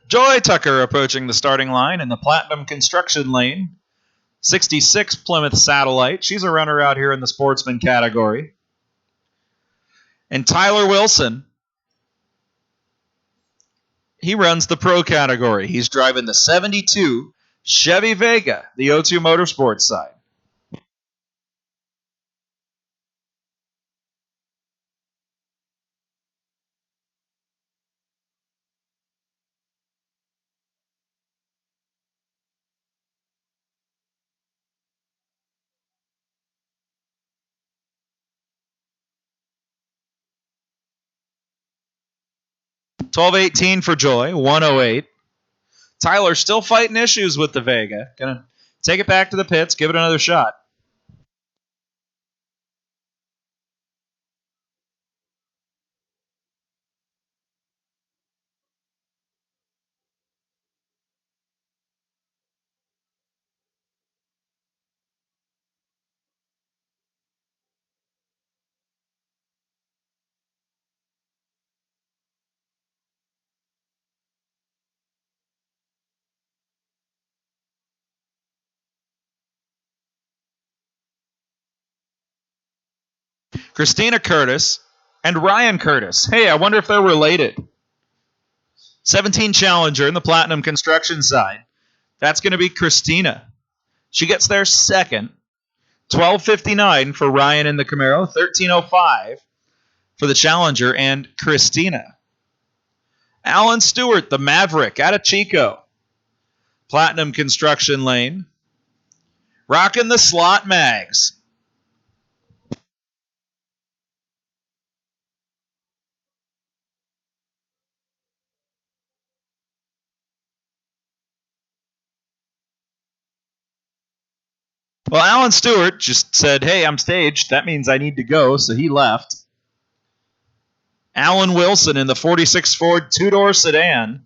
Joy Tucker approaching the starting line in the Platinum Construction Lane. 66 Plymouth Satellite. She's a runner out here in the sportsman category. And Tyler Wilson, he runs the pro category. He's driving the 72 Chevy Vega, the O2 Motorsports side. $12.18 for Joy, 108. Tyler still fighting issues with the Vega. Gonna take it back to the pits, give it another shot. Christina Curtis and Ryan Curtis. Hey, I wonder if they're related. 17 Challenger in the Platinum Construction side. That's going to be Christina. She gets there second. 12:59 for Ryan in the Camaro. 13:05 for the Challenger and Christina. Alan Stewart, the Maverick, out of Chico. Platinum Construction Lane. Rocking the slot mags. Well, Alan Stewart just said, hey, I'm staged. That means I need to go, so he left. Alan Wilson in the 46 Ford two-door sedan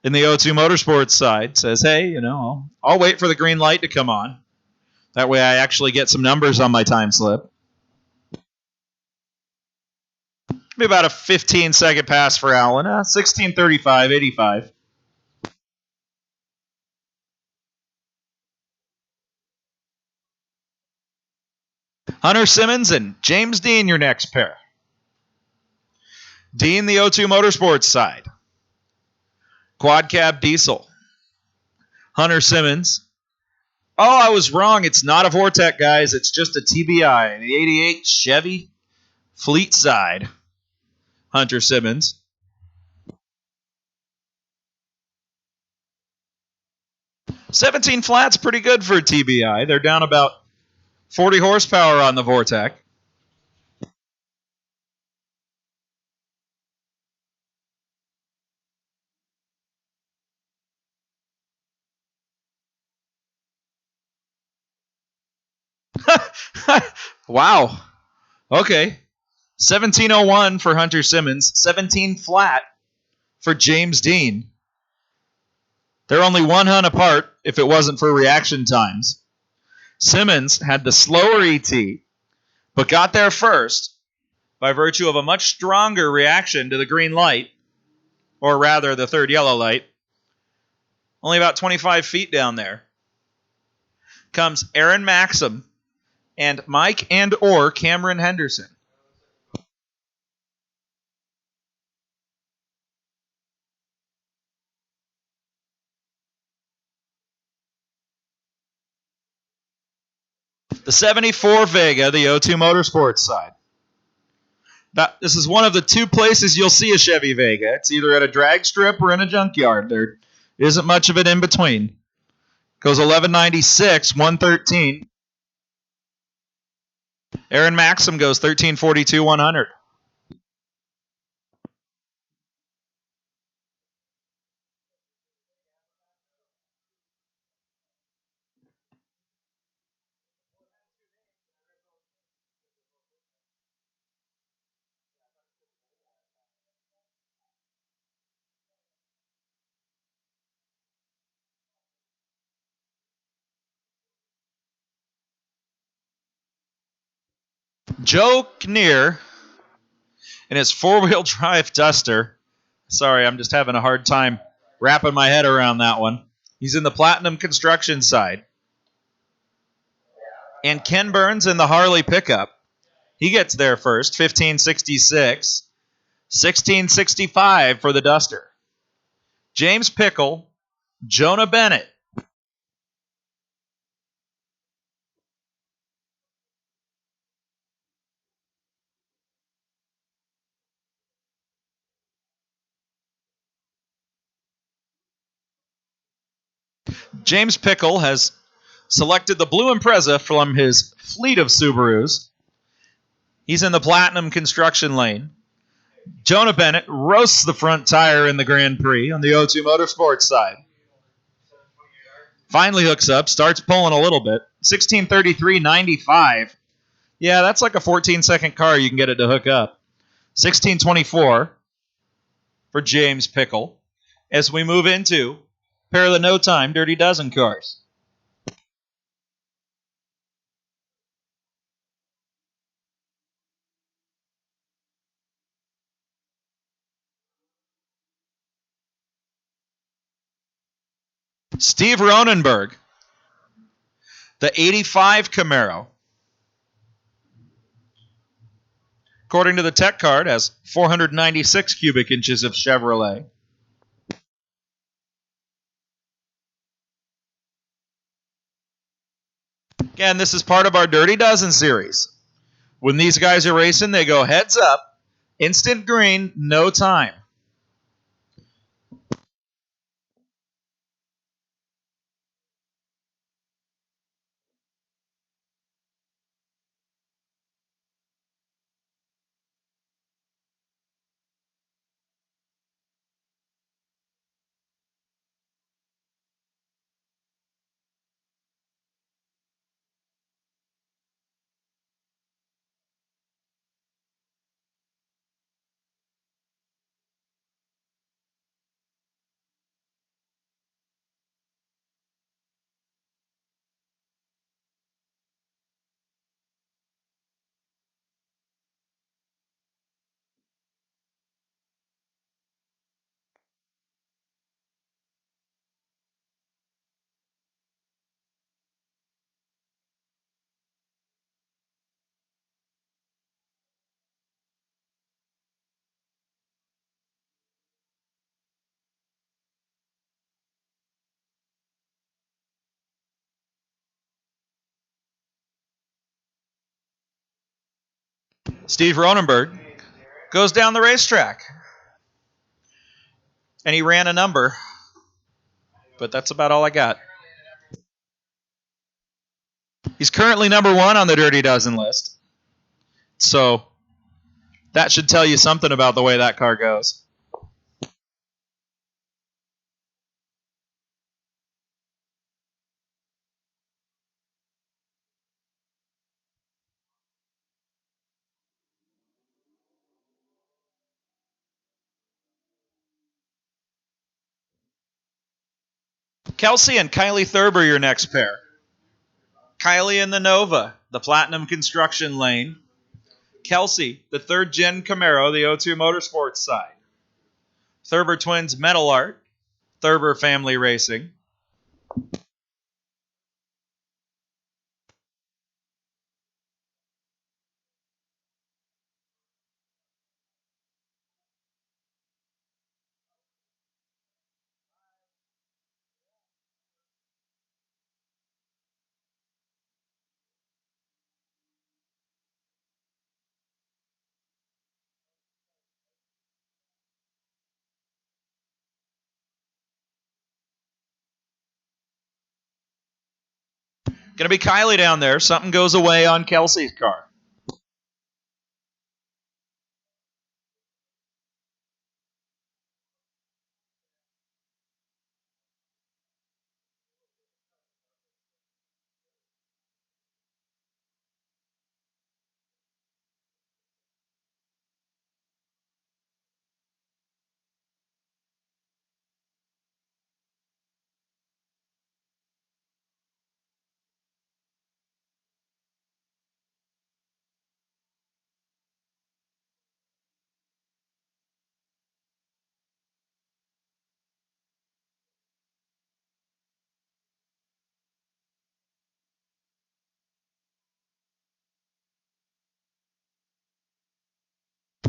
in the O2 Motorsports side says, hey, I'll wait for the green light to come on. That way I actually get some numbers on my time slip. Be about a 15-second pass for Alan. 16:35.85. Hunter Simmons and James Dean, your next pair. Dean, the O2 Motorsports side. Quad cab diesel. Hunter Simmons. Oh, I was wrong. It's not a Vortec, guys. It's just a TBI. The 88 Chevy Fleet side. Hunter Simmons. $17 flat's pretty good for a TBI. They're down about 40 horsepower on the Vortec. Wow. Okay. 17:01 for Hunter Simmons. 17 flat for James Dean. They're only 1 hun apart if it wasn't for reaction times. Simmons had the slower ET, but got there first by virtue of a much stronger reaction to the green light, or rather the third yellow light. Only about 25 feet down there. Comes Aaron Maxim and Mike and or Cameron Henderson. The 74 Vega, the O2 Motorsports side. This is one of the two places you'll see a Chevy Vega. It's either at a drag strip or in a junkyard. There isn't much of it in between. Goes 1196, 113. Aaron Maxim goes 1342, 100. Joe Kinnear in his four-wheel drive Duster. Sorry, I'm just having a hard time wrapping my head around that one. He's in the Platinum Construction side. And Ken Burns in the Harley pickup. He gets there first, 1566. 1665 for the Duster. James Pickle, Jonah Bennett. James Pickle has selected the blue Impreza from his fleet of Subarus. He's in the Platinum Construction lane. Jonah Bennett roasts the front tire in the Grand Prix on the O2 Motorsports side. Finally hooks up, starts pulling a little bit. 1633.95. Yeah, that's like a 14-second car you can get it to hook up. 1624 for James Pickle as we move into a pair of the No Time Dirty Dozen cars. Steve Ronenberg, the 85 Camaro. According to the tech card, has 496 cubic inches of Chevrolet. Again, this is part of our Dirty Dozen series. When these guys are racing, they go heads up, instant green, no time. Steve Ronenberg goes down the racetrack. And he ran a number. But that's about all I got. He's currently number one on the Dirty Dozen list. So that should tell you something about the way that car goes. Kelsey and Kylie Thurber, your next pair. Kylie in the Nova, the Platinum Construction lane. Kelsey, the third-gen Camaro, the O2 Motorsports side. Thurber twins Metal Art, Thurber Family Racing. Going to be Kylie down there. Something goes away on Kelsey's car.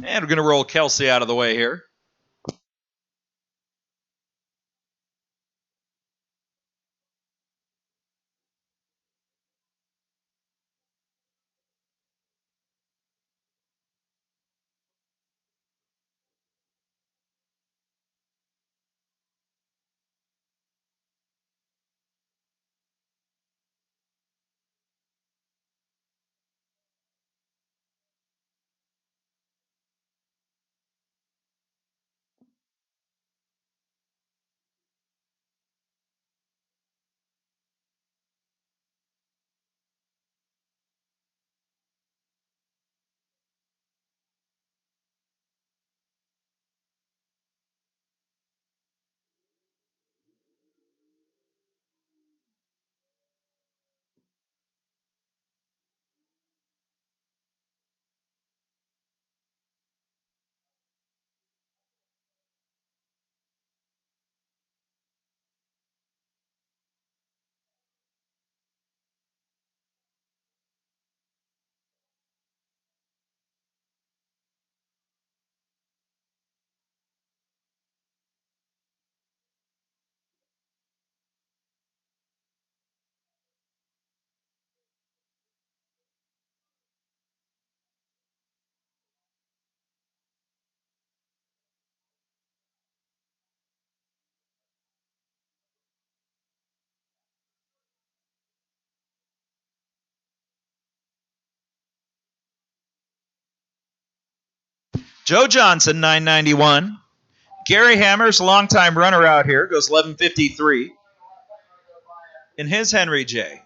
And we're going to roll Kelsey out of the way here. Joe Johnson, 991. Gary Hammers, longtime runner out here, goes 11:53 in his Henry J.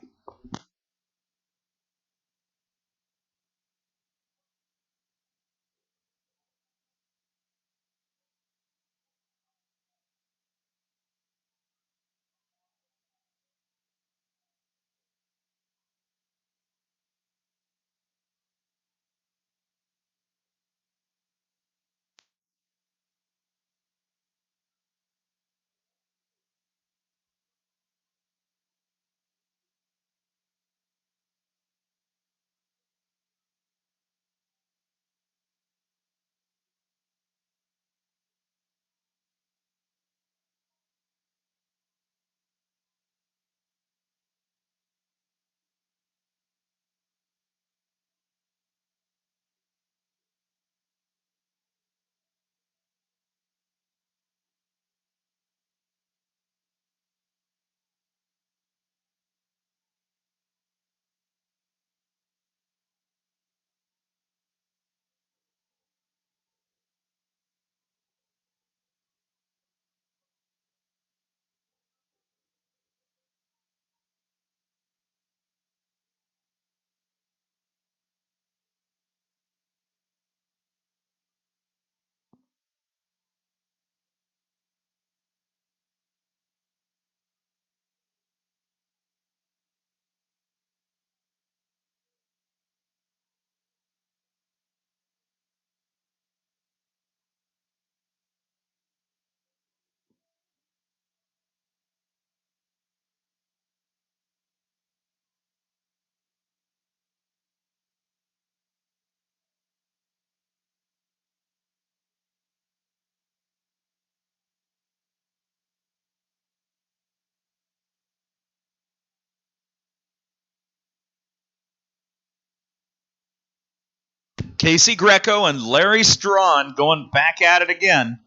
Casey Greco and Larry Strawn going back at it again.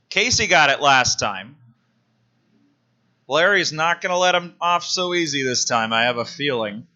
Casey got it last time. Larry's not going to let him off so easy this time, I have a feeling.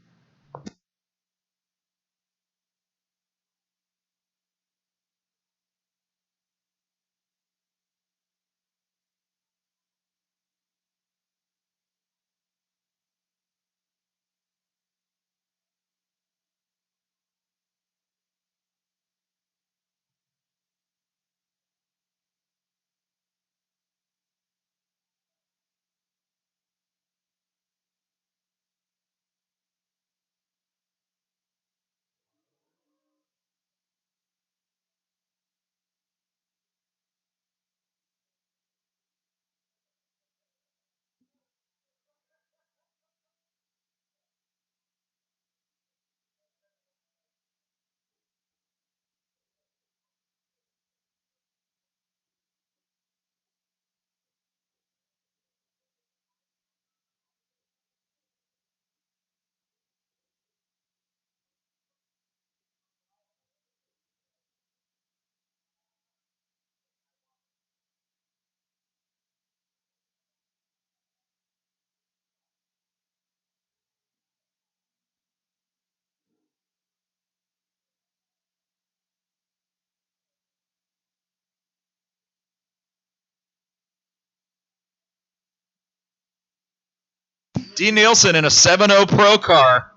D. Nielsen in a 7.0 Pro car.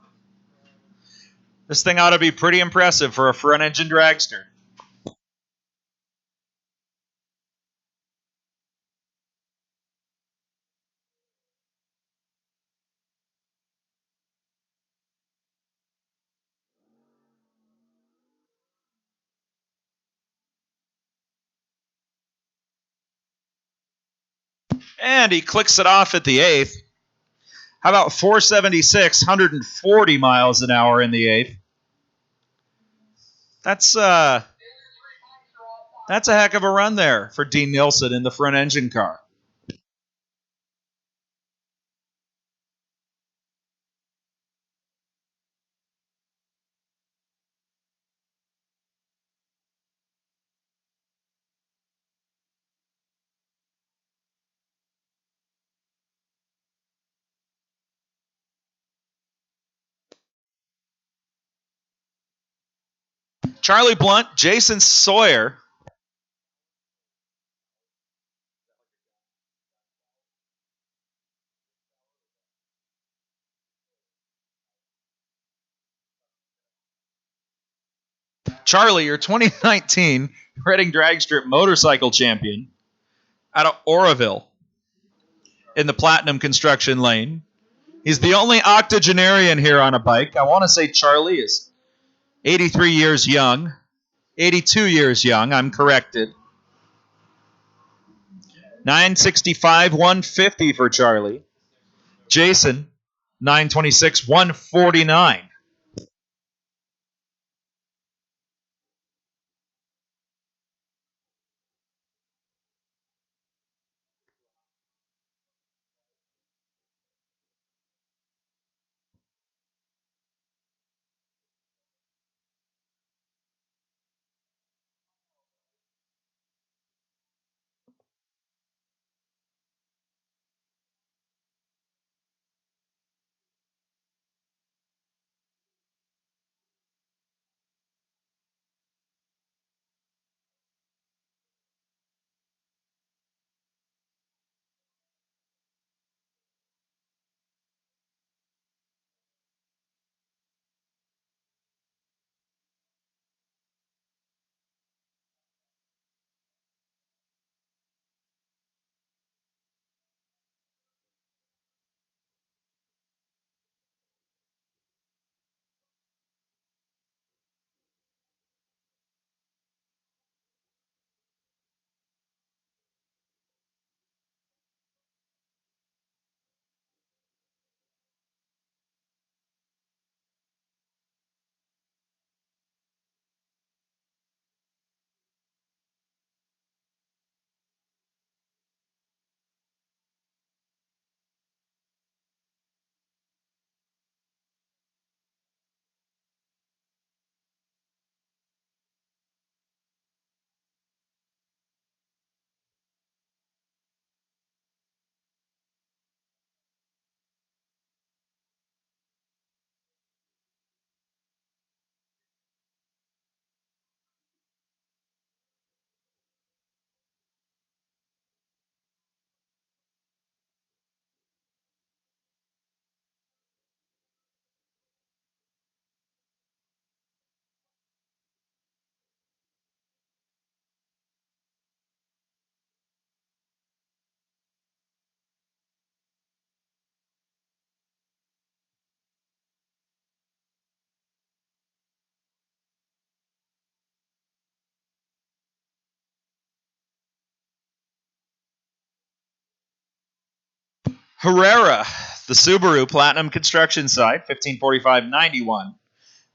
This thing ought to be pretty impressive for a front-engine dragster. And he clicks it off at the 8th. How about 476, 140 miles an hour in the 8th? That's a heck of a run there for Dean Nielsen in the front engine car. Charlie Blunt, Jason Sawyer. Charlie, your 2019 Reading Drag Strip Motorcycle Champion out of Oroville in the Platinum Construction Lane. He's the only octogenarian here on a bike. I want to say Charlie is 83 years young. 82 years young, I'm corrected. 965, 150 for Charlie. Jason, 926, 149. Herrera, the Subaru Platinum Construction side, 1545.91.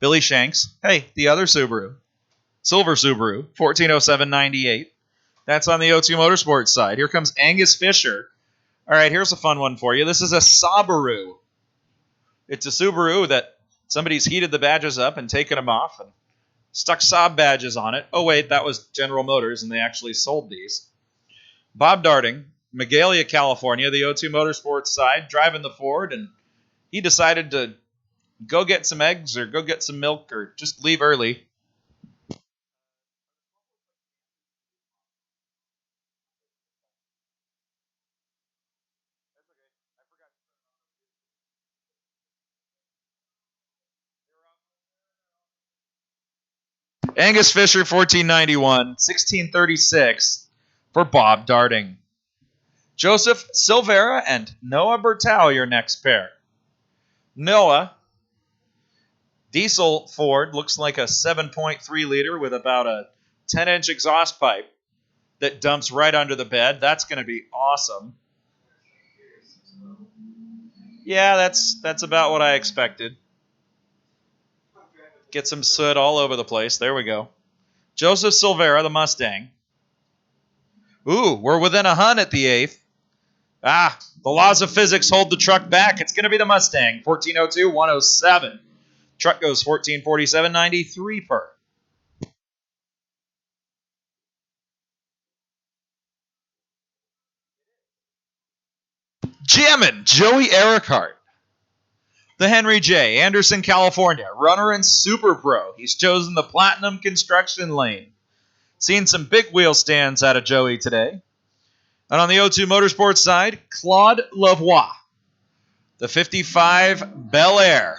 Billy Shanks, hey, the other Subaru, Silver Subaru, 1407.98. That's on the O2 Motorsports side. Here comes Angus Fisher. All right, here's a fun one for you. This is a Subaru. It's a Subaru that somebody's heated the badges up and taken them off and stuck Saab badges on it. Oh, wait, that was General Motors, and they actually sold these. Bob Darding, Magalia, California, the O2 Motorsports side, driving the Ford, and he decided to go get some eggs or go get some milk or just leave early. Angus Fisher, 1491, 1636 for Bob Darding. Joseph Silvera and Noah Bertau, your next pair. Noah, diesel Ford, looks like a 7.3 liter with about a 10-inch exhaust pipe that dumps right under the bed. That's going to be awesome. Yeah, that's about what I expected. Get some soot all over the place. There we go. Joseph Silvera, the Mustang. Ooh, we're within a hun at the 8th. The laws of physics hold the truck back. It's going to be the Mustang, 1402.107. Truck goes 1447.93 per. Jammin' Joey Earhart. The Henry J. Anderson, California, runner and super pro. He's chosen the Platinum Construction lane. Seen some big wheel stands out of Joey today. And on the O2 Motorsports side, Claude Lavoie, the 55 Bel Air.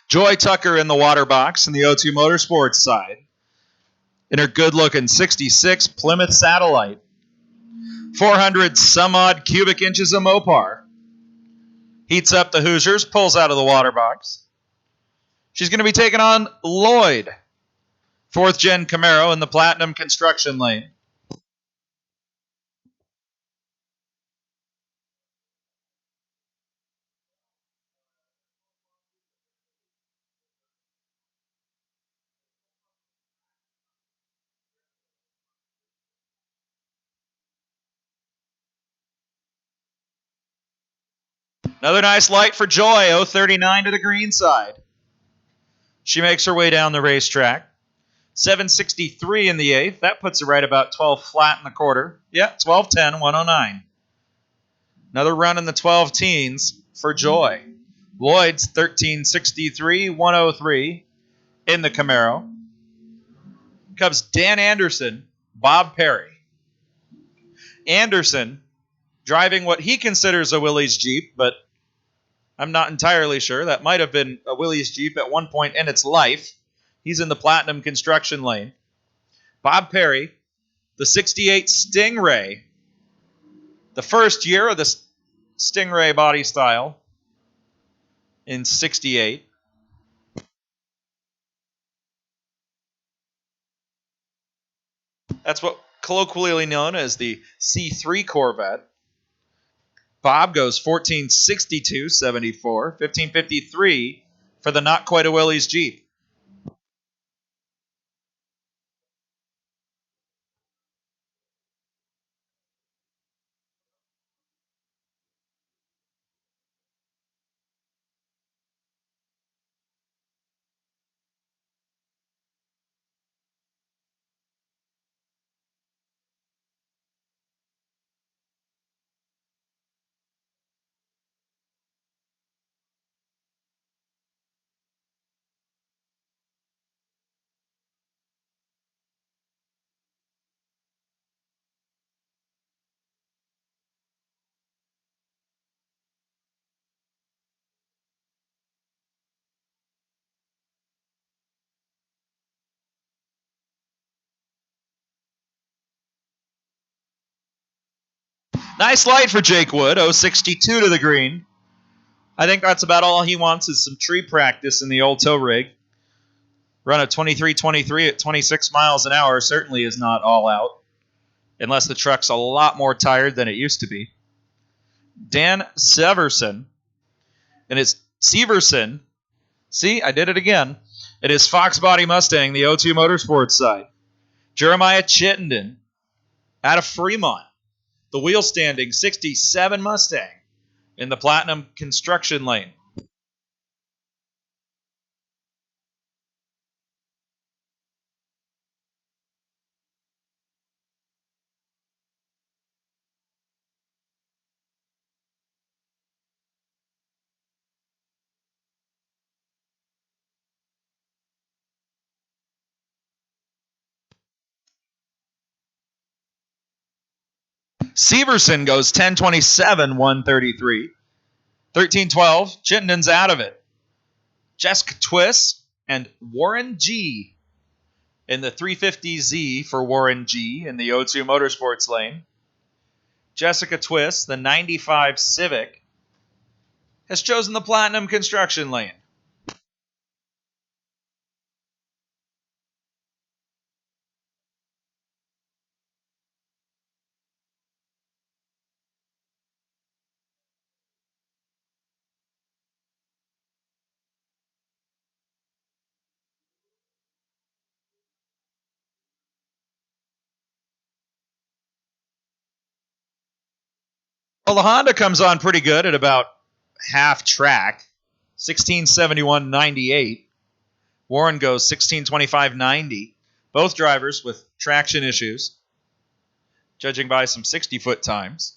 Joy Tucker in the water box in the O2 Motorsports side. In her good-looking 66 Plymouth Satellite. 400 some odd cubic inches of Mopar. Heats up the Hoosiers, pulls out of the water box. She's going to be taking on Lloyd. 4th Gen Camaro in the Platinum Construction lane. Another nice light for Joy, 039 to the green side. She makes her way down the racetrack. 763 in the 8th. That puts her right about 12 flat in the quarter. Yeah, 12:10, 109. Another run in the 12 teens for Joy. Lloyd's 1363, 103 in the Camaro. Comes Dan Anderson, Bob Perry. Anderson driving what he considers a Willys Jeep, but I'm not entirely sure. That might have been a Willys Jeep at one point in its life. He's in the Platinum Construction lane. Bob Perry, the 68 Stingray. The first year of the Stingray body style in 68. That's what colloquially known as the C3 Corvette. Bob goes 1462.74, 1553 for the Not Quite a Willie's Jeep. Nice light for Jake Wood, 062 to the green. I think that's about all he wants is some tree practice in the old tow rig. Run a 23.23 at 26 miles an hour certainly is not all out, unless the truck's a lot more tired than it used to be. Dan Severson, and it's Severson. See, I did it again. It is Fox Body Mustang, the O2 Motorsports side. Jeremiah Chittenden out of Fremont, the wheel standing 67 Mustang in the Platinum Construction Lane. Severson goes 10.27, 133. 13.12, Chittenden's out of it. Jessica Twiss and Warren G in the 350Z for Warren G in the O2 Motorsports lane. Jessica Twiss, the 95 Civic, has chosen the Platinum Construction lane. Well, the Honda comes on pretty good at about half track, 1671.98. Warren goes 1625.90. Both drivers with traction issues, judging by some 60-foot times.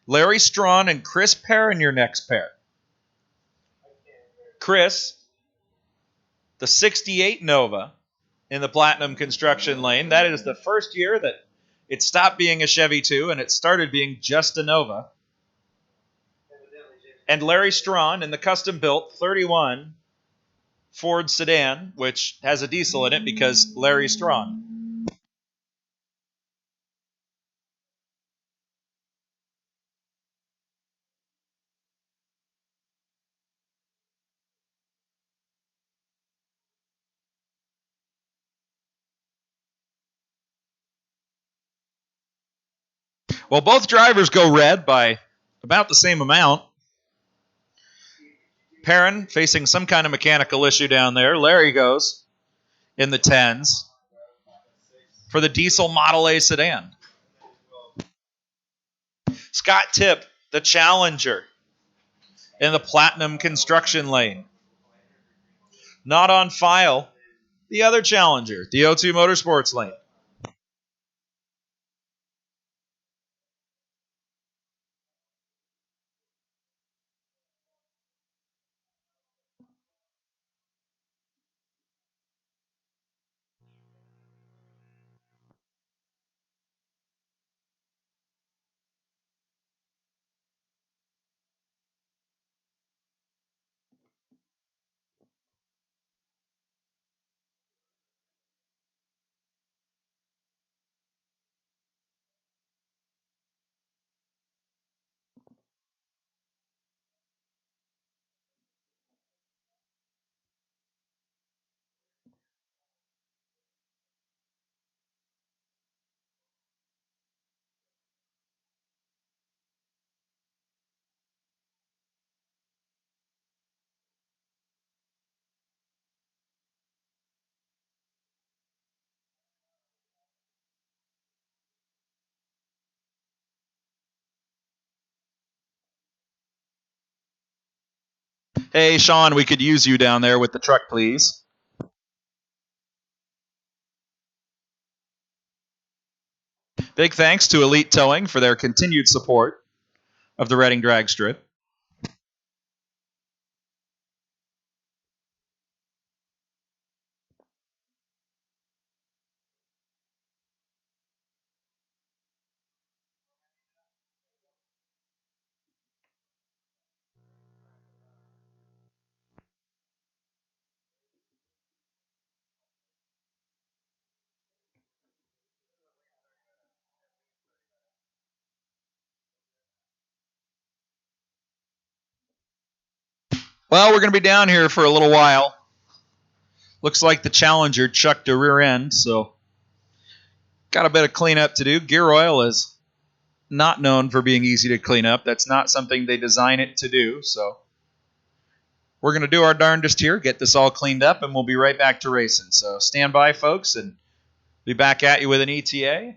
Larry Strawn and Chris Perrin, your next pair. Chris, the 68 Nova in the Platinum Construction lane. That is the first year that it stopped being a Chevy 2 and it started being just a Nova. And Larry Strawn in the custom-built 31 Ford sedan, which has a diesel in it because Larry Strawn. Well, both drivers go red by about the same amount. Perrin facing some kind of mechanical issue down there. Larry goes in the 10s for the diesel Model A sedan. Scott Tipp, the Challenger in the Platinum Construction lane. Not on file, the other Challenger, the O2 Motorsports lane. Hey, Sean, we could use you down there with the truck, please. Big thanks to Elite Towing for their continued support of the Reading Drag Strip. Well, we're going to be down here for a little while. Looks like the Challenger chucked a rear end, so got a bit of cleanup to do. Gear oil is not known for being easy to clean up. That's not something they design it to do, so we're going to do our darndest here, get this all cleaned up, and we'll be right back to racing. So stand by, folks, and be back at you with an ETA.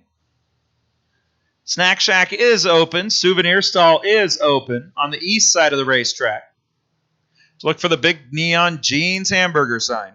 Snack Shack is open. Souvenir Stall is open on the east side of the racetrack. So look for the big neon Jeans hamburger sign.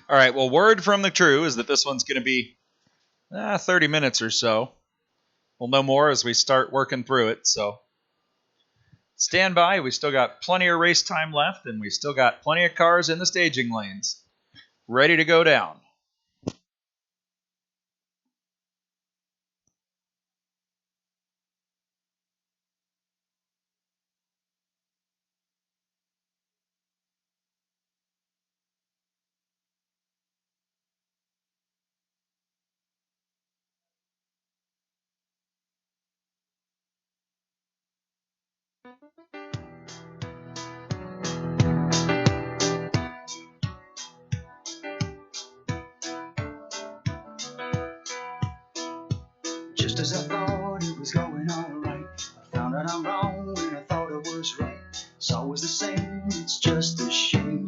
All right, well, word from the crew is that this one's going to be 30 minutes or so. We'll know more as we start working through it, so stand by. We still got plenty of race time left, and we still got plenty of cars in the staging lanes ready to go down. Just as I thought it was going all right, I found out I'm wrong and I thought I was right. It's always the same, it's just a shame.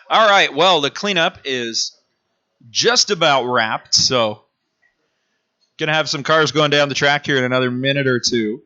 All right. Well, the cleanup is just about wrapped, so gonna have some cars going down the track here in another minute or two.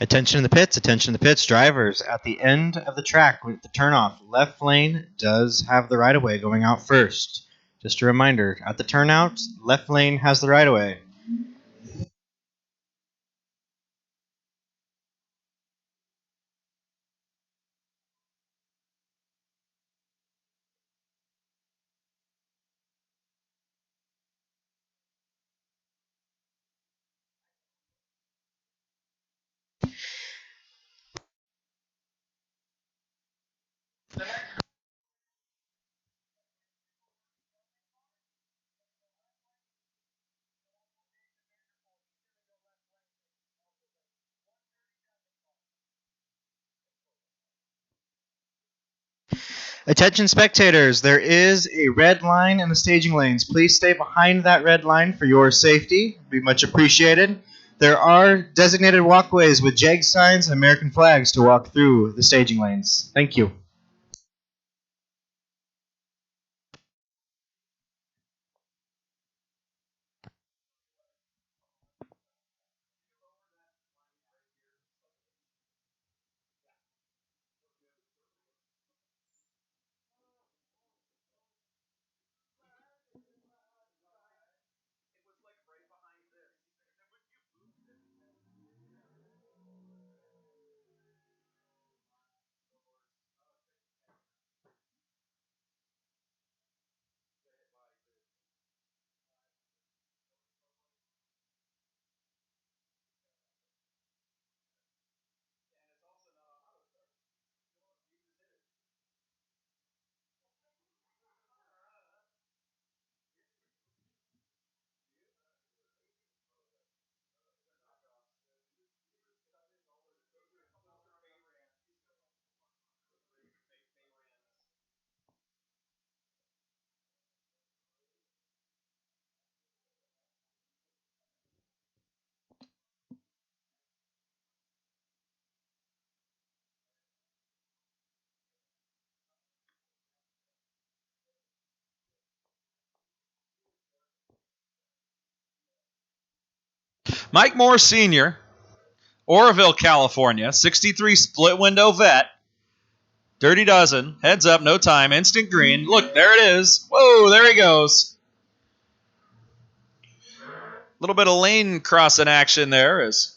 Attention in the pits, attention in the pits, drivers. At the end of the track, with the turnoff, left lane does have the right of way going out first. Just a reminder, at the turnout, left lane has the right of way. Attention spectators, there is a red line in the staging lanes. Please stay behind that red line for your safety. Be much appreciated. There are designated walkways with JEG signs and American flags to walk through the staging lanes. Thank you. Mike Moore Sr., Oroville, California, 63 split window vet. Dirty Dozen, heads up, no time, instant green. Look, there it is. Whoa, there he goes. A little bit of lane crossing action there as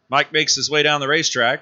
Mike makes his way down the racetrack.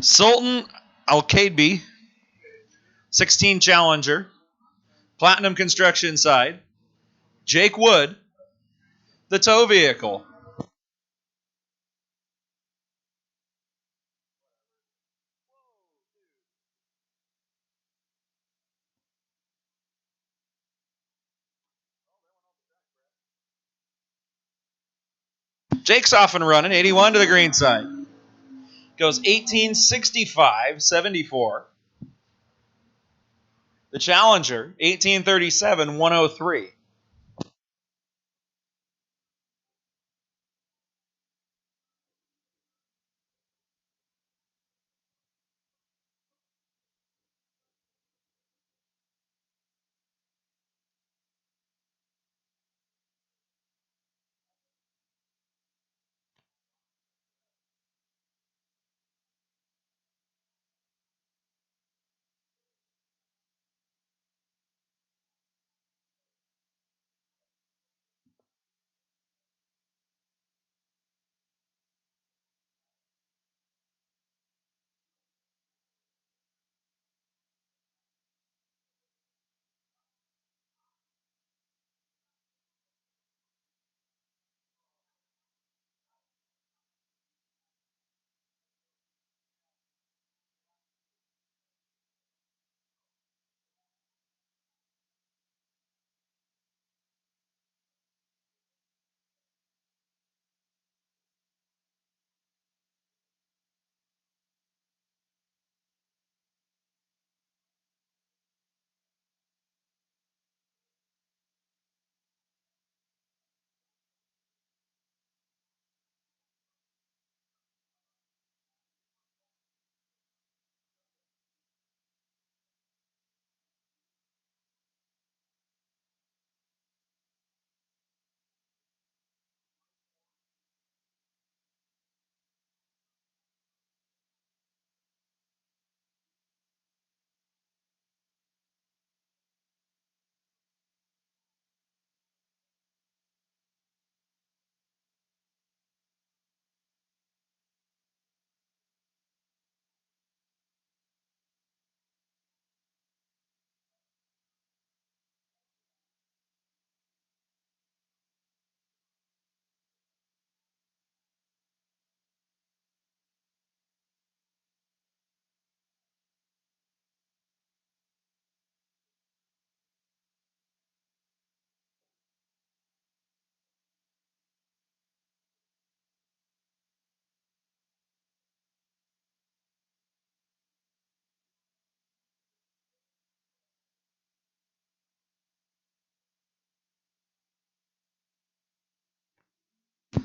Sultan Al-Kadbi, 16 Challenger, Platinum Construction side, Jake Wood, the tow vehicle. Jake's off and running, 81 to the green side. Goes 1865-74. The Challenger, 1837-103.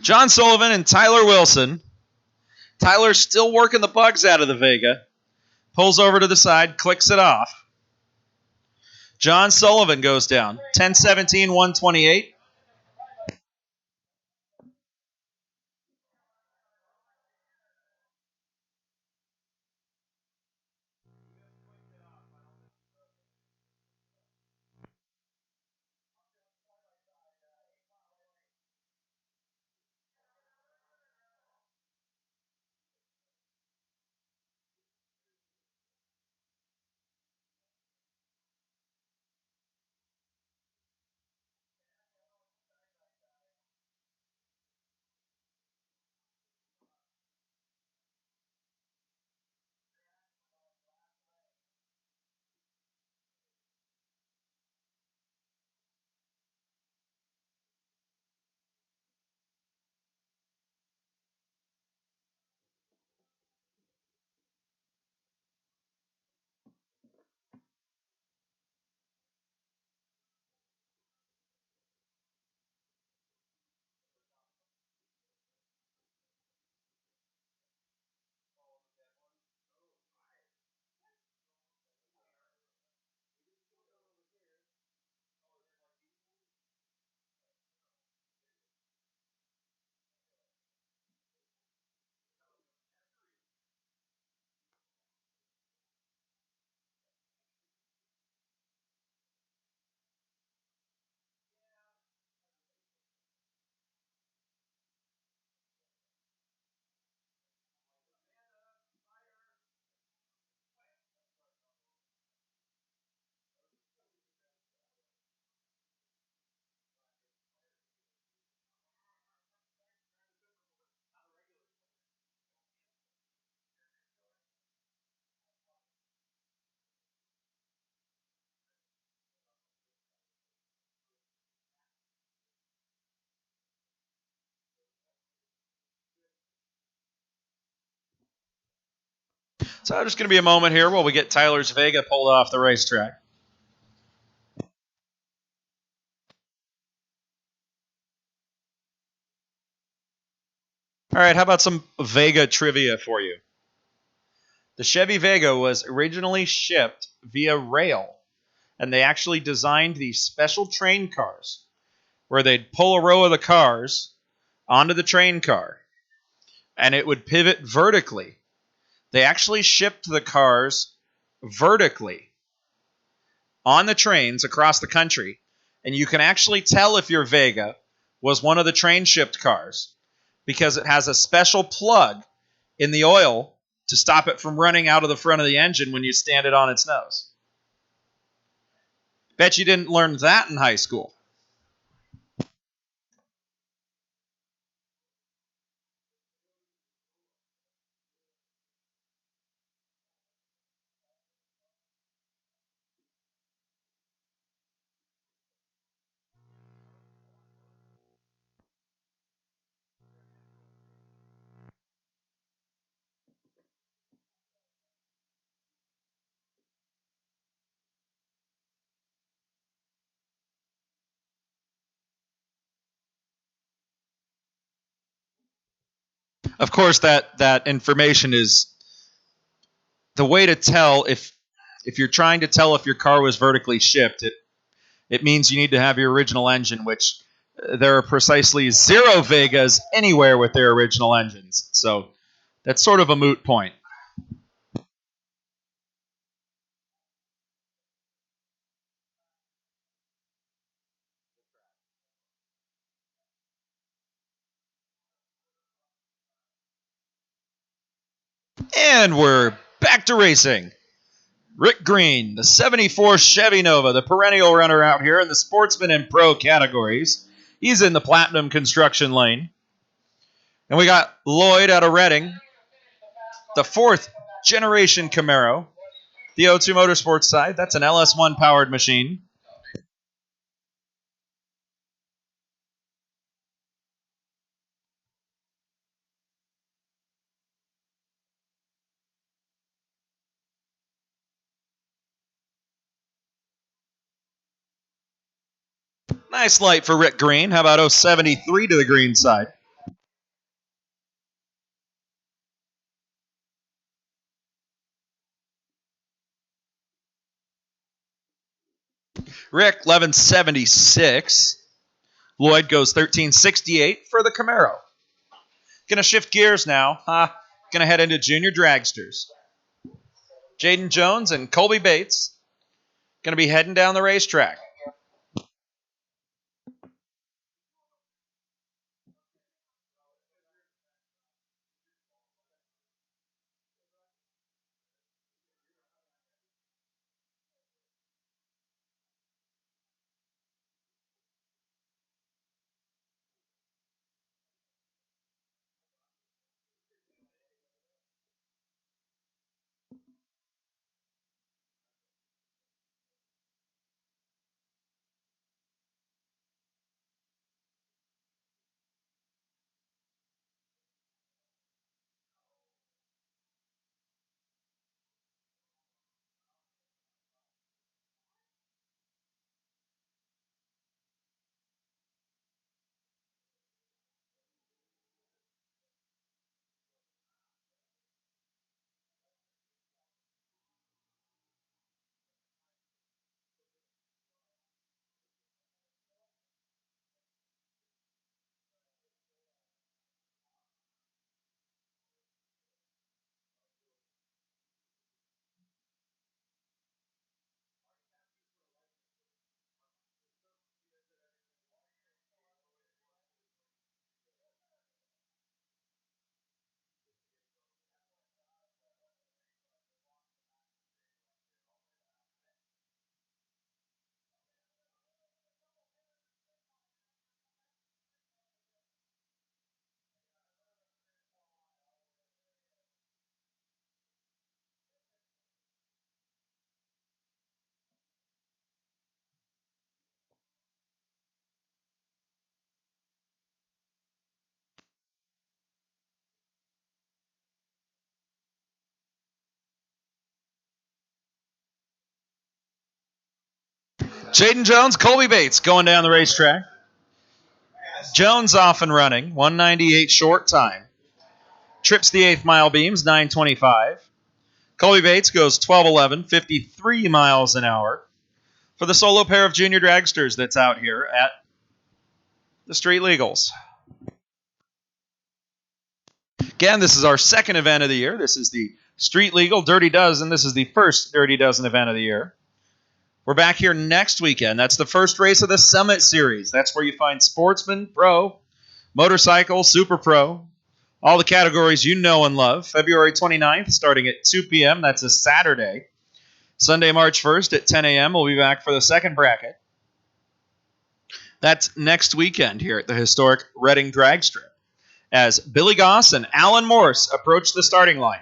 John Sullivan and Tyler Wilson. Tyler's still working the bugs out of the Vega. Pulls over to the side, clicks it off. John Sullivan goes down. 10-17-128. So there's going to be a moment here while we get Tyler's Vega pulled off the racetrack. All right, how about some Vega trivia for you? The Chevy Vega was originally shipped via rail, and they actually designed these special train cars where they'd pull a row of the cars onto the train car, and it would pivot vertically. They actually shipped the cars vertically on the trains across the country, and you can actually tell if your Vega was one of the train shipped cars because it has a special plug in the oil to stop it from running out of the front of the engine when you stand it on its nose. Bet you didn't learn that in high school. Of course, that information is the way to tell if you're trying to tell if your car was vertically shipped. It means you need to have your original engine, which there are precisely 0 Vegas anywhere with their original engines. So that's sort of a moot point. And we're back to racing. Rick Green, the 74 Chevy Nova, the perennial runner out here in the Sportsman and Pro categories. He's in the Platinum Construction lane. And we got Lloyd out of Reading, the 4th generation Camaro. The O2 Motorsports side, that's an LS1 powered machine. Nice light for Rick Green. How about 073 to the green side? Rick, 1176. Lloyd goes 1368 for the Camaro. Gonna shift gears now. Gonna head into junior dragsters. Jaden Jones and Colby Bates gonna be heading down the racetrack. Jaden Jones, Colby Bates going down the racetrack. Jones off and running, 198 short time. Trips the 8th mile beams, 925. Colby Bates goes 12:11, 53 miles an hour for the solo pair of junior dragsters that's out here at the Street Legals. Again, this is our second event of the year. This is the Street Legal Dirty Dozen. This is the first Dirty Dozen event of the year. We're back here next weekend. That's the first race of the Summit Series. That's where you find Sportsman, Pro, Motorcycle, Super Pro, all the categories you know and love. February 29th, starting at 2 p.m. That's a Saturday. Sunday, March 1st at 10 a.m. We'll be back for the second bracket. That's next weekend here at the historic Reading Drag Strip as Billy Goss and Alan Morse approach the starting line.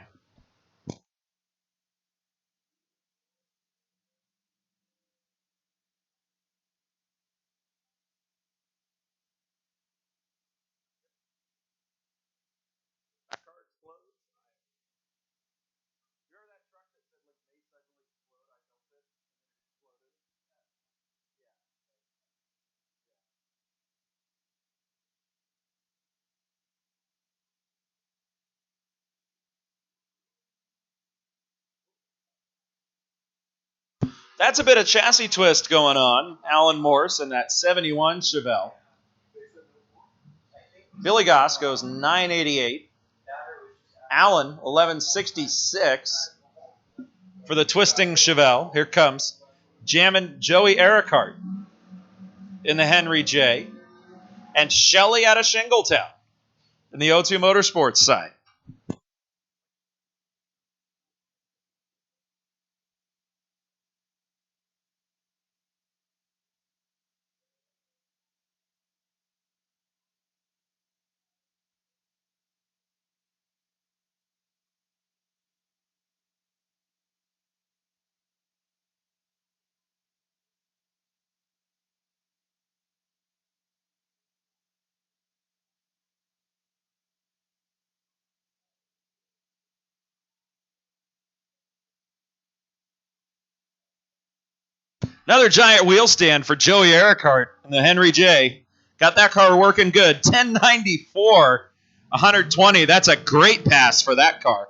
That's a bit of chassis twist going on. Alan Morse in that 71 Chevelle. Billy Goss goes 988. Alan, 1166 for the twisting Chevelle. Here comes Jammin' Joey Ericart in the Henry J. And Shelley out of Shingletown in the O2 Motorsports side. Another giant wheel stand for Joey Ericart in the Henry J. Got that car working good. 1094, 120. That's a great pass for that car.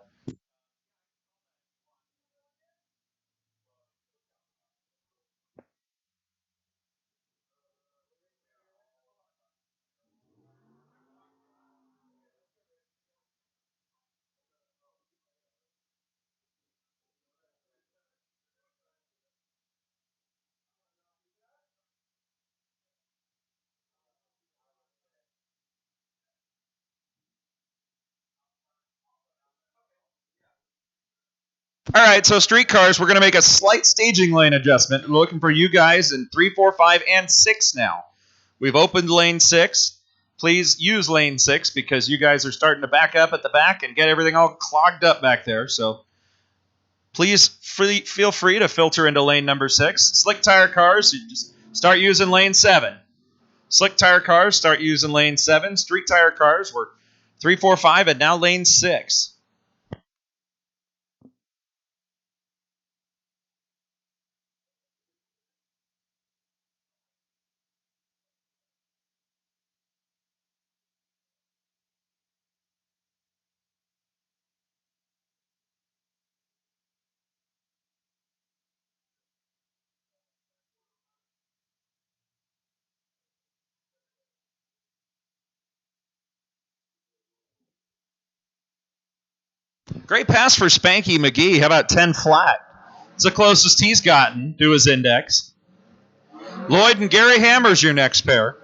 All right, so street cars, we're going to make a slight staging lane adjustment. We're looking for you guys in 3, 4, 5, and 6 now. We've opened lane 6. Please use lane 6 because you guys are starting to back up at the back and get everything all clogged up back there. So please feel free to filter into lane number 6. Slick tire cars, you just start using lane 7. Slick tire cars, start using lane 7. Street tire cars, we're 3, 4, 5, and now lane 6. Great pass for Spanky McGee. How about 10 flat? It's the closest he's gotten to his index. Lloyd and Gary Hammer's your next pair.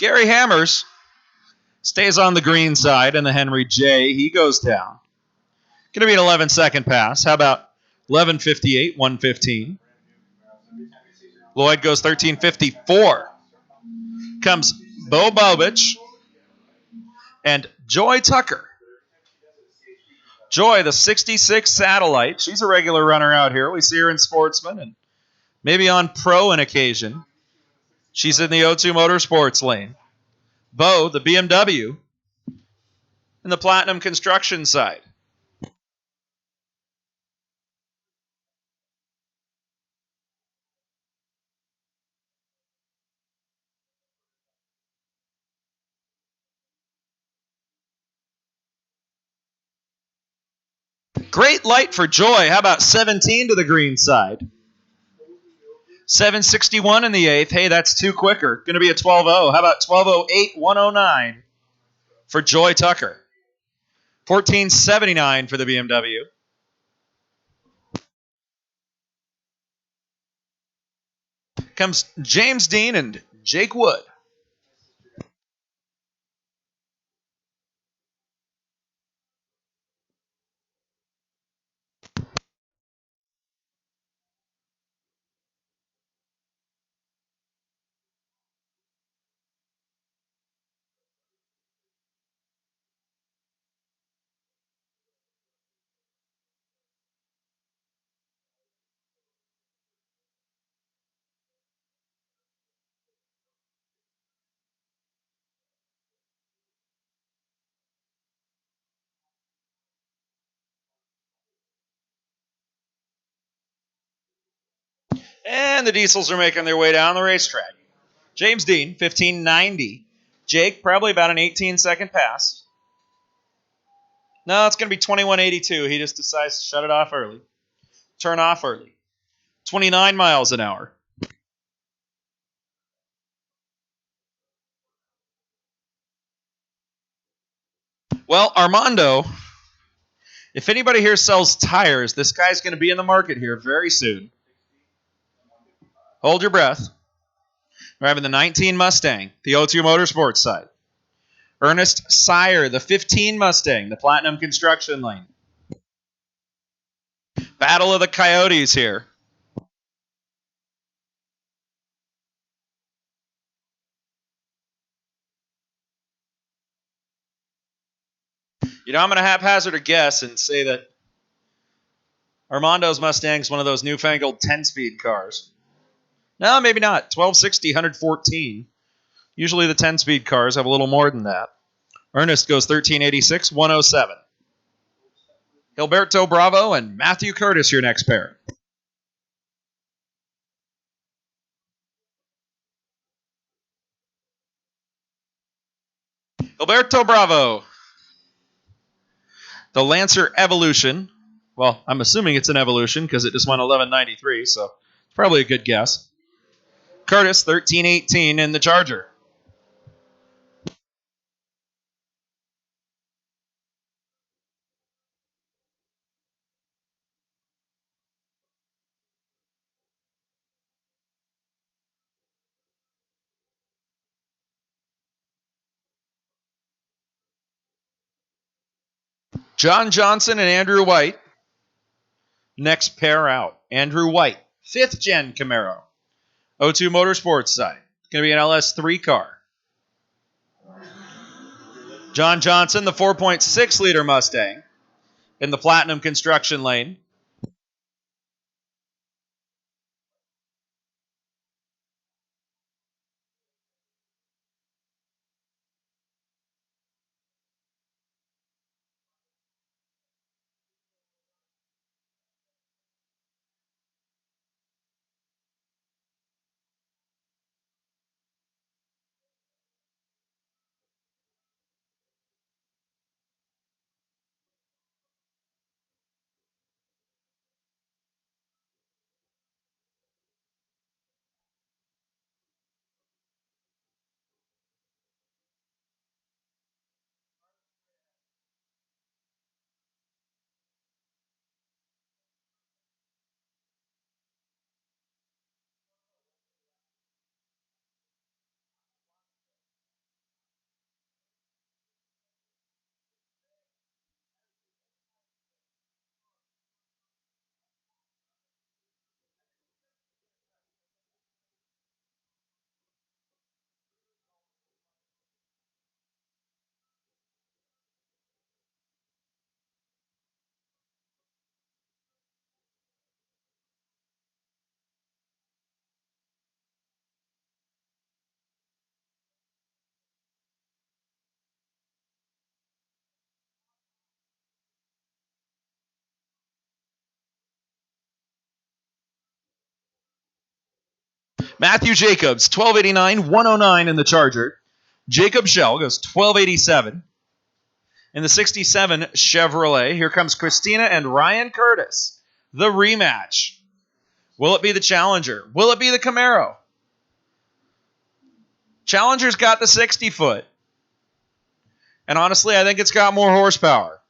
Gary Hammers stays on the green side in the Henry J. He goes down. Going to be an 11-second pass. How about 11:58, 1:15? Lloyd goes 13:54. Comes Bo Bobich and Joy Tucker. Joy, the 66 satellite. She's a regular runner out here. We see her in Sportsman and maybe on Pro an occasion. She's in the O2 Motorsports lane. Bo, the BMW, in the Platinum Construction side. Great light for Joy. How about 17 to the green side? 7:61 in the 8th. Hey, that's two quicker. Going to be a 12:0. How about 12:08, 109 for Joy Tucker? 14:79 for the BMW. Comes James Dean and Jake Wood. And the Diesels are making their way down the racetrack. James Dean, 15:90. Jake, probably about an 18-second pass. No, it's going to be 21:82. He just decides to shut it off early. Turn off early. 29 miles an hour. Well, Armando, if anybody here sells tires, this guy's going to be in the market here very soon. Hold your breath. We're having the 19 Mustang, the O2 Motorsports side. Ernest Sire, the 15 Mustang, the Platinum Construction lane. Battle of the Coyotes here. You know, I'm going to haphazard a guess and say that Armando's Mustang's one of those newfangled 10-speed cars. No, maybe not. 1260, 114. Usually the 10-speed cars have a little more than that. Ernest goes 1386, 107. Gilberto Bravo and Matthew Curtis, your next pair. Gilberto Bravo. The Lancer Evolution. Well, I'm assuming it's an Evolution because it just went 1193, so it's probably a good guess. Curtis, 1318 in the Charger. John Johnson and Andrew White. Next pair out. Andrew White, 5th gen Camaro. O2 Motorsports side. It's going to be an LS3 car. John Johnson, the 4.6 liter Mustang in the Platinum Construction lane. Matthew Jacobs, 1289, 109 in the Charger. Jacob Shell goes 1287. In the 67 Chevrolet, here comes Christina and Ryan Curtis. The rematch. Will it be the Challenger? Will it be the Camaro? Challenger's got the 60-foot. And honestly, I think it's got more horsepower.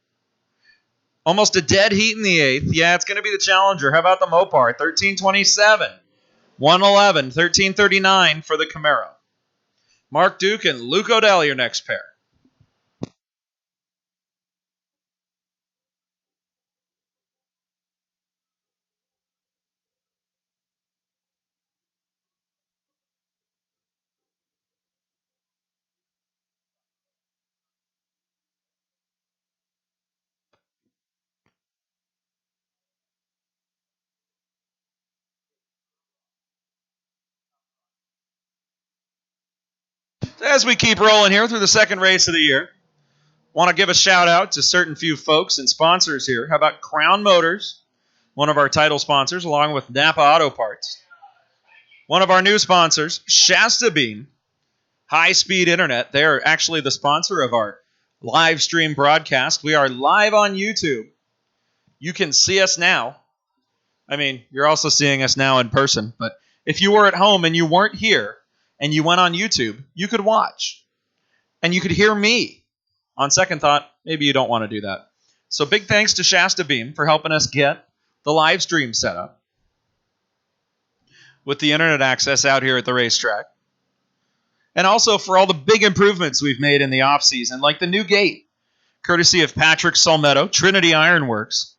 Almost a dead heat in the 8th. Yeah, it's going to be the Challenger. How about the Mopar? 1327. 111. 1339 for the Camaro. Mark Duke and Luke Odell, your next pair. As we keep rolling here through the second race of the year, want to give a shout out to certain few folks and sponsors here. How about Crown Motors, one of our title sponsors, along with Napa Auto Parts. One of our new sponsors, Shasta Beam, high-speed internet. They are actually the sponsor of our live stream broadcast. We are live on YouTube. You can see us now. I mean, you're also seeing us now in person, but if you were at home and you weren't here and you went on YouTube, you could watch. And you could hear me. On second thought, maybe you don't want to do that. So big thanks to Shasta Beam for helping us get the live stream set up with the internet access out here at the racetrack. And also for all the big improvements we've made in the offseason, like the new gate, courtesy of Patrick Solmetto, Trinity Ironworks,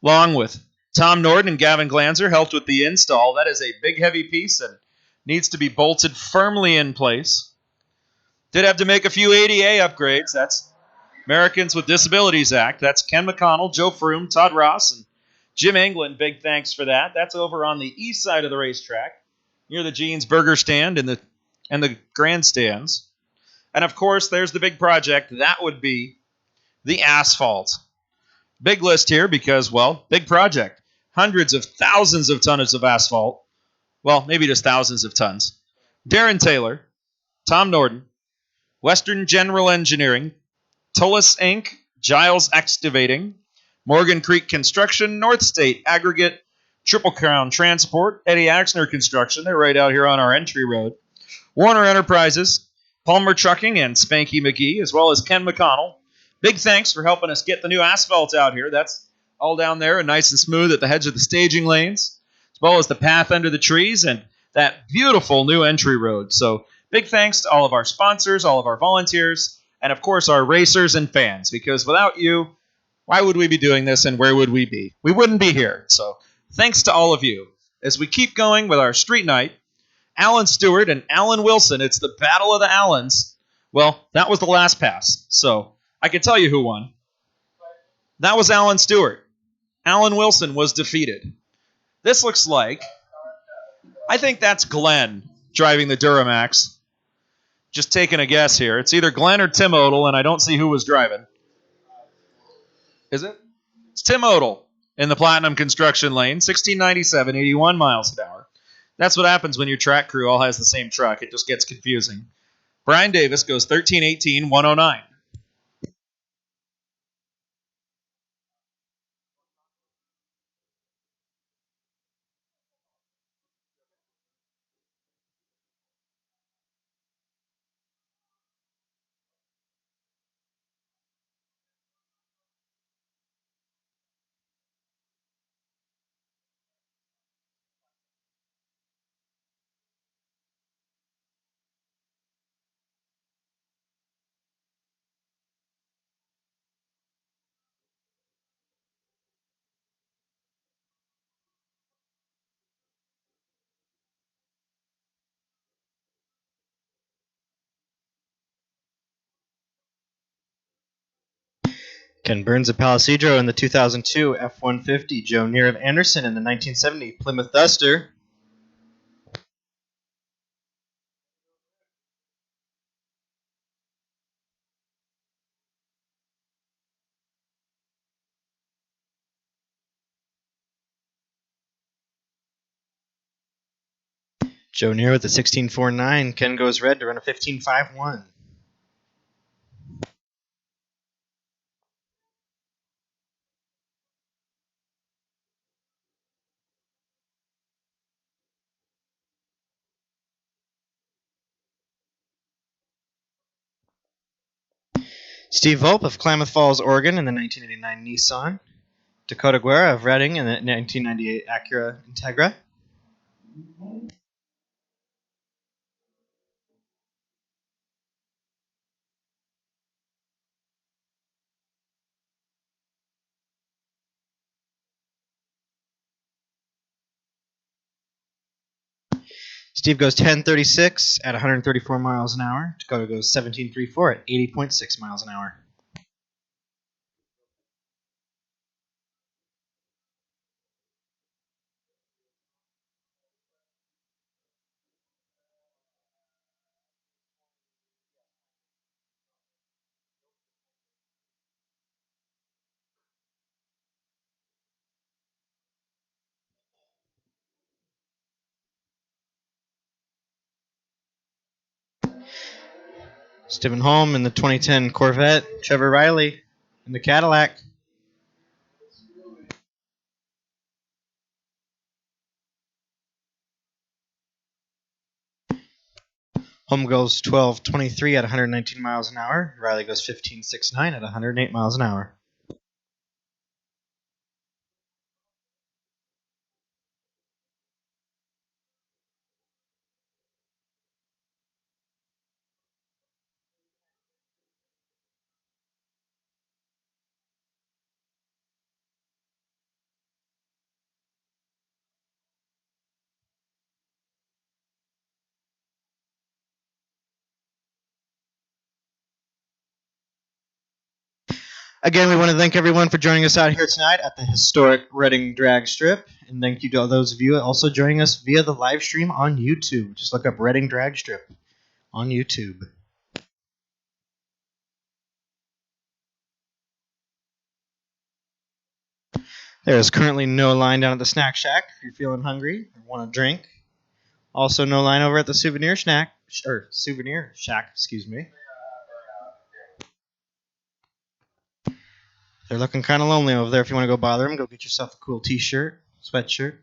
along with Tom Norden and Gavin Glanzer, helped with the install. That is a big, heavy piece and needs to be bolted firmly in place. Did have to make a few ADA upgrades. That's Americans with Disabilities Act. That's Ken McConnell, Joe Froome, Todd Ross, and Jim England. Big thanks for that. That's over on the east side of the racetrack, near the Jeans Burger Stand and the grandstands. And of course, there's the big project. That would be the asphalt. Big list here because, well, big project. Hundreds of thousands of tons of asphalt. Well, maybe just thousands of tons. Darren Taylor, Tom Norden, Western General Engineering, Tullis Inc., Giles Excavating, Morgan Creek Construction, North State Aggregate, Triple Crown Transport, Eddie Axner Construction. They're right out here on our entry road. Warner Enterprises, Palmer Trucking, and Spanky McGee, as well as Ken McConnell. Big thanks for helping us get the new asphalt out here. That's all down there and nice and smooth at the hedge of the staging lanes, as well as the path under the trees and that beautiful new entry road. So big thanks to all of our sponsors, all of our volunteers, and of course our racers and fans, because without you, why would we be doing this and where would we be? We wouldn't be here. So thanks to all of you. As we keep going with our street night, Alan Stewart and Alan Wilson, it's the Battle of the Allens. Well, that was the last pass, so I can tell you who won. That was Alan Stewart. Alan Wilson was defeated. This looks like, I think that's Glenn driving the Duramax. Just taking a guess here. It's either Glenn or Tim Odell, and I don't see who was driving. Is it? It's Tim Odell in the Platinum Construction Lane, 1697, 81 miles an hour. That's what happens when your track crew all has the same truck. It just gets confusing. Brian Davis goes 1318, 109. Ken Burns of Palisadro in the 2002 F-150. Joe Neer of Anderson in the 1970 Plymouth Duster. Joe Neer with the 16.49. Ken goes red to run a 15.51. Steve Volpe of Klamath Falls, Oregon in the 1989 Nissan. Dakota Guerra of Reading in the 1998 Acura Integra. Steve goes 10.36 at 134 miles an hour. Dakota goes 17.34 at 80.6 miles an hour. Stephen Holm in the 2010 Corvette. Trevor Riley in the Cadillac. Holm goes 12.23 at 119 miles an hour. Riley goes 15.69 at 108 miles an hour. Again, we want to thank everyone for joining us out here tonight at the historic Reading Drag Strip. And thank you to all those of you also joining us via the live stream on YouTube. Just look up Reading Drag Strip on YouTube. There is currently no line down at the Snack Shack if you're feeling hungry or want a drink. Also, no line over at the Souvenir Shack, excuse me. They're looking kind of lonely over there. If you want to go bother them, go get yourself a cool t-shirt, sweatshirt.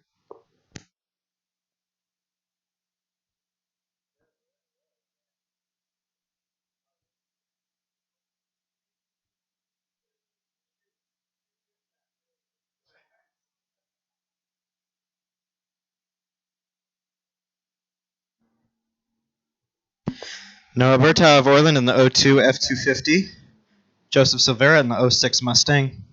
Noah Berta of Orland in the 02 F250. Joseph Silvera in the 06 Mustang.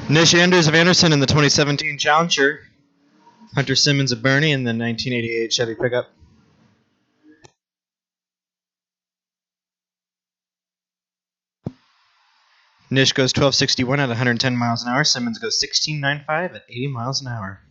Nish Anders of Anderson in the 2017 Challenger. Hunter Simmons of Bernie in the 1988 Chevy pickup. Nish goes 12.61 at 110 miles an hour. Simmons goes 16.95 at 80 miles an hour.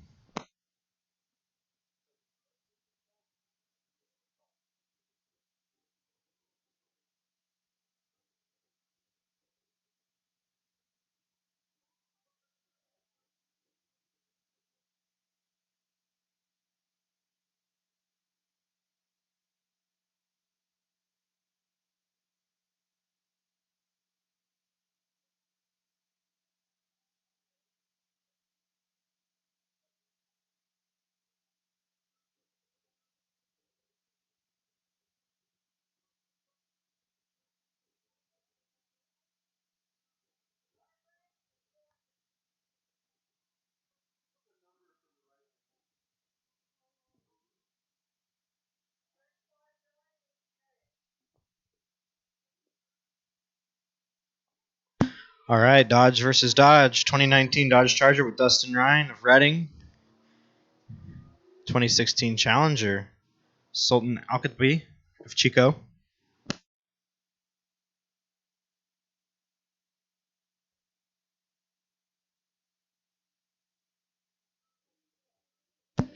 All right, Dodge versus Dodge. 2019 Dodge Charger with Dustin Ryan of Reading. 2016 Challenger, Sultan Alkatbi of Chico.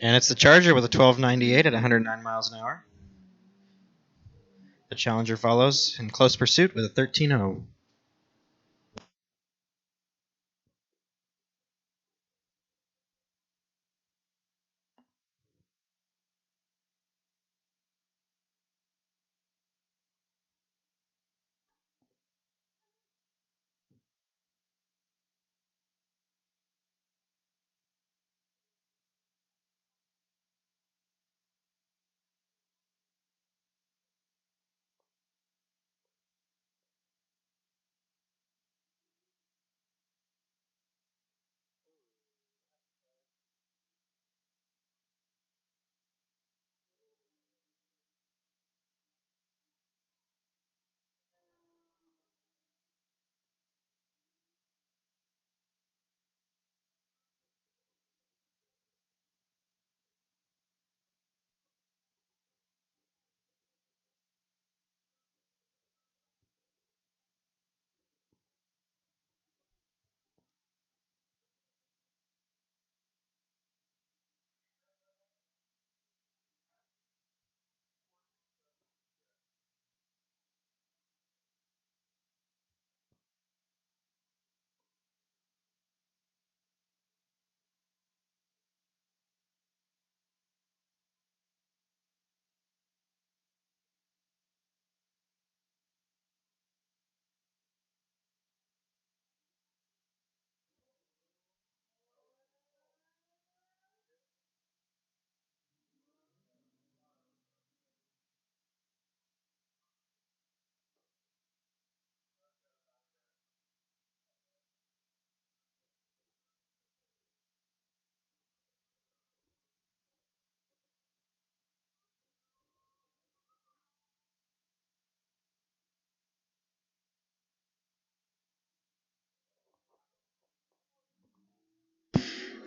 And it's the Charger with a 1298 at 109 miles an hour. The Challenger follows in close pursuit with a 13.0.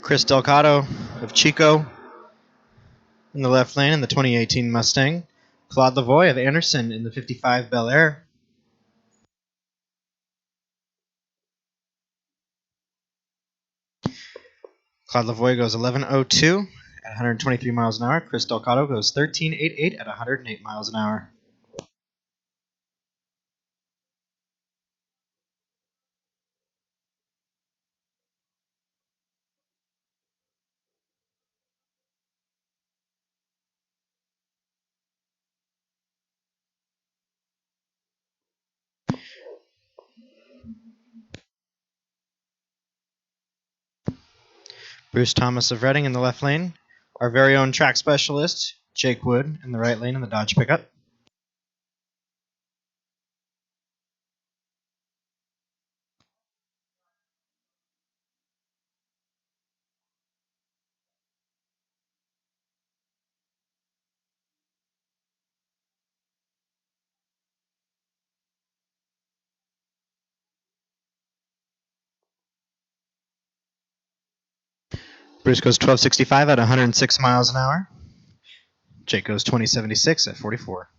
Chris Delgado of Chico in the left lane in the 2018 Mustang. Claude Lavoie of Anderson in the 55 Bel Air. Claude Lavoie goes 11.02 at 123 miles an hour. Chris Delgado goes 13.88 at 108 miles an hour. Bruce Thomas of Reading in the left lane. Our very own track specialist, Jake Wood, in the right lane in the Dodge pickup. Bruce goes 12.65 at 106 miles an hour. Jake goes 20.76 at 44.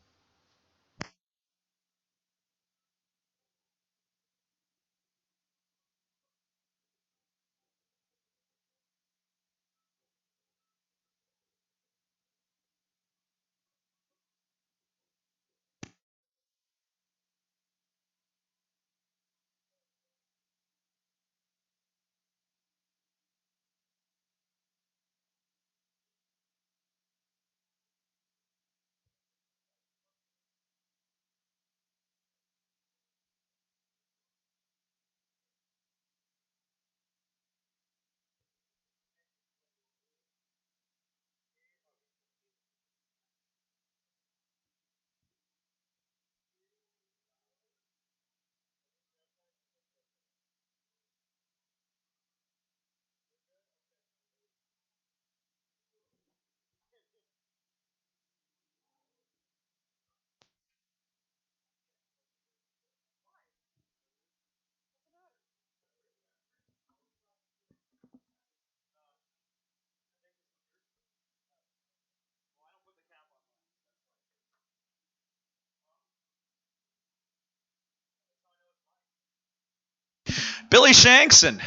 Billy Shanks and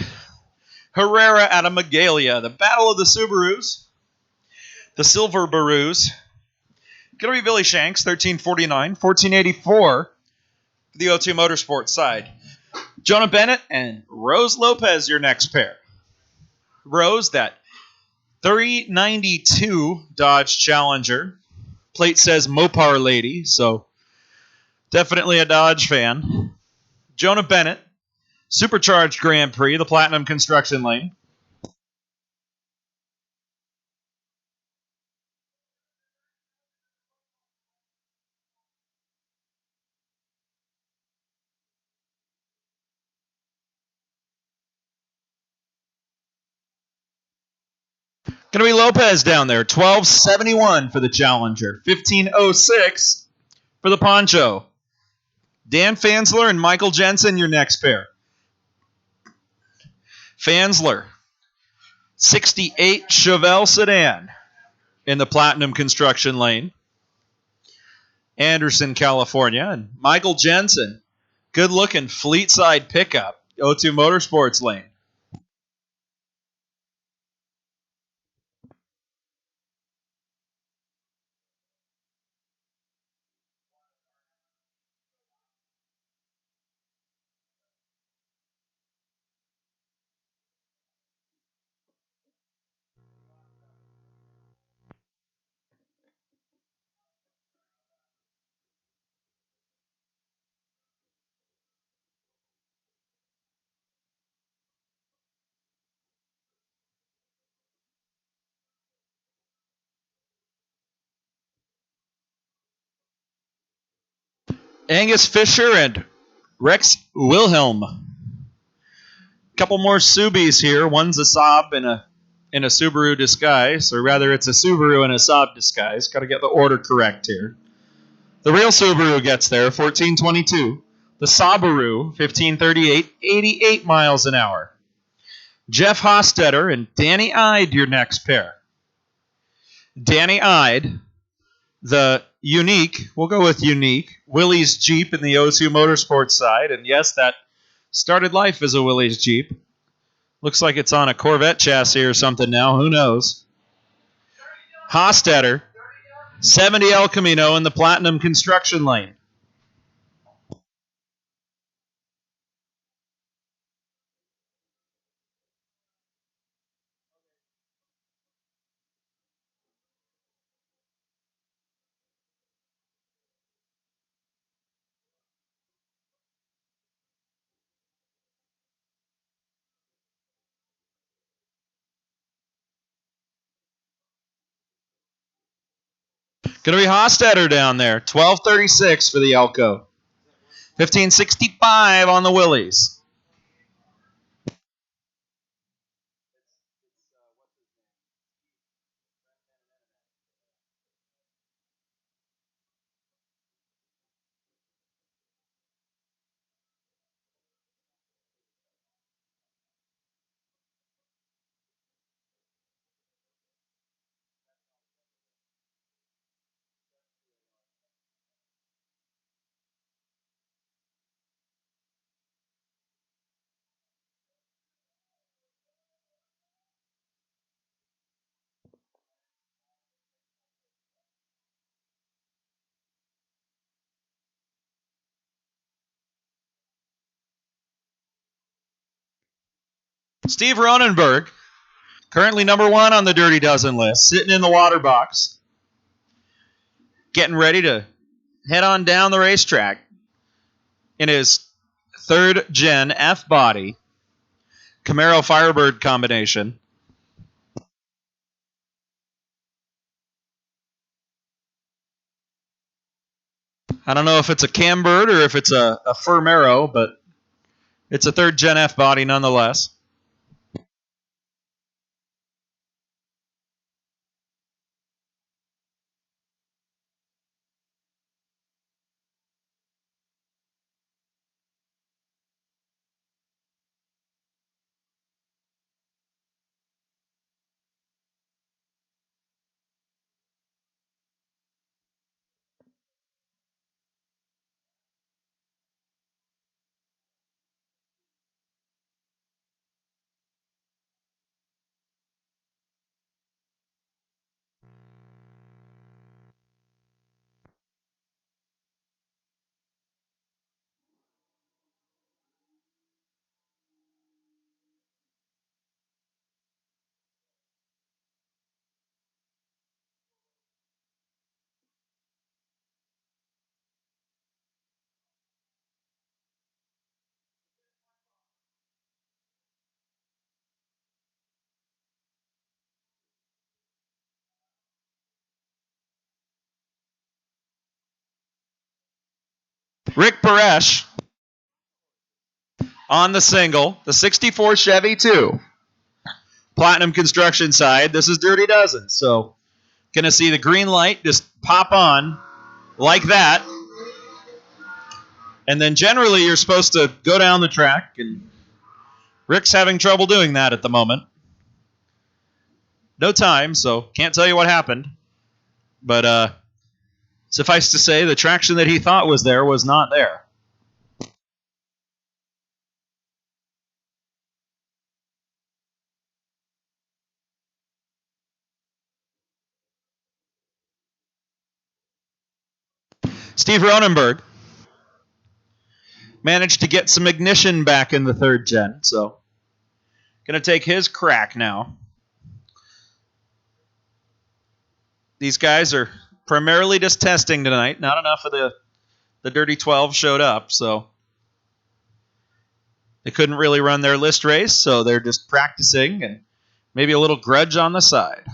Herrera out of Magalia. The Battle of the Subarus. The Silver Barus. Going to be Billy Shanks, 1349, 1484. The O2 Motorsports side. Jonah Bennett and Rose Lopez, your next pair. Rose, that 392 Dodge Challenger. Plate says Mopar Lady, so definitely a Dodge fan. Jonah Bennett, Supercharged Grand Prix, the Platinum Construction Lane. Going to be Lopez down there, 1271 for the Challenger, 1506 for the Poncho. Dan Fansler and Michael Jensen, your next pair. Fansler, 68 Chevelle sedan in the Platinum Construction Lane. Anderson, California. And Michael Jensen, good-looking fleet-side pickup, O2 Motorsports lane. Angus Fisher and Rex Wilhelm. Couple more Subis here. One's a Saab in a Subaru disguise, or rather it's a Subaru in a Saab disguise. Got to get the order correct here. The real Subaru gets there, 1422. The Sabaru, 1538, 88 miles an hour. Jeff Hostetter and Danny Ide, your next pair. Danny Ide, the unique, we'll go with unique, Willys Jeep in the O2 Motorsports side. And yes, that started life as a Willys Jeep. Looks like it's on a Corvette chassis or something now. Who knows? Hostetter, 70 El Camino in the Platinum Construction Lane. Going to be Hostetter down there, 1236 for the Elko. 1565 on the Willys. Steve Ronenberg, currently number one on the Dirty Dozen list, sitting in the water box, getting ready to head on down the racetrack in his third gen F-body Camaro Firebird combination. I don't know if it's a Cambird or if it's a Fermero, but it's a third gen F-body nonetheless. Rick Paresh on the single, the 64 Chevy 2. Platinum Construction side, this is Dirty Dozen. So, gonna see the green light just pop on like that. And then generally you're supposed to go down the track, and Rick's having trouble doing that at the moment. No time, so can't tell you what happened. But suffice to say, the traction that he thought was there was not there. Steve Ronenberg managed to get some ignition back in the third gen, so going to take his crack now. These guys are primarily just testing tonight. Not enough of the Dirty 12 showed up, so they couldn't really run their list race, so they're just practicing and maybe a little grudge on the side.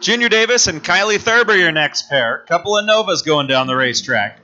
Junior Davis and Kylie Thurber, your next pair. Couple of Novas going down the racetrack.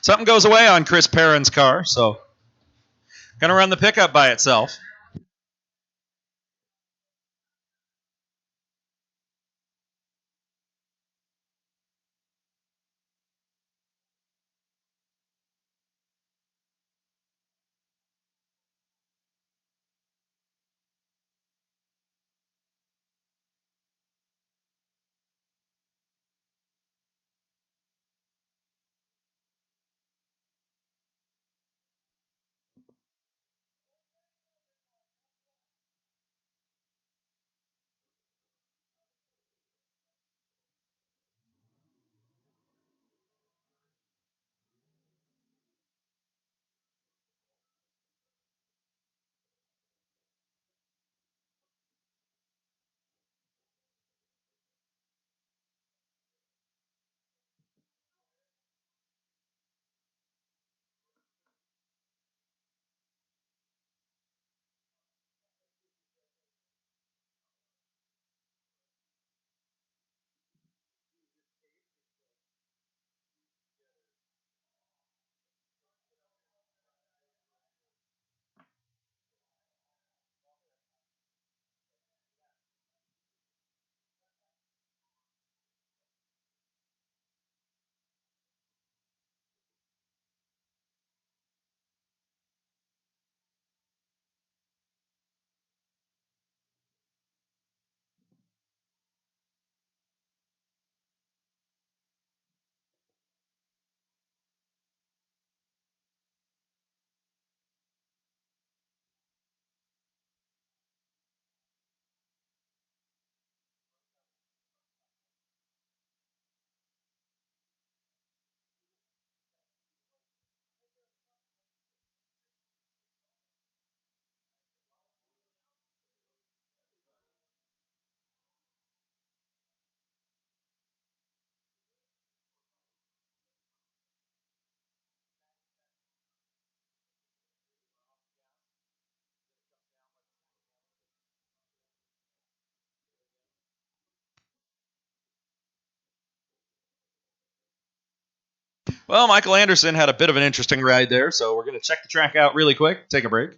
Something goes away on Chris Perrin's car, so gonna run the pickup by itself. Well, Michael Anderson had a bit of an interesting ride there, so we're going to check the track out really quick, take a break.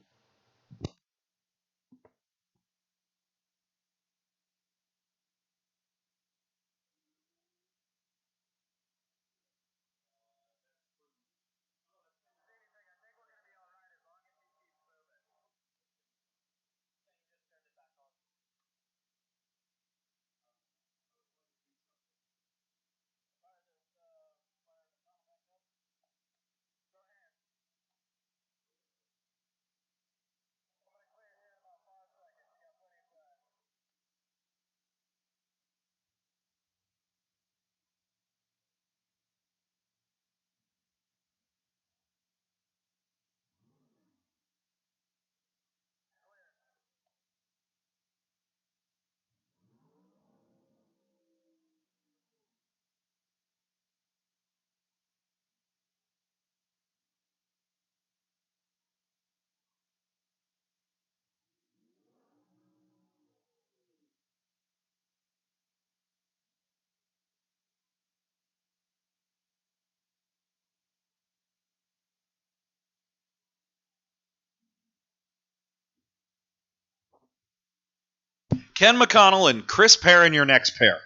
Ken McConnell and Chris Perrin, your next pair.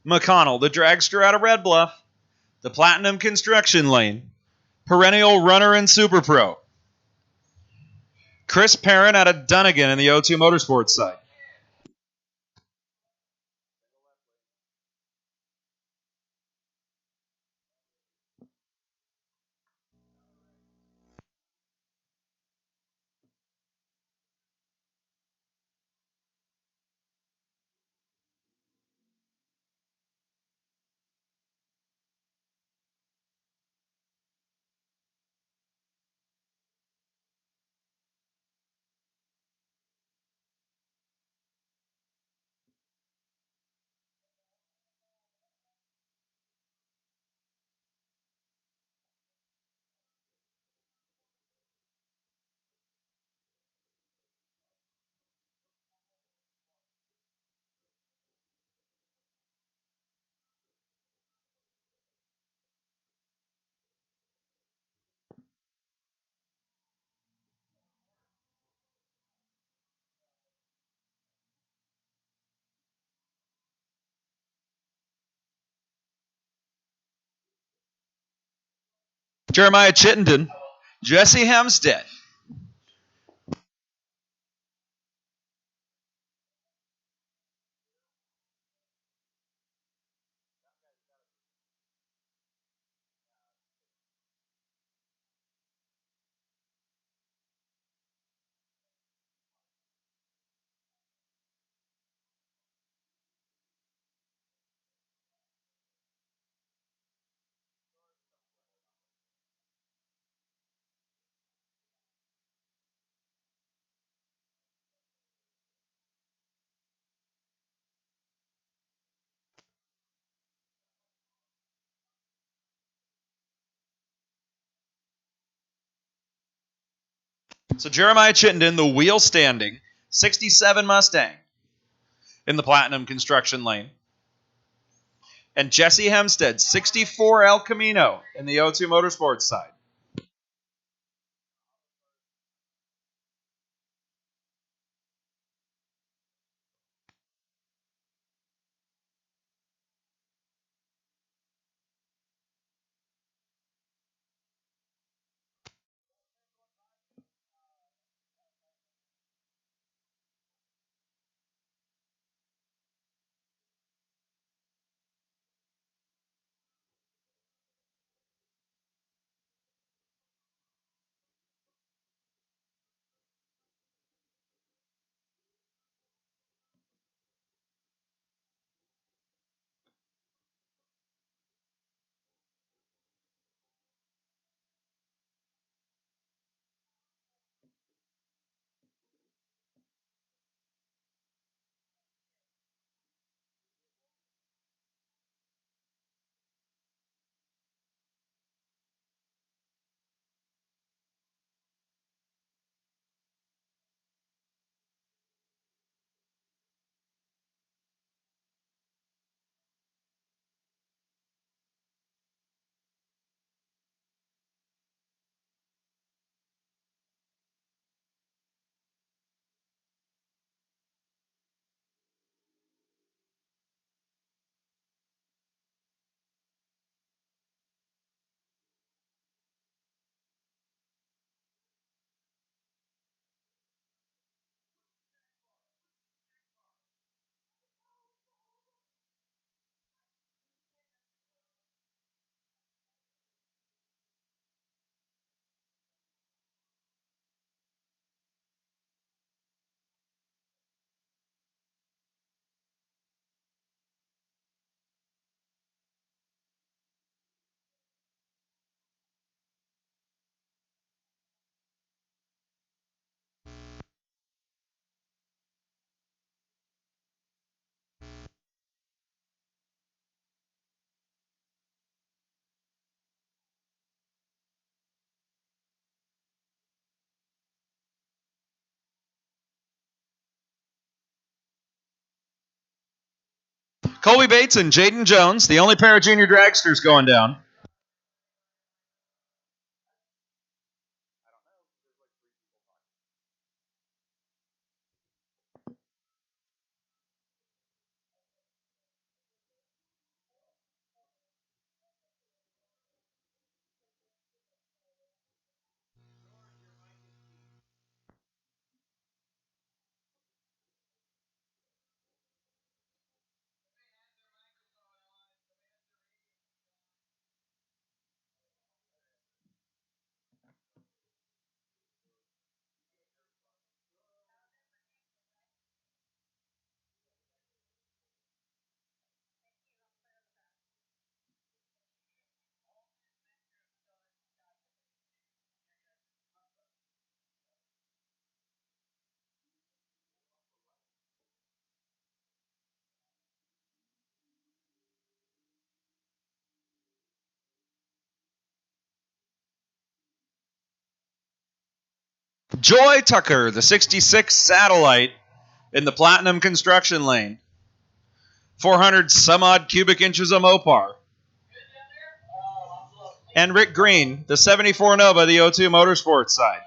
McConnell, the dragster out of Red Bluff, the Platinum Construction Lane, perennial runner and super pro. Chris Perrin out of Dunnigan in the O2 Motorsports side. Jeremiah Chittenden, Jesse Hempstead. So Jeremiah Chittenden, the wheel standing, 67 Mustang in the Platinum Construction Lane. And Jesse Hempstead, 64 El Camino in the O2 Motorsports side. Colby Bates and Jaden Jones, the only pair of junior dragsters going down. Joy Tucker, the 66 Satellite in the Platinum Construction Lane. 400 some odd cubic inches of Mopar. And Rick Green, the 74 Nova, the O2 Motorsports side.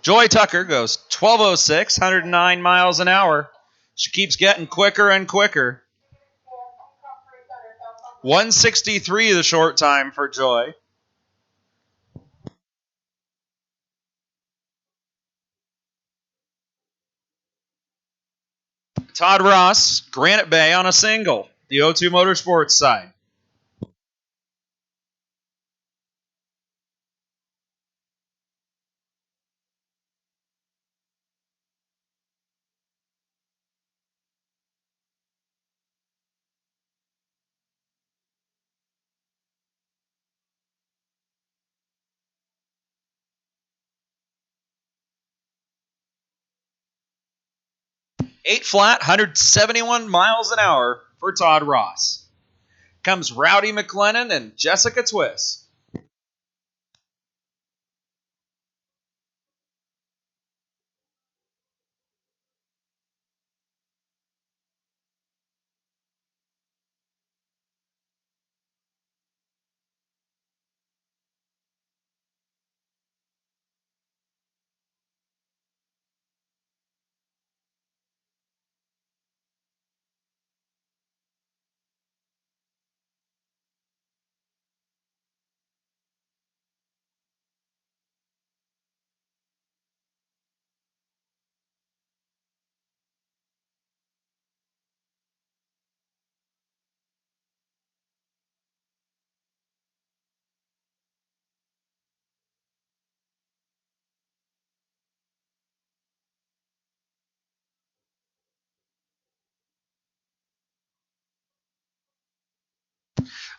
Joy Tucker goes 12:06, 109 miles an hour. She keeps getting quicker and quicker. 163 the short time for Joy. Todd Ross, Granite Bay on a single, the O2 Motorsports side. Eight flat, 171 miles an hour for Todd Ross. Comes Rowdy McLennan and Jessica Twiss.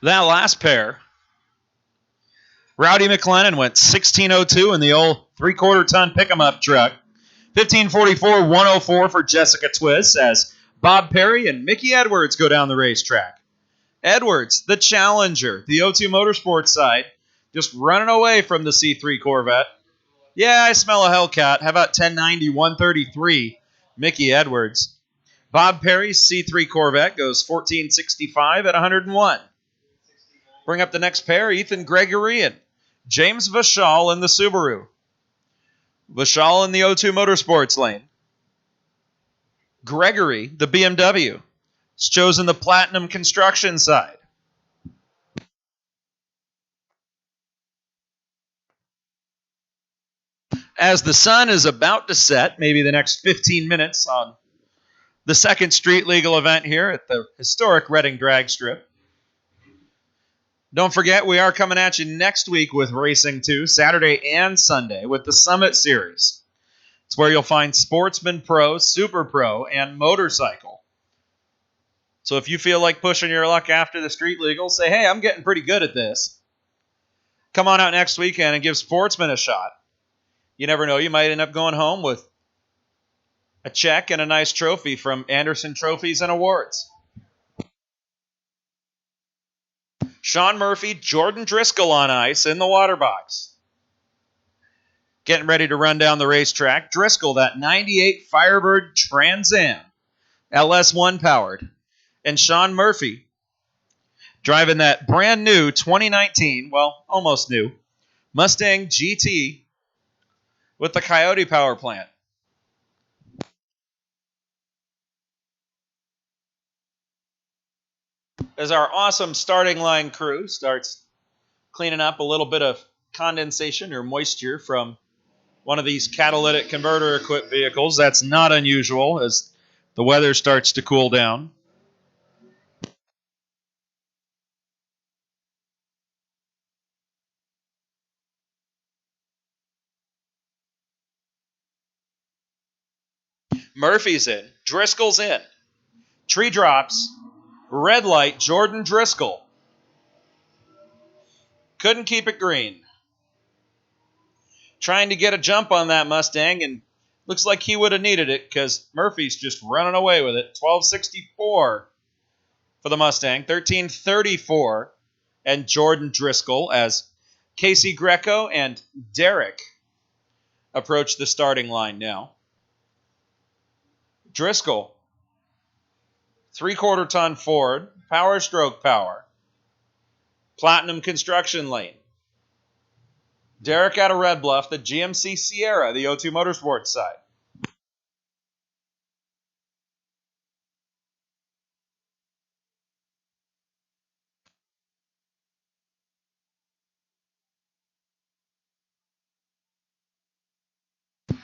That last pair, Rowdy McLennan went 16:02 in the old 3/4 ton pick-em-up truck. 15:44, 104 for Jessica Twiss as Bob Perry and Mickey Edwards go down the racetrack. Edwards, the challenger, the O2 Motorsports side, just running away from the C3 Corvette. Yeah, I smell a Hellcat. How about 1090, 133, Mickey Edwards. Bob Perry's C3 Corvette goes 1465 at 101. Bring up the next pair, Ethan Gregory and James Vachal in the Subaru. Vachal in the O2 Motorsports lane. Gregory, the BMW. It's chosen the Platinum Construction side. As the sun is about to set, maybe the next 15 minutes on the second street legal event here at the historic Reading Drag Strip. Don't forget, we are coming at you next week with Racing 2, Saturday and Sunday, with the Summit Series. It's where you'll find Sportsman Pro, Super Pro, and Motorcycle. So if you feel like pushing your luck after the street legal, say, hey, I'm getting pretty good at this. Come on out next weekend and give Sportsman a shot. You never know, you might end up going home with a check and a nice trophy from Anderson Trophies and Awards. Sean Murphy, Jordan Driscoll on ice in the water box. Getting ready to run down the racetrack. Driscoll, that 98 Firebird Trans Am, LS1 powered. And Sean Murphy, driving that brand new 2019, well, almost new, Mustang GT with the Coyote power plant. As our awesome starting line crew starts cleaning up a little bit of condensation or moisture from one of these catalytic converter equipped vehicles. That's not unusual as the weather starts to cool down. Murphy's in. Driscoll's in. Tree drops. Red light, Jordan Driscoll. Couldn't keep it green. Trying to get a jump on that Mustang, and looks like he would have needed it because Murphy's just running away with it. 1264 for the Mustang. 1334 and Jordan Driscoll as Casey Greco and Derek approach the starting line now. Driscoll, 3/4 ton Ford, power stroke power. Platinum construction lane. Derek out of Red Bluff, the GMC Sierra, the O2 Motorsports side.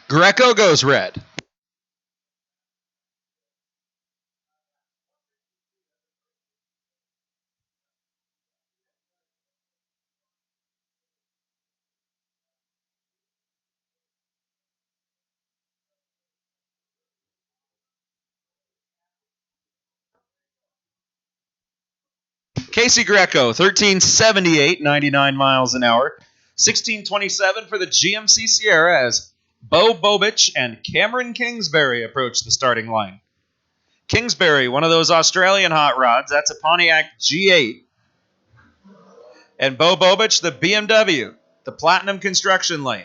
Greco goes red. Casey Greco, 1378, 99 miles an hour. 1627 for the GMC Sierra as Bo Bobich and Cameron Kingsbury approach the starting line. Kingsbury, one of those Australian hot rods, that's a Pontiac G8. And Bo Bobich, the BMW, the Platinum Construction Lane.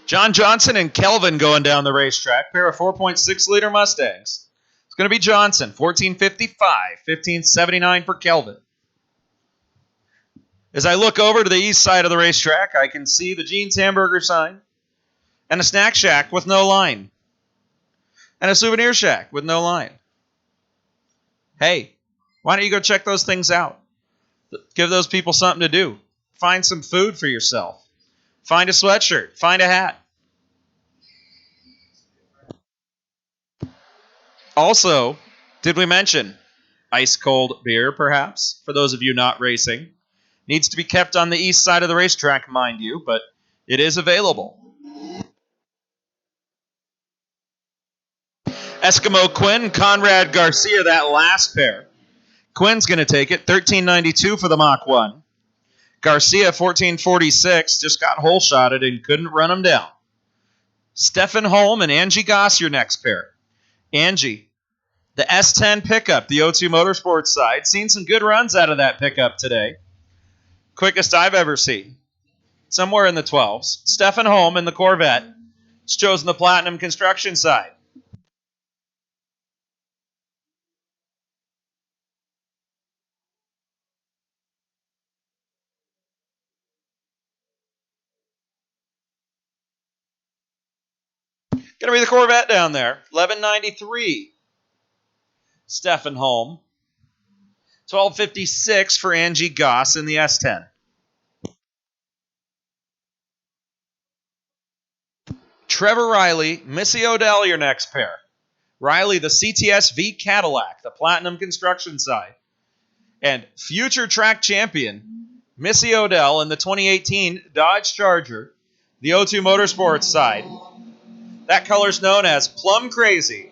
John Johnson and Kelvin going down the racetrack, pair of 4.6-liter Mustangs. It's going to be Johnson, 1455, 1579 for Kelvin. As I look over to the east side of the racetrack, I can see the Gene's Hamburger sign and a snack shack with no line and a souvenir shack with no line. Hey, why don't you go check those things out? Give those people something to do. Find some food for yourself. Find a sweatshirt. Find a hat. Also, did we mention ice cold beer, perhaps, for those of you not racing? Needs to be kept on the east side of the racetrack, mind you, but it is available. Eskimo Quinn, Conrad Garcia, that last pair. Quinn's going to take it, $13.92 for the Mach 1. Garcia, $14.46, just got hole-shotted and couldn't run him down. Stefan Holm and Angie Goss, your next pair. Angie, the S10 pickup, the O2 Motorsports side. Seen some good runs out of that pickup today. Quickest I've ever seen. Somewhere in the 12s. Stefan Holm in the Corvette. It's chosen the Platinum Construction side. Going to be the Corvette down there. $11.93. Stefan Holm. $12.56 for Angie Goss in the S10. Trevor Riley, Missy Odell, your next pair. Riley, the CTS V Cadillac, the Platinum Construction side. And future track champion, Missy Odell in the 2018 Dodge Charger, the O2 Motorsports side. That color's known as Plum Crazy.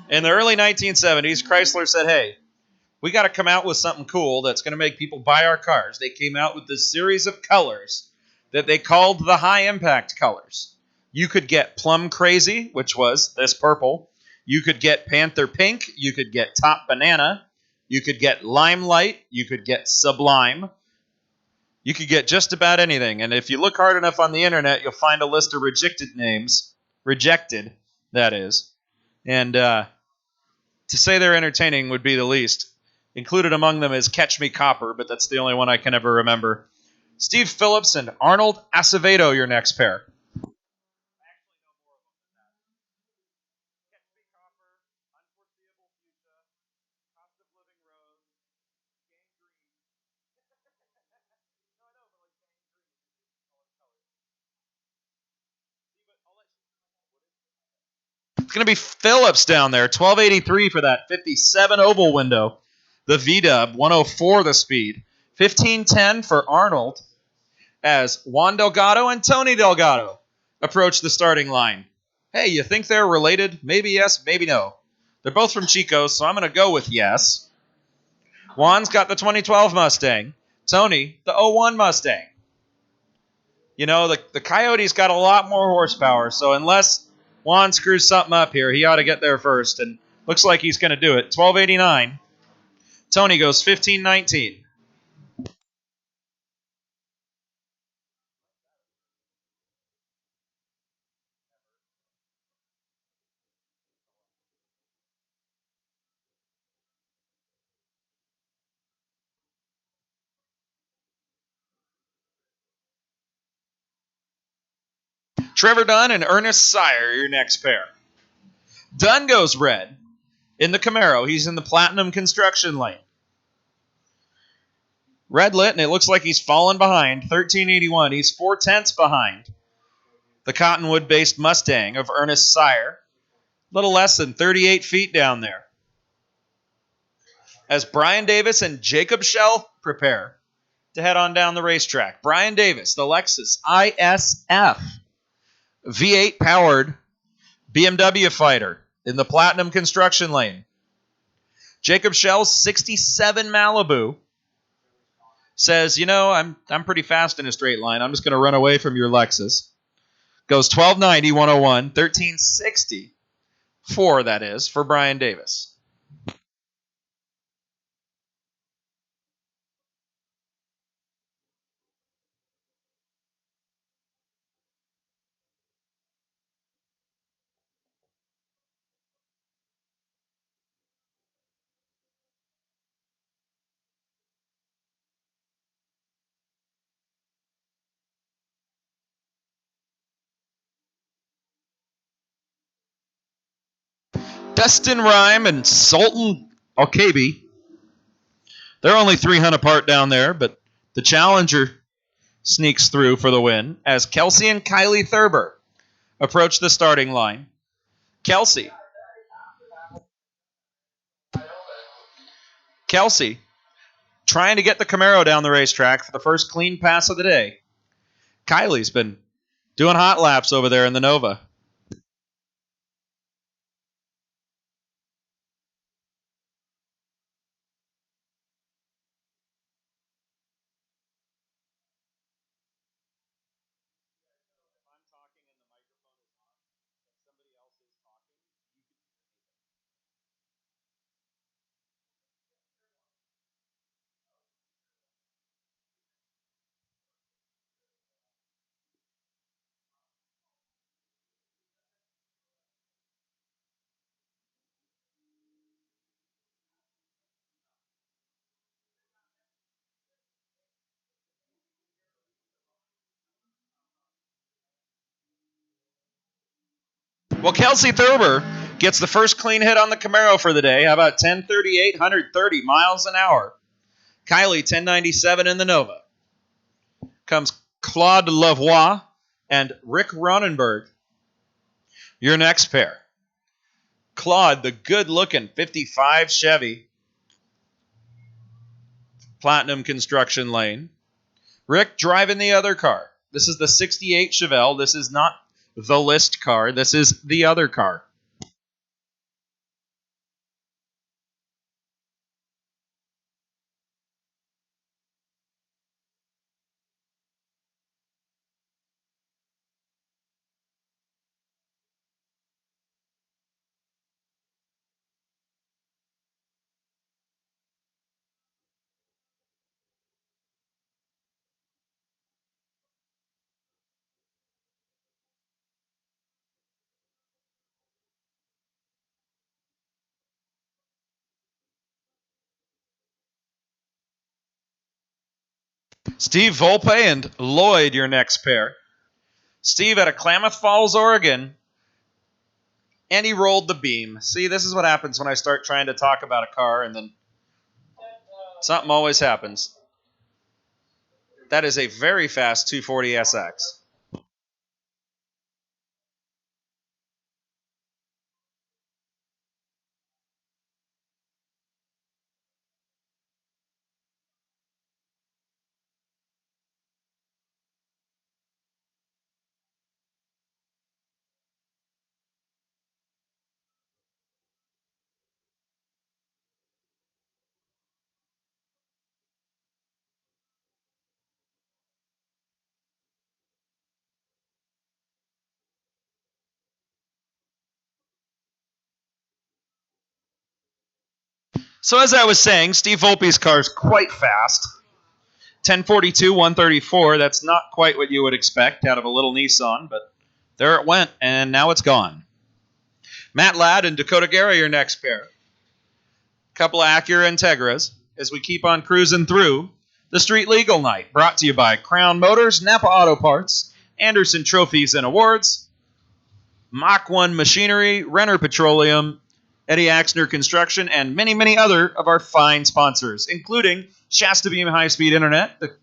In the early 1970s, Chrysler said, hey, we got to come out with something cool that's going to make people buy our cars. They came out with this series of colors that they called the high impact colors. You could get Plum Crazy, which was this purple. You could get Panther Pink. You could get Top Banana. You could get Limelight. You could get Sublime. You could get just about anything. And if you look hard enough on the internet, you'll find a list of rejected names. Rejected, that is. And to say they're entertaining would be the least. Included among them is Catch Me Copper, but that's the only one I can ever remember. Steve Phillips and Arnold Acevedo, your next pair. It's going to be Phillips down there, $12.83 for that 57 oval window. The V-Dub, 104 the speed. $15.10 for Arnold as Juan Delgado and Tony Delgado approach the starting line. Hey, you think they're related? Maybe yes, maybe no. They're both from Chico, so I'm going to go with yes. Juan's got the 2012 Mustang. Tony, the 01 Mustang. You know, the Coyote's got a lot more horsepower, so unless Juan screws something up here, he ought to get there first, and looks like he's going to do it. 1289. Tony goes 1519. Trevor Dunn and Ernest Sire, your next pair. Dunn goes red in the Camaro. He's in the Platinum construction lane. Red lit, and it looks like he's fallen behind. 1381. He's 4/10 behind the Cottonwood-based Mustang of Ernest Sire. A little less than 38 feet down there. As Brian Davis and Jacob Shell prepare to head on down the racetrack. Brian Davis, the Lexus ISF V8 powered BMW fighter in the Platinum construction lane. Jacob Shell's 67 Malibu says, you know, I'm pretty fast in a straight line. I'm just going to run away from your Lexus. Goes 1290, 101, 1360. 4, that is, for Brian Davis. Dustin Rhyme and Sultan Okabe. They're only 300 apart down there, but the Challenger sneaks through for the win as Kelsey and Kylie Thurber approach the starting line. Kelsey, trying to get the Camaro down the racetrack for the first clean pass of the day. Kylie's been doing hot laps over there in the Nova. Well, Kelsey Thurber gets the first clean hit on the Camaro for the day. How about 1038, 130 miles an hour? Kylie, 1097 in the Nova. Comes Claude Lavoie and Rick Ronenberg. Your next pair. Claude, the good-looking 55 Chevy. Platinum construction lane. Rick driving the other car. This is the 68 Chevelle. This is not the list car. This is the other car. Steve Volpe and Lloyd, your next pair. Steve out of Klamath Falls, Oregon, and he rolled the beam. See, this is what happens when I start trying to talk about a car, and then something always happens. That is a very fast 240SX. So as I was saying, Steve Volpe's car is quite fast. 1042, 134. That's not quite what you would expect out of a little Nissan, but there it went, and now it's gone. Matt Ladd and Dakota Guerra, your next pair. Couple of Acura Integras as we keep on cruising through the Street Legal Night, brought to you by Crown Motors, Napa Auto Parts, Anderson Trophies and Awards, Mach 1 Machinery, Renner Petroleum, Eddie Axner Construction, and many, many other of our fine sponsors, including Shasta Beam High Speed Internet, the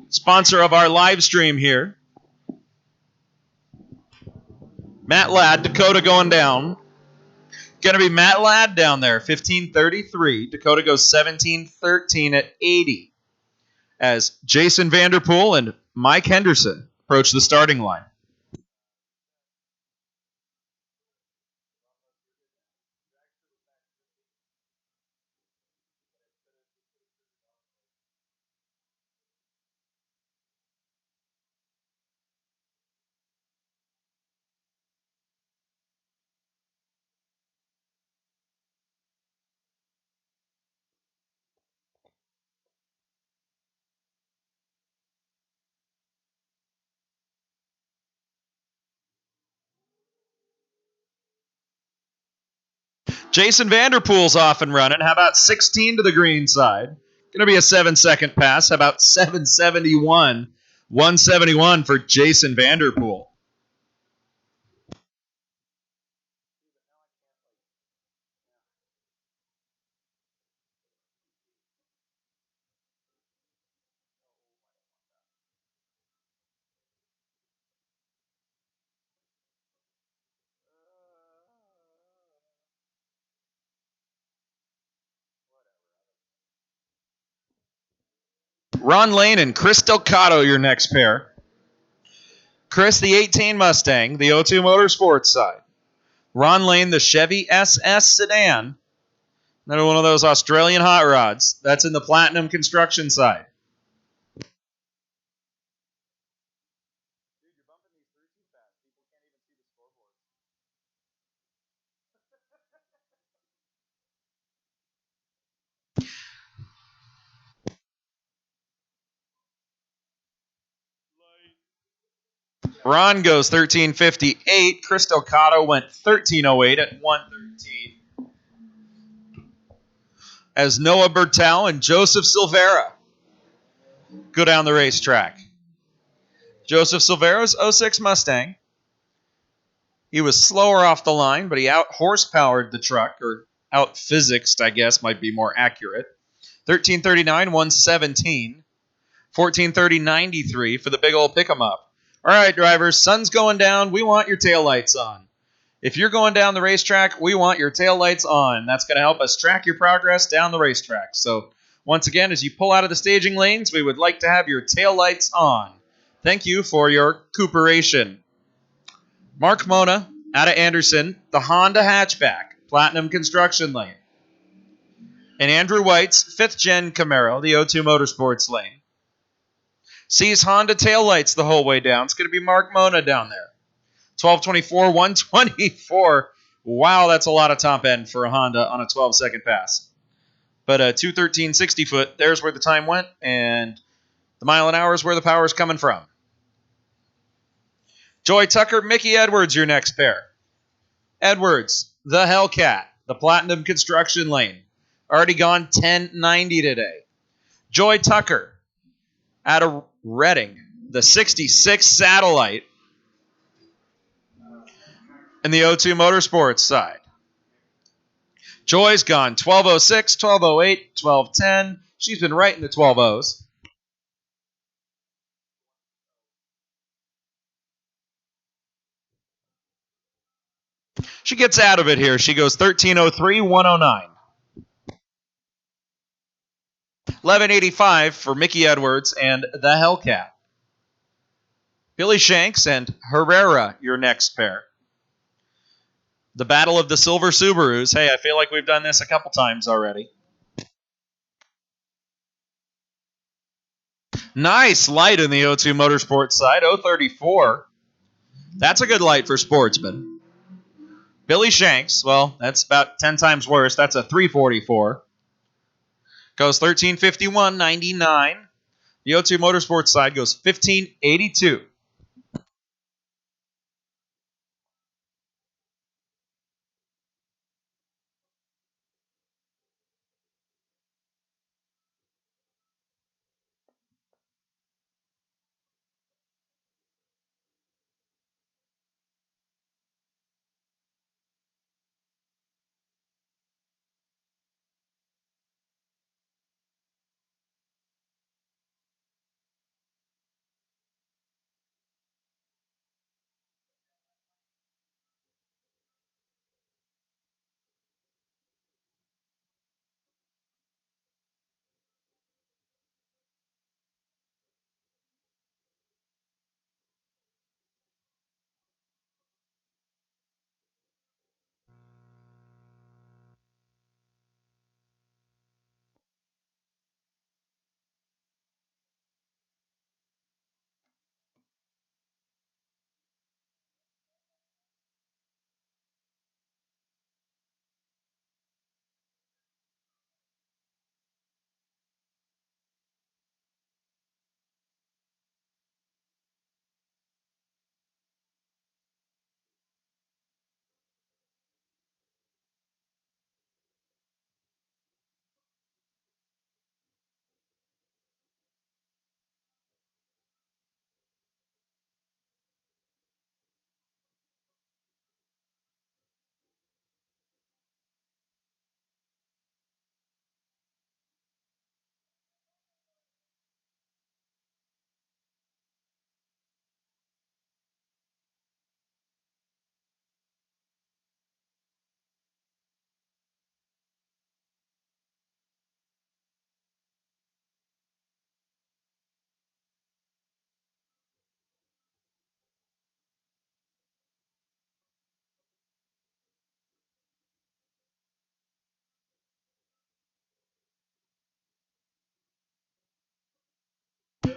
sponsor of our live stream here. Matt Ladd, Dakota going down. Going to be Matt Ladd down there, 1533. Dakota goes 1713 at 80 as Jason Vanderpool and Mike Henderson approach the starting line. Jason Vanderpool's off and running. How about 16 to the green side? Going to be a 7-second pass. How about 771? 171 for Jason Vanderpool. Ron Lane and Chris Delcato, your next pair. Chris, the 18 Mustang, the O2 Motorsports side. Ron Lane, the Chevy SS sedan. Another one of those Australian hot rods. That's in the Platinum Construction side. Ron goes 1358. Chris Delcato went 1308 at 113. As Noah Bertel and Joseph Silvera go down the racetrack. Joseph Silvera's 06 Mustang. He was slower off the line, but he out-horsepowered the truck, or out-physicsed, I guess, might be more accurate. 1339, 117. 1430, 93 for the big old pick-em-up. All right, drivers, sun's going down. We want your taillights on. If you're going down the racetrack, we want your taillights on. That's going to help us track your progress down the racetrack. So, once again, as you pull out of the staging lanes, we would like to have your taillights on. Thank you for your cooperation. Mark Mona, out of Anderson, the Honda hatchback, Platinum Construction lane. And Andrew White's 5th Gen Camaro, the O2 Motorsports lane. Sees Honda taillights the whole way down. It's going to be Mark Mona down there. 1224, 124. Wow, that's a lot of top end for a Honda on a 12-second pass. But a 213 60-foot, there's where the time went, and the mile an hour is where the power is coming from. Joy Tucker, Mickey Edwards, your next pair. Edwards, the Hellcat, the Platinum Construction lane. Already gone 1090 today. Joy Tucker, out of Reading, the 66 Satellite, and the O2 Motorsports side. Joy's gone 1206, 1208, 1210. She's been right in the 12.0s. She gets out of it here. She goes 1303, 109. 1185 for Mickey Edwards and the Hellcat. Billy Shanks and Herrera, your next pair. The Battle of the Silver Subarus. Hey, I feel like we've done this a couple times already. Nice light in the O2 Motorsports side, 034. That's a good light for sportsmen. Billy Shanks, well, that's about 10 times worse. That's a 344. goes 1351.99. The O2 Motorsports side goes 1582.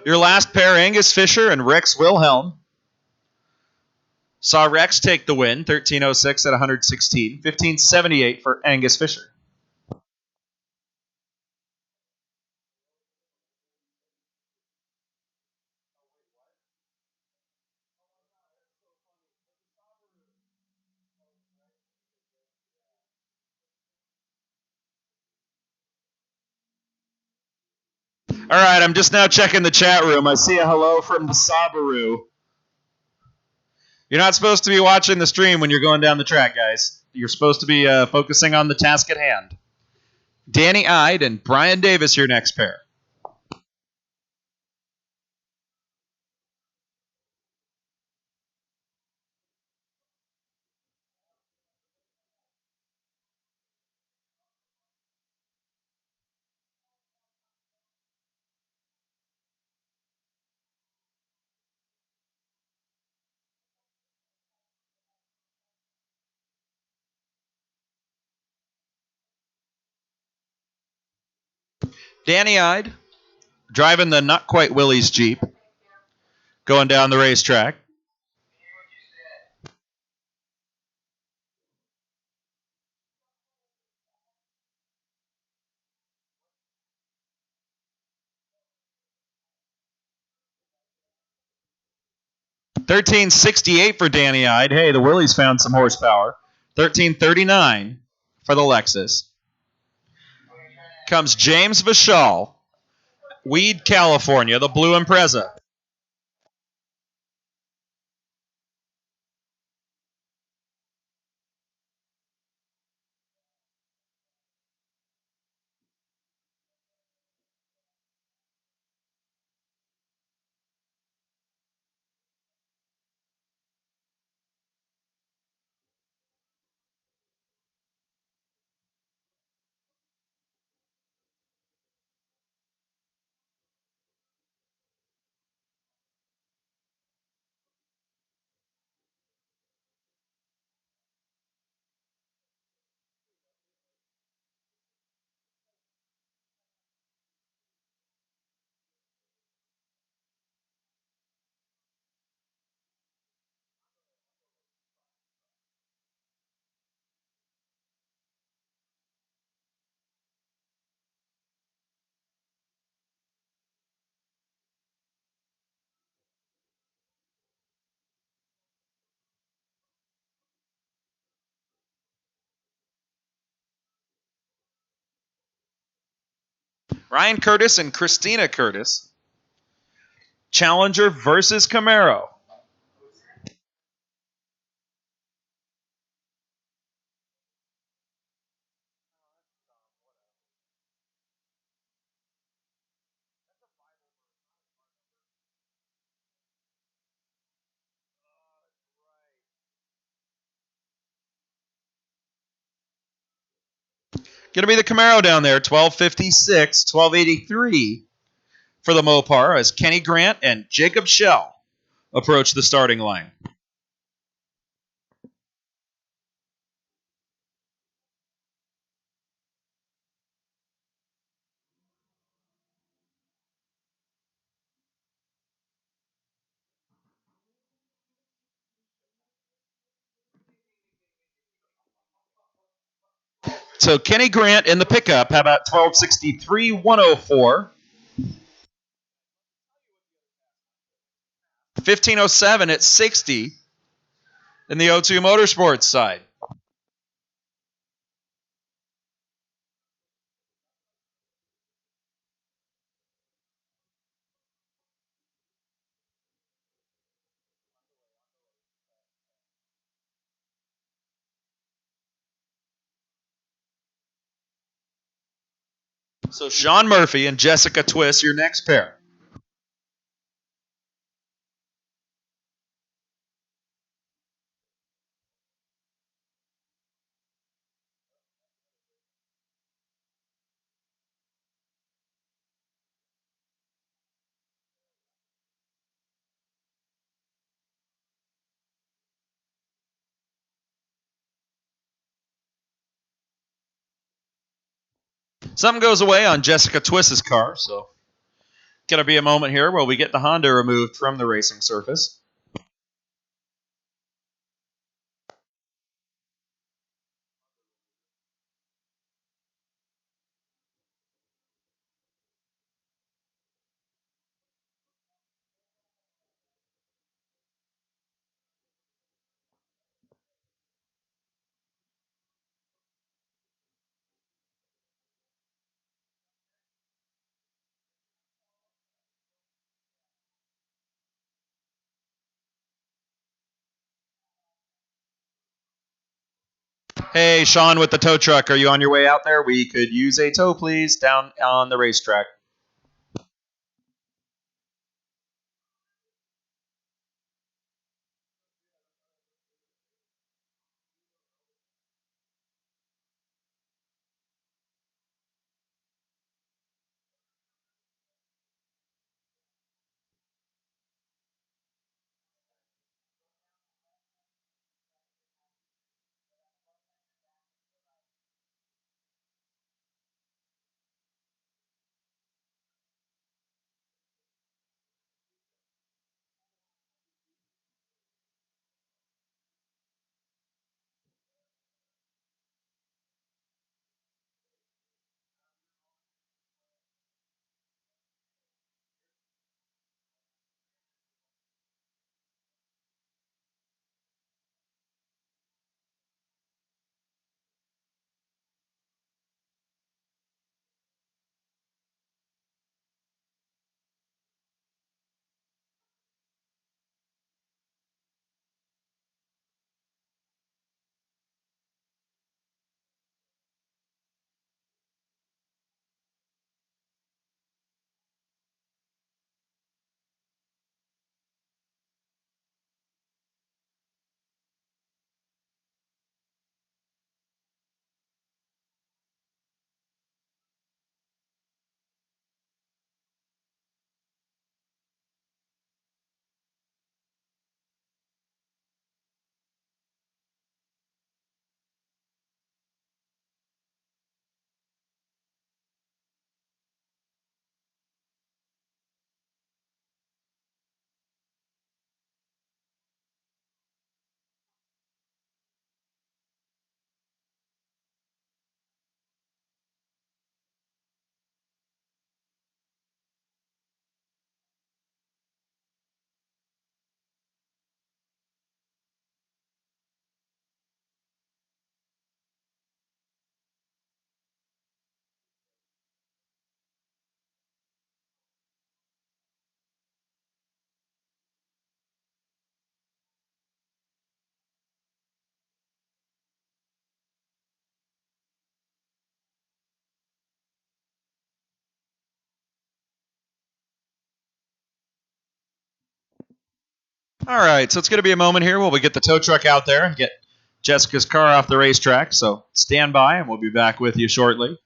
Your last pair, Angus Fisher and Rex Wilhelm. Saw Rex take the win, 1306 at 116. 1578 for Angus Fisher. All right, I'm just now checking the chat room. I see a hello from the Sabaru. You're not supposed to be watching the stream when you're going down the track, guys. You're supposed to be focusing on the task at hand. Danny Ide and Brian Davis, your next pair. Danny Ide, driving the not quite Willie's Jeep, going down the racetrack. $13.68 for Danny Ide. Hey, the Willies found some horsepower. $13.39 for the Lexus. Comes James Vishal, Weed, California, the blue Impreza. Ryan Curtis and Christina Curtis. Challenger versus Camaro. Going to be the Camaro down there, 1256, 1283 for the Mopar as Kenny Grant and Jacob Schell approach the starting line. So Kenny Grant in the pickup, how about 1263, 104? 1507 at 60 in the O2 Motorsports side. So Sean Murphy and Jessica Twist, your next pair. Something goes away on Jessica Twist's car, so going to be a moment here where we get the Honda removed from the racing surface. Hey, Sean with the tow truck, are you on your way out there? We could use a tow, please, down on the racetrack. All right, so it's going to be a moment here while we get the tow truck out there and get Jessica's car off the racetrack. So stand by, and we'll be back with you shortly.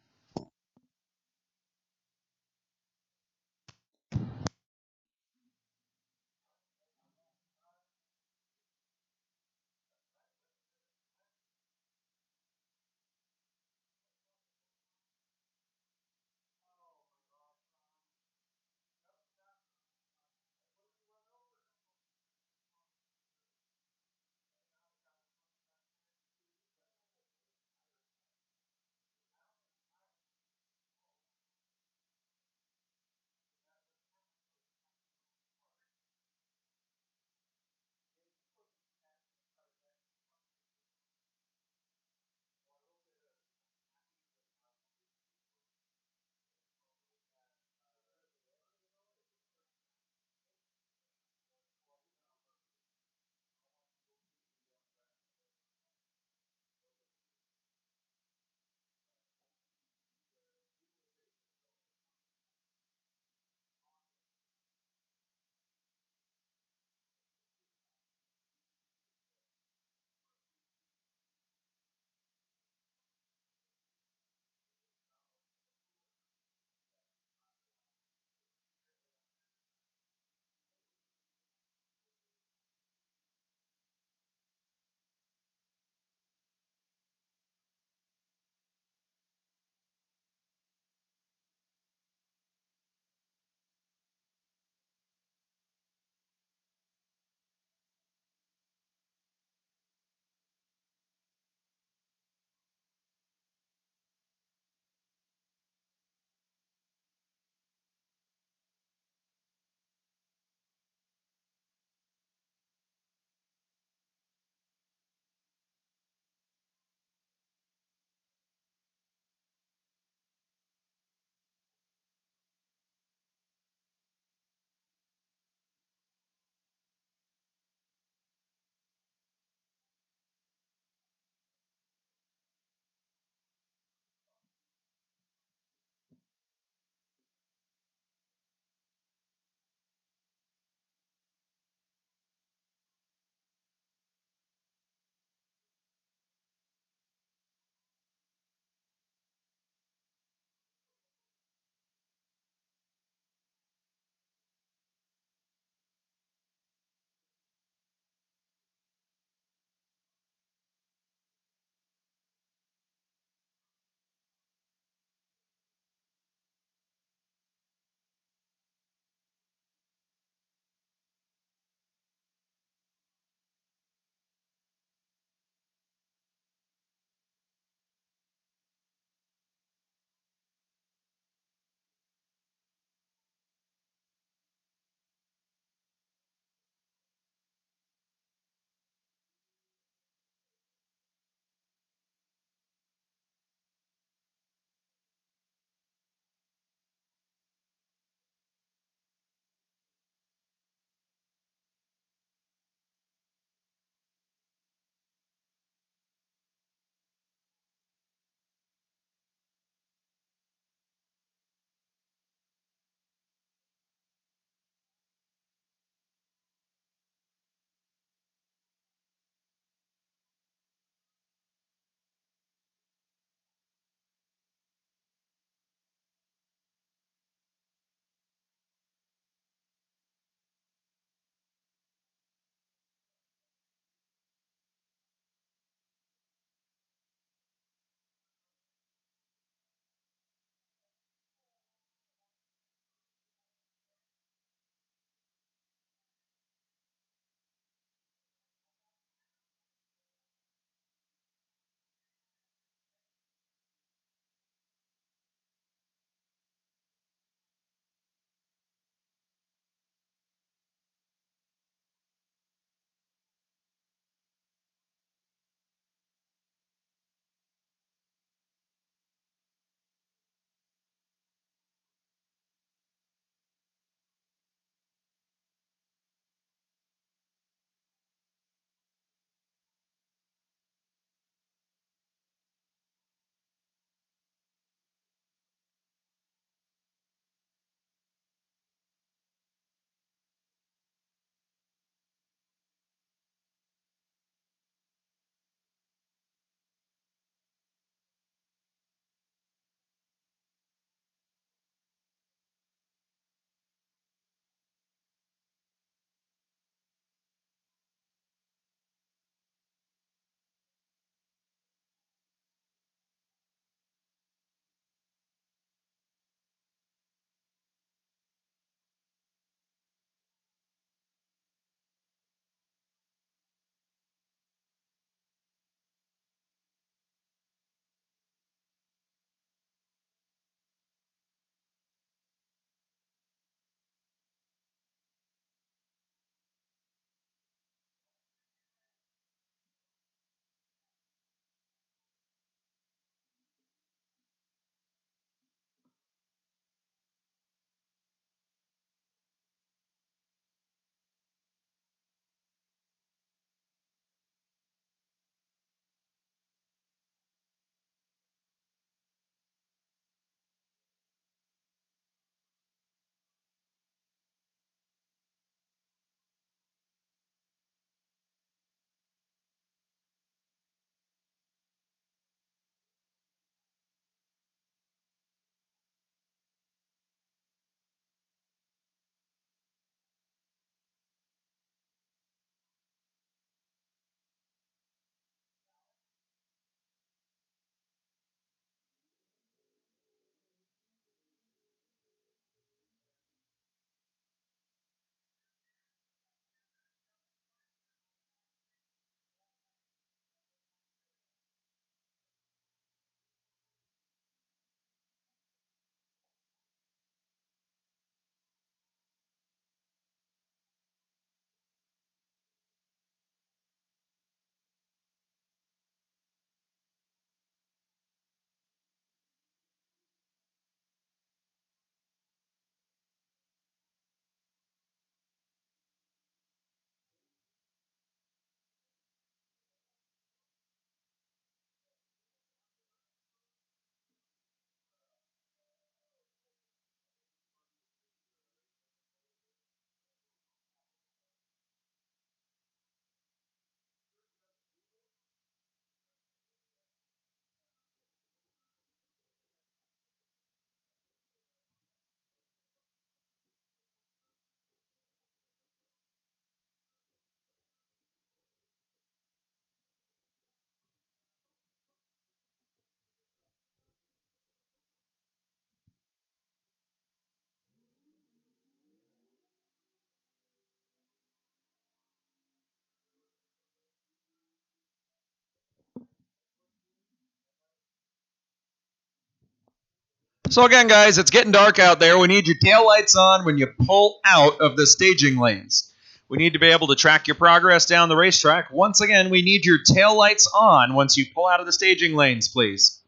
So again, guys, it's getting dark out there. We need your taillights on when you pull out of the staging lanes. We need to be able to track your progress down the racetrack. Once again, we need your taillights on once you pull out of the staging lanes, please.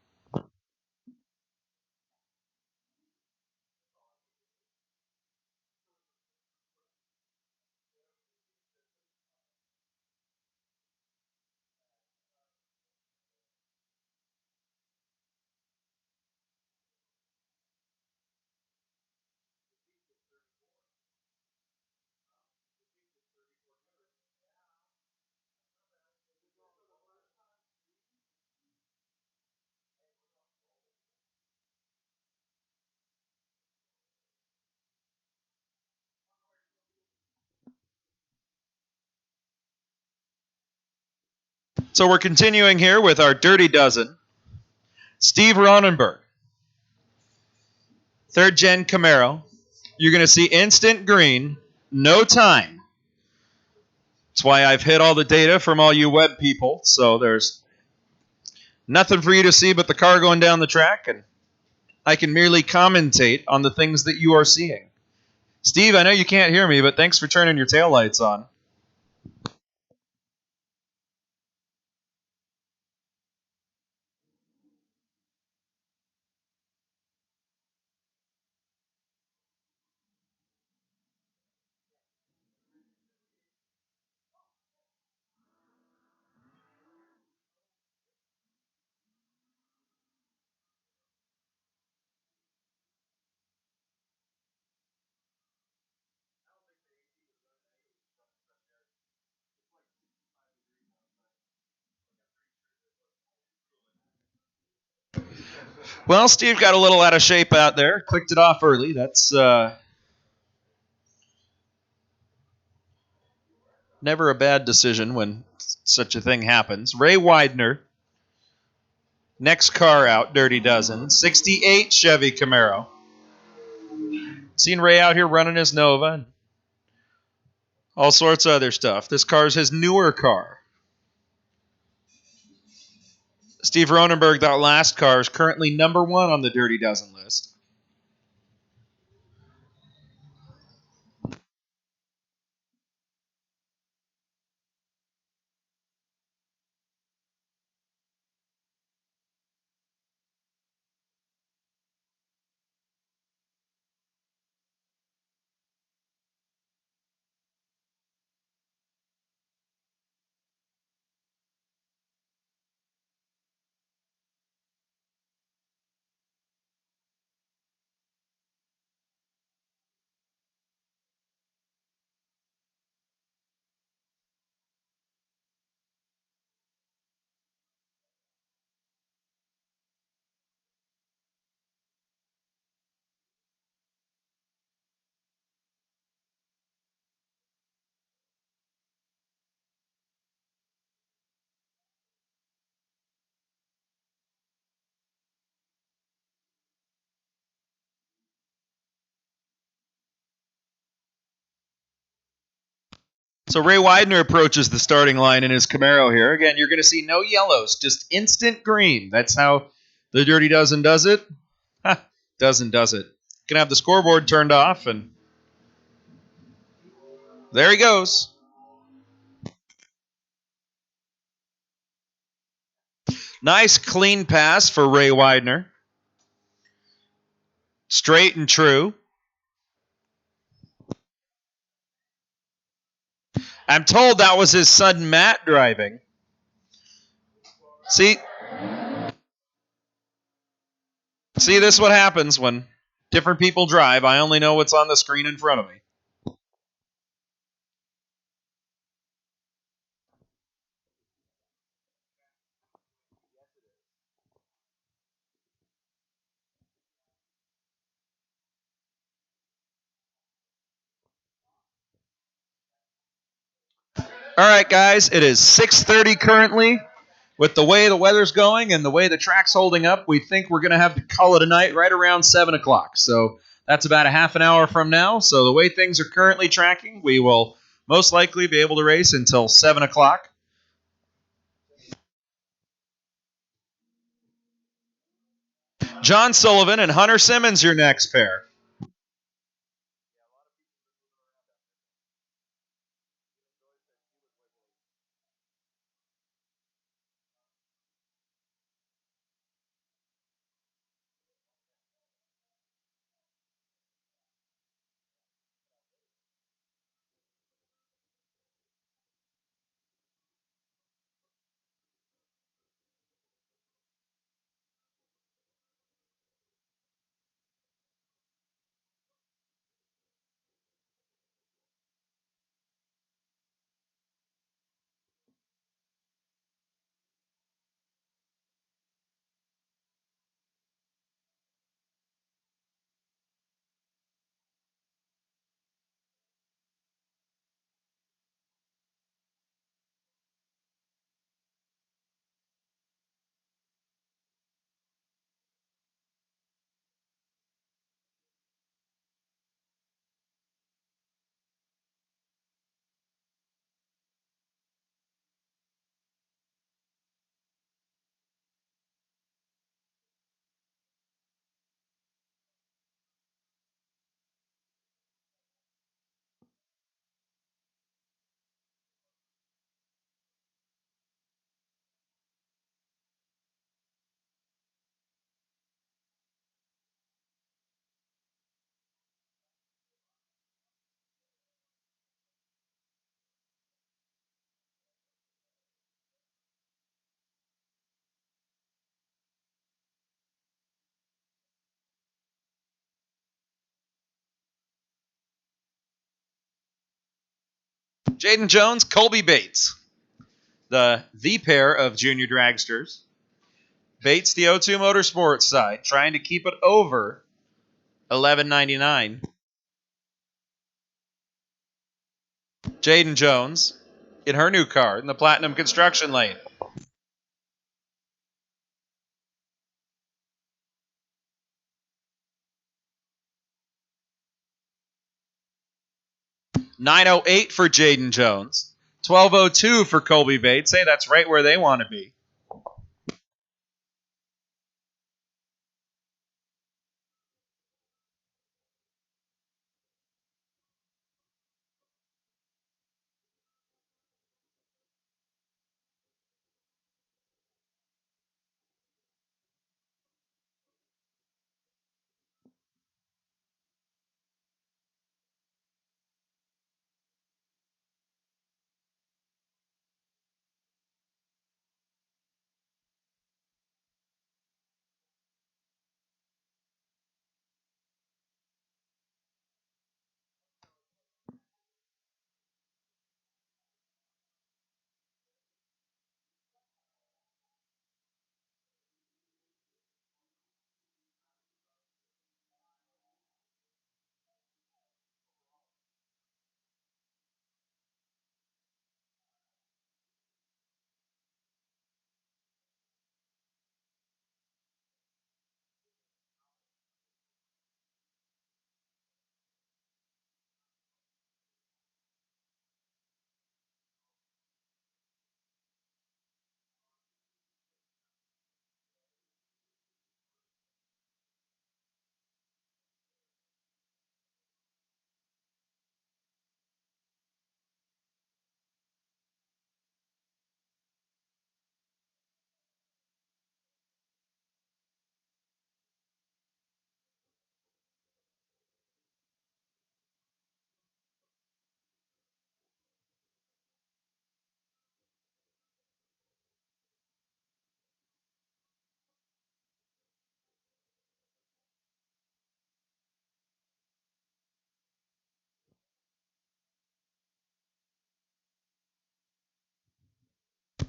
So we're continuing here with our Dirty Dozen. Steve Ronenberg, third gen Camaro. You're going to see instant green, no time. That's why I've hid all the data from all you web people. So there's nothing for you to see but the car going down the track, and I can merely commentate on the things that you are seeing. Steve, I know you can't hear me, but thanks for turning your taillights on. Well, Steve got a little out of shape out there. Clicked it off early. That's never a bad decision when such a thing happens. Ray Widener, next car out, Dirty Dozen. 68 Chevy Camaro. Seen Ray out here running his Nova and all sorts of other stuff. This car's his newer car. Steve Ronenberg, that last car, is currently number 1 on the Dirty Dozen list. So Ray Widener approaches the starting line in his Camaro here. Again, you're going to see no yellows, just instant green. That's how the Dirty Dozen does it. Dozen does it. Can have the scoreboard turned off, and there he goes. Nice clean pass for Ray Widener. Straight and true. I'm told that was his son Matt driving. See, this is what happens when different people drive. I only know what's on the screen in front of me. All right, guys, it is 6:30 currently. With the way the weather's going and the way the track's holding up, we think we're going to have to call it a night right around 7 o'clock. So that's about a half an hour from now. So the way things are currently tracking, we will most likely be able to race until 7 o'clock. John Sullivan and Hunter Simmons, your next pair. Jaden Jones, Colby Bates. The pair of junior dragsters. Bates, the O2 Motorsports side, trying to keep it over $11.99. Jaden Jones in her new car in the Platinum Construction Lane. $9.08 for Jaden Jones. $12.02 for Colby Bates. Hey, that's right where they want to be.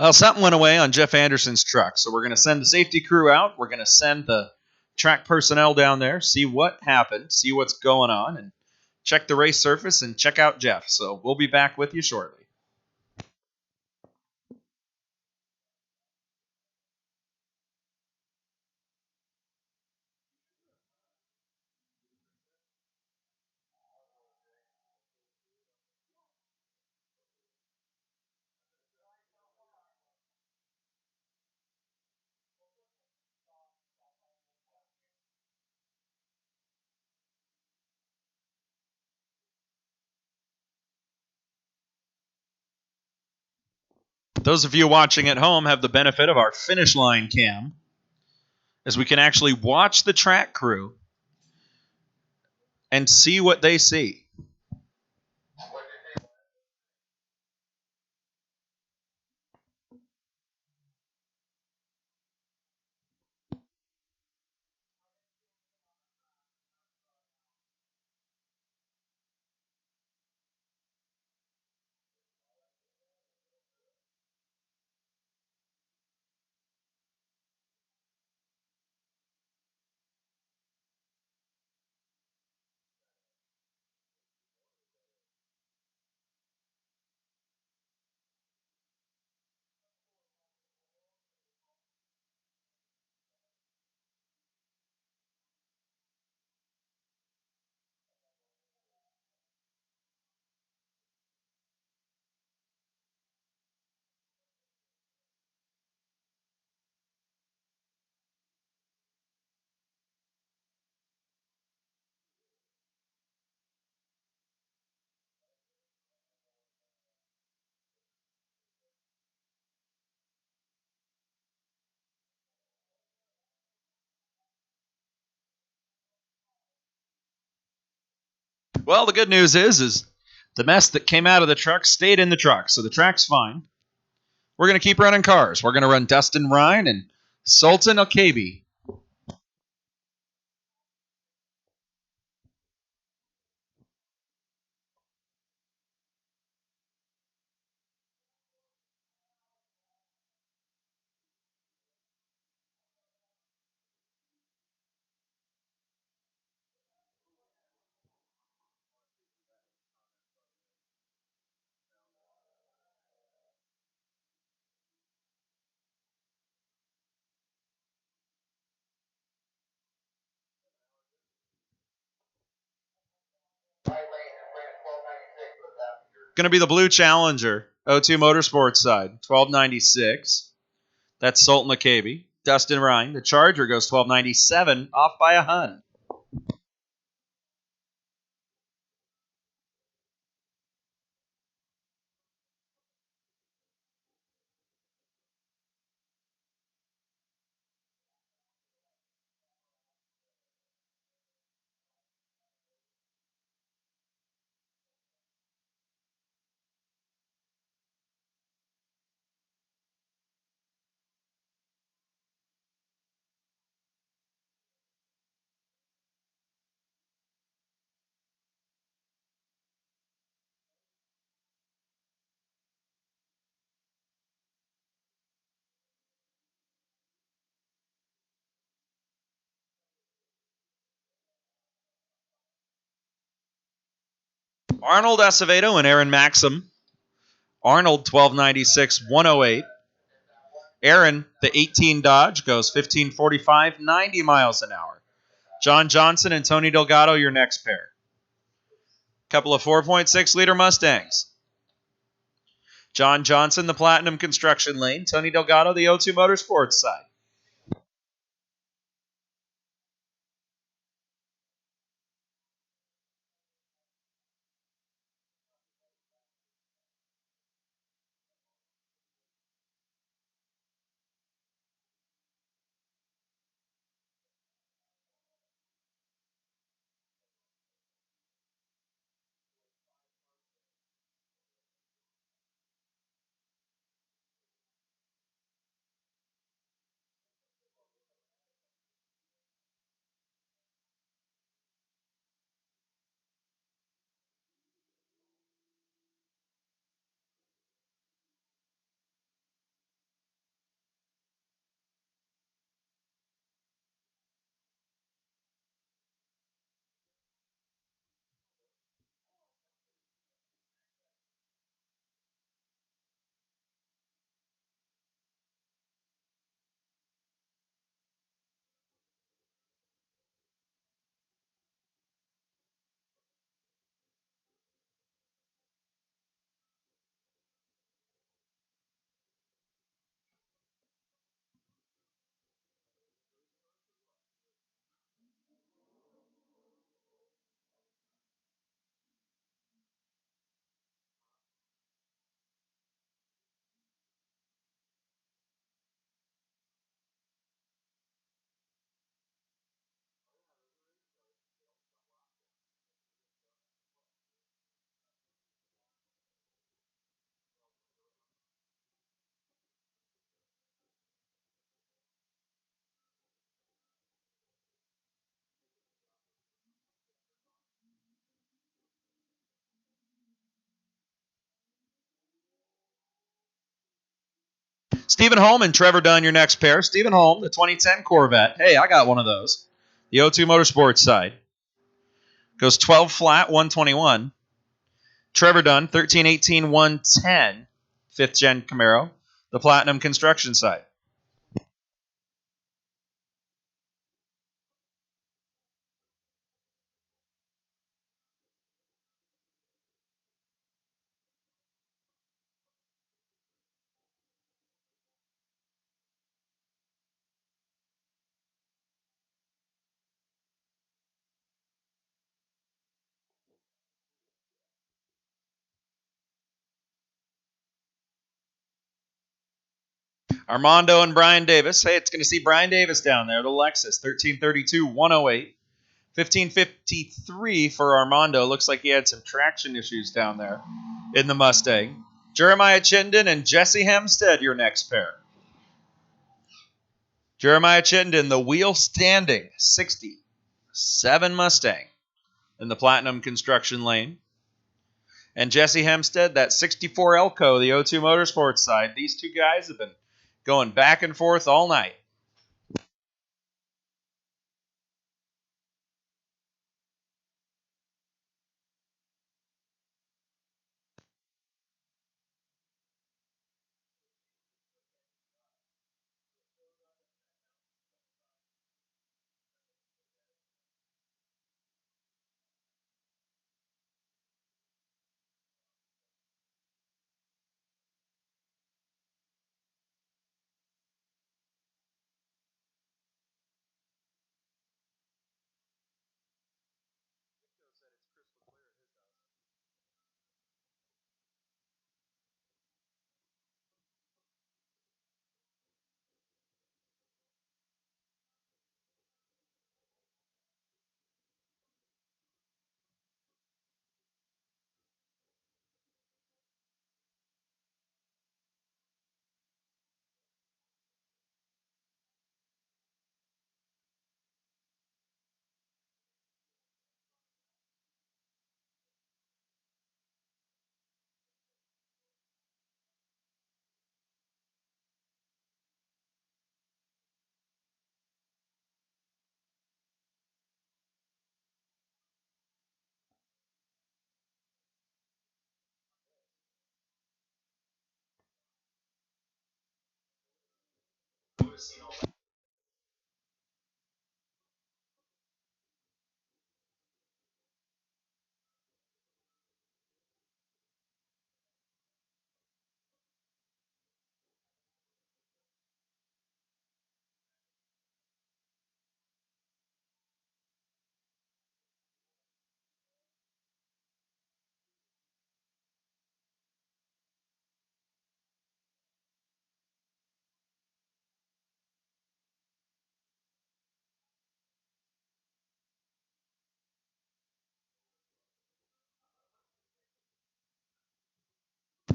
Well, something went away on Jeff Anderson's truck, so we're going to send the safety crew out. We're going to send the track personnel down there, see what happened, see what's going on, and check the race surface and check out Jeff. So we'll be back with you shortly. Those of you watching at home have the benefit of our finish line cam, as we can actually watch the track crew and see what they see. Well, the good news is the mess that came out of the truck stayed in the truck, so the track's fine. We're going to keep running cars. We're going to run Dustin Ryan and Sultan Okabe. Going to be the blue Challenger, O2 Motorsports side, 1296. That's Sultan Okabe. Dustin Ryan. The Charger goes 1297, off by a Hun. Arnold Acevedo and Aaron Maxim. Arnold 1296, 108. Aaron, the 18 Dodge, goes 1545, 90 miles an hour. John Johnson and Tony Delgado, your next pair. Couple of 4.6 liter Mustangs. John Johnson, the Platinum Construction Lane. Tony Delgado, the O2 Motorsports side. Stephen Holm and Trevor Dunn, your next pair. Stephen Holm, the 2010 Corvette. Hey, I got one of those. The O2 Motorsports side. Goes 12 flat, 121. Trevor Dunn, 1318, 110. 5th gen Camaro. The Platinum Construction side. Armando and Brian Davis. Hey, it's going to see Brian Davis down there. The Lexus, 1332, 108. 1553 for Armando. Looks like he had some traction issues down there in the Mustang. Jeremiah Chittenden and Jesse Hempstead, your next pair. Jeremiah Chittenden, the wheel standing 67 Mustang in the Platinum Construction lane. And Jesse Hempstead, that 64 Elko, the O2 Motorsports side. These two guys have been going back and forth all night.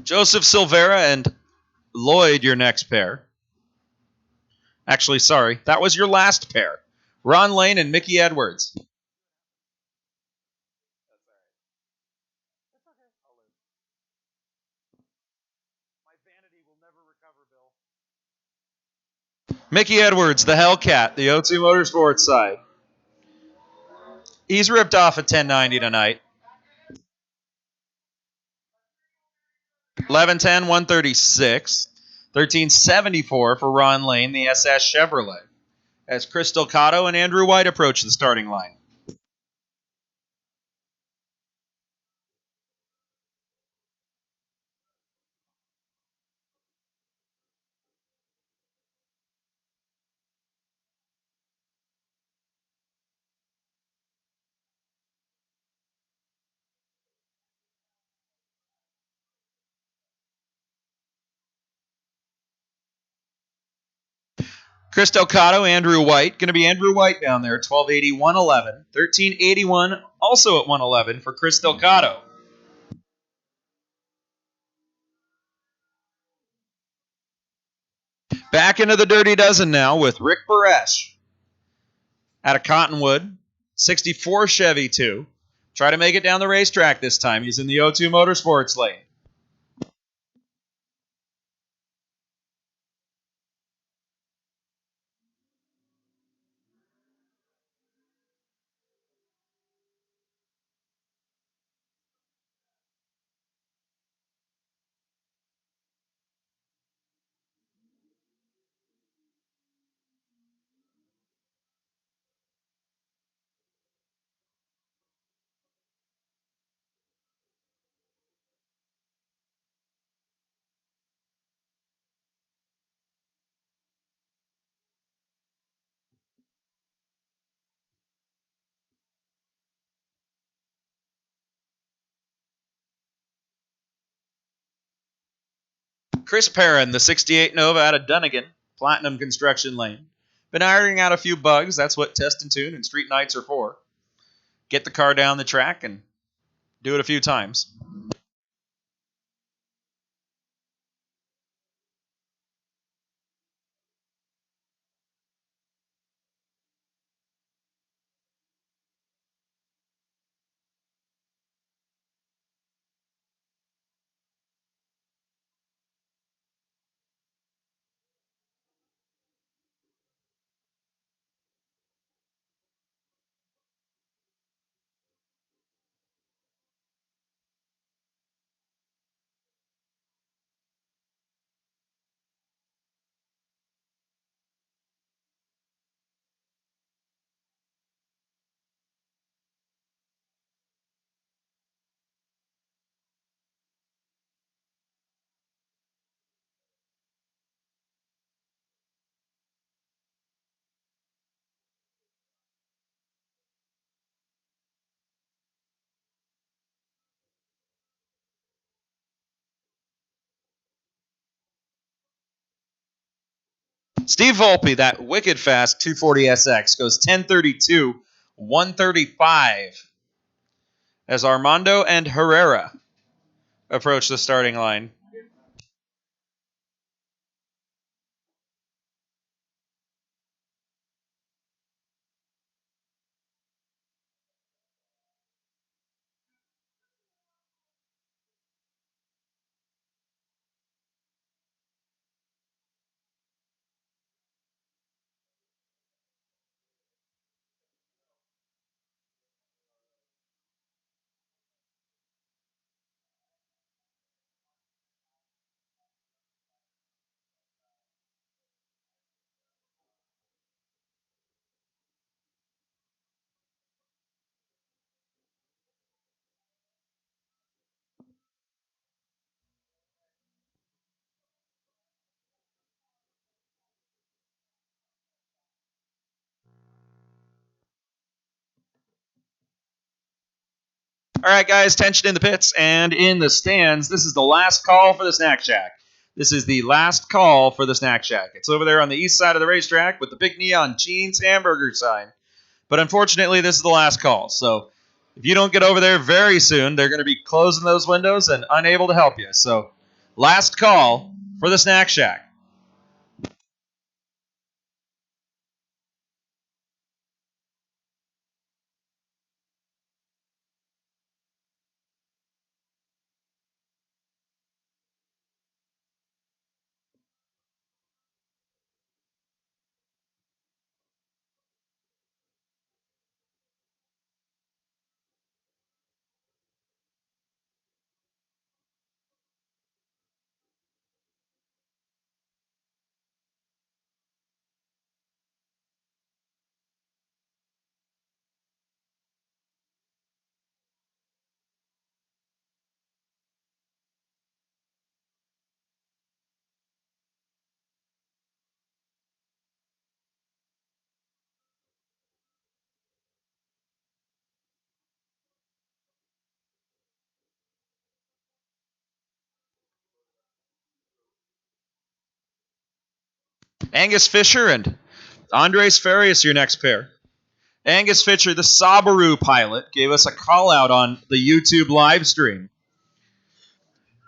Joseph Silvera and Lloyd, your next pair. Actually, sorry, that was your last pair. Ron Lane and Mickey Edwards. Mickey Edwards, the Hellcat, the O2 Motorsports side. He's ripped off a 1090 tonight. 1110, 136. 1374 for Ron Lane, the SS Chevrolet. As Chris Delcato and Andrew White approach the starting line. Chris Delcato, Andrew White. Going to be Andrew White down there, 1280, 111. 1381, also at 111 for Chris Delcato. Back into the Dirty Dozen now with Rick Baresh out of Cottonwood. 64 Chevy 2. Try to make it down the racetrack this time. He's in the O2 Motorsports lane. Chris Perrin, the 68 Nova out of Dunnigan, Platinum Construction Lane. Been ironing out a few bugs. That's what Test and Tune and Street Nights are for. Get the car down the track and do it a few times. Steve Volpe, that wicked fast 240SX, goes 1032, 135 as Armando and Herrera approach the starting line. All right, guys, tension in the pits and in the stands. This is the last call for the Snack Shack. This is the last call for the Snack Shack. It's over there on the east side of the racetrack with the big neon Gene's Hamburger sign. But unfortunately, this is the last call. So if you don't get over there very soon, they're going to be closing those windows and unable to help you. So last call for the Snack Shack. Angus Fisher and Andres Farias, your next pair. Angus Fisher, the Subaru pilot, gave us a call out on the YouTube live stream.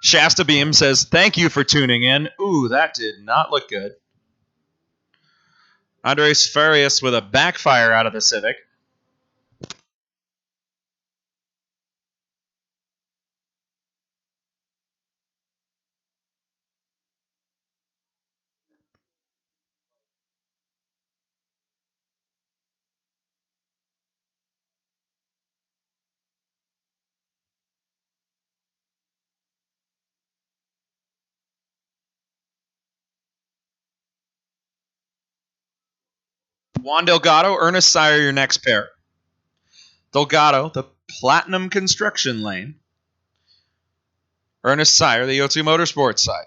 Shasta Beam says, "Thank you for tuning in." Ooh, that did not look good. Andres Farias with a backfire out of the Civic. Juan Delgado, Ernest Sire, your next pair. Delgado, the Platinum Construction Lane. Ernest Sire, the O2 Motorsports side.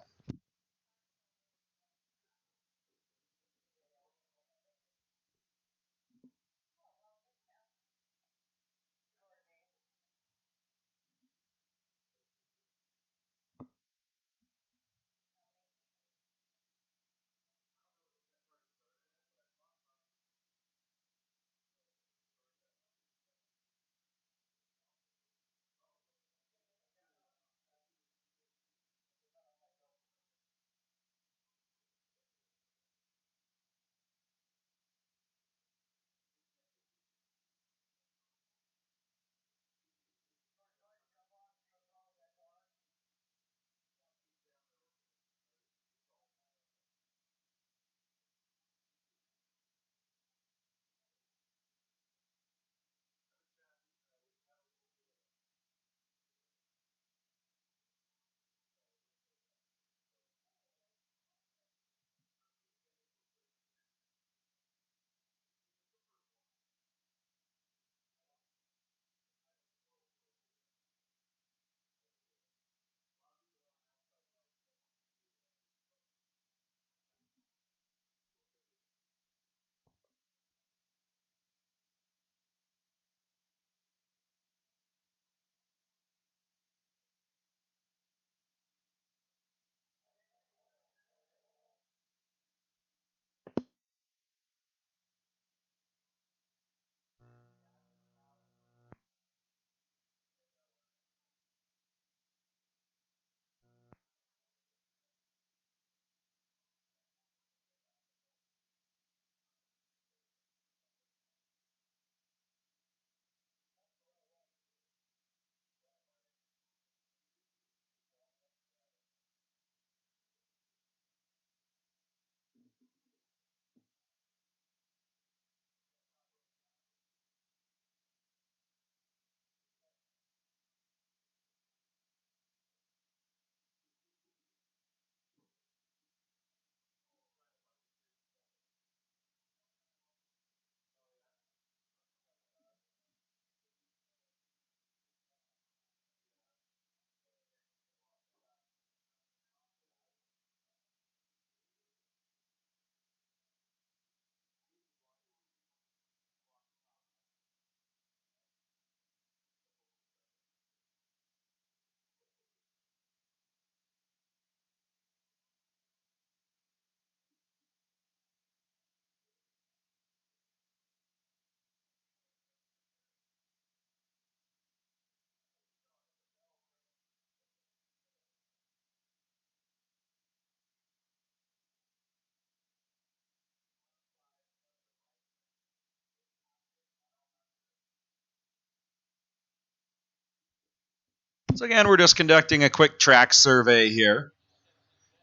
So again, we're just conducting a quick track survey here.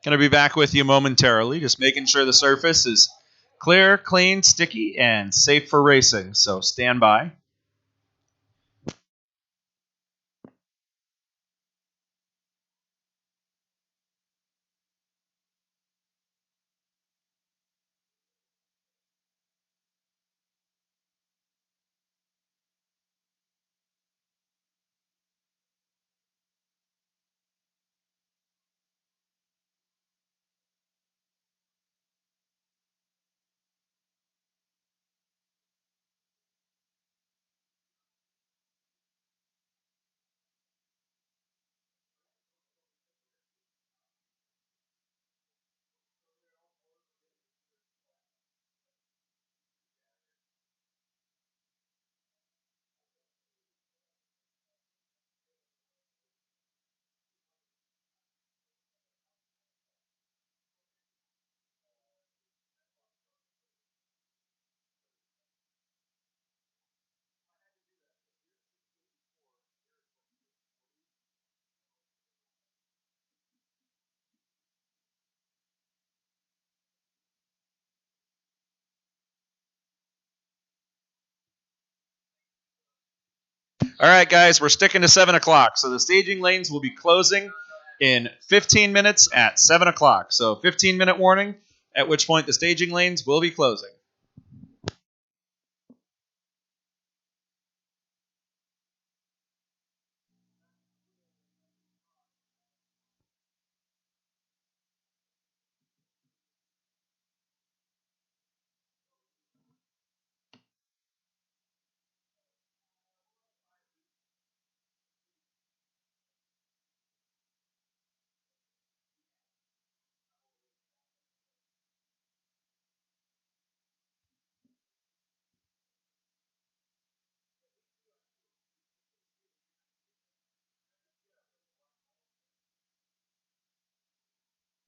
Going to be back with you momentarily, just making sure the surface is clear, clean, sticky, and safe for racing. So stand by. All right, guys, we're sticking to 7 o'clock. So the staging lanes will be closing in 15 minutes at 7 o'clock. So 15-minute warning, at which point the staging lanes will be closing.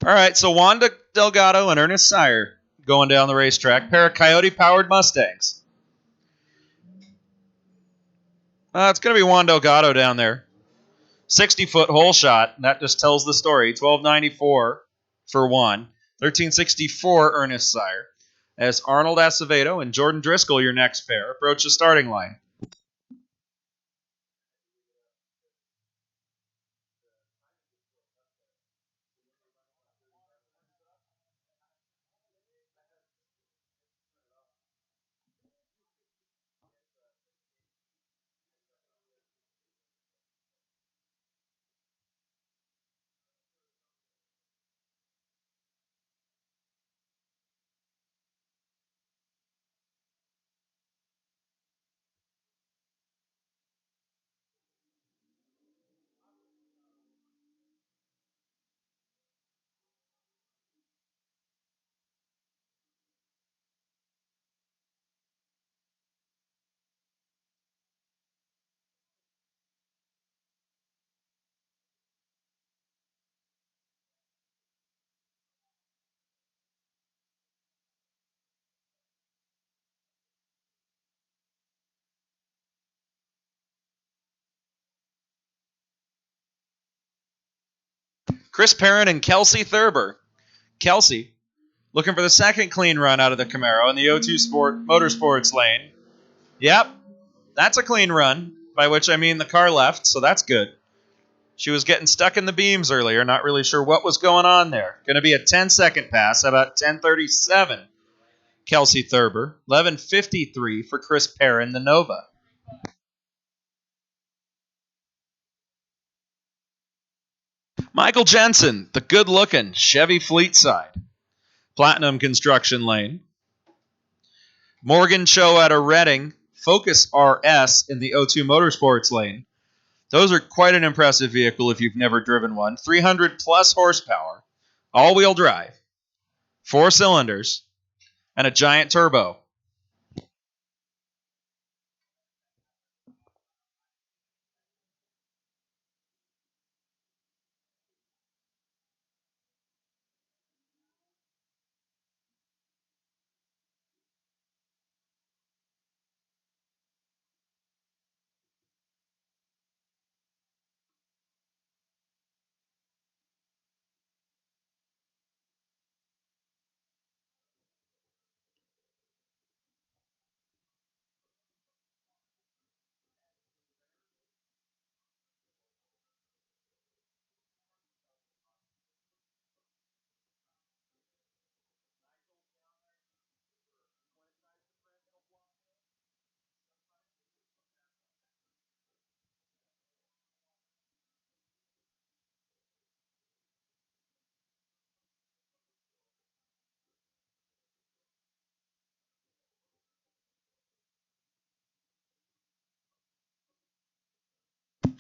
All right, so Wanda Delgado and Ernest Sire going down the racetrack. Pair of Coyote-powered Mustangs. It's going to be Juan Delgado down there. 60-foot hole shot. That just tells the story. 1294 for Juan. 1364 Ernest Sire. As Arnold Acevedo and Jordan Driscoll, your next pair, approach the starting line. Chris Perrin and Kelsey Thurber. Kelsey looking for the second clean run out of the Camaro in the O2 Motorsports lane. Yep, that's a clean run, by which I mean the car left, so that's good. She was getting stuck in the beams earlier, not really sure what was going on there. Going to be a 10-second pass, about 10:37. Kelsey Thurber, 11:53 for Chris Perrin, the Nova. Michael Jensen, the good-looking Chevy Fleetside. Platinum Construction Lane. Morgan Cho out of Reading, Focus RS in the O2 Motorsports lane. Those are quite an impressive vehicle if you've never driven one. 300-plus horsepower, all-wheel drive, 4 cylinders, and a giant turbo.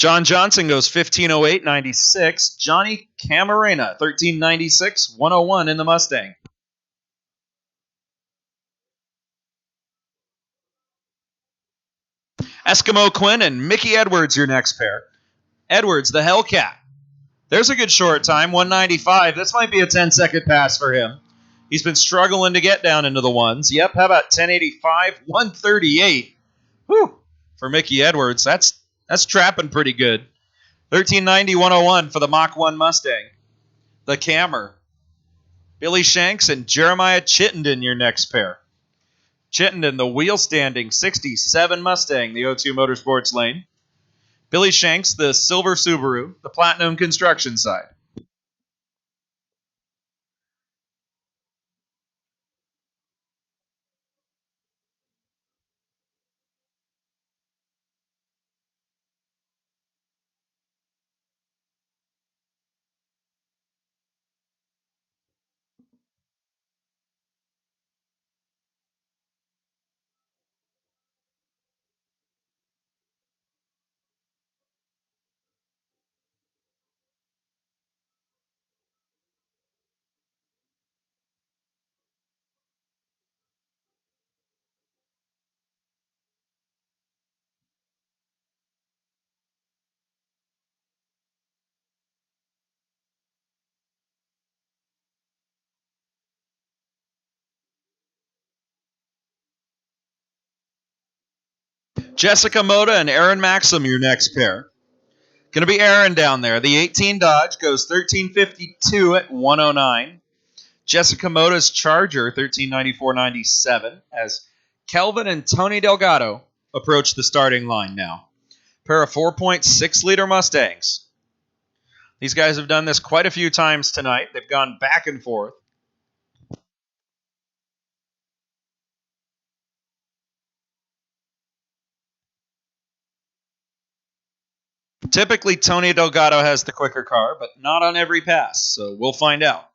John Johnson goes 15:08.96. Johnny Camarena 13:96.101 in the Mustang. Eskimo Quinn and Mickey Edwards, your next pair. Edwards, the Hellcat. There's a good short time, 195. This might be a 10-second pass for him. He's been struggling to get down into the ones. Yep, how about 1085, 138? Whew. For Mickey Edwards, that's trapping pretty good. 1390, 101 for the Mach 1 Mustang. The Cammer. Billy Shanks and Jeremiah Chittenden, your next pair. Chittenden, the wheel-standing 67 Mustang, the O2 Motorsports lane. Billy Shanks, the silver Subaru, the Platinum Construction side. Jessica Moda and Aaron Maxim, your next pair. Going to be Aaron down there. The 18 Dodge goes 1352 at 109. Jessica Moda's Charger, 1394.97, as Kelvin and Tony Delgado approach the starting line now. Pair of 4.6-liter Mustangs. These guys have done this quite a few times tonight. They've gone back and forth. Typically, Tony Delgado has the quicker car, but not on every pass, so we'll find out.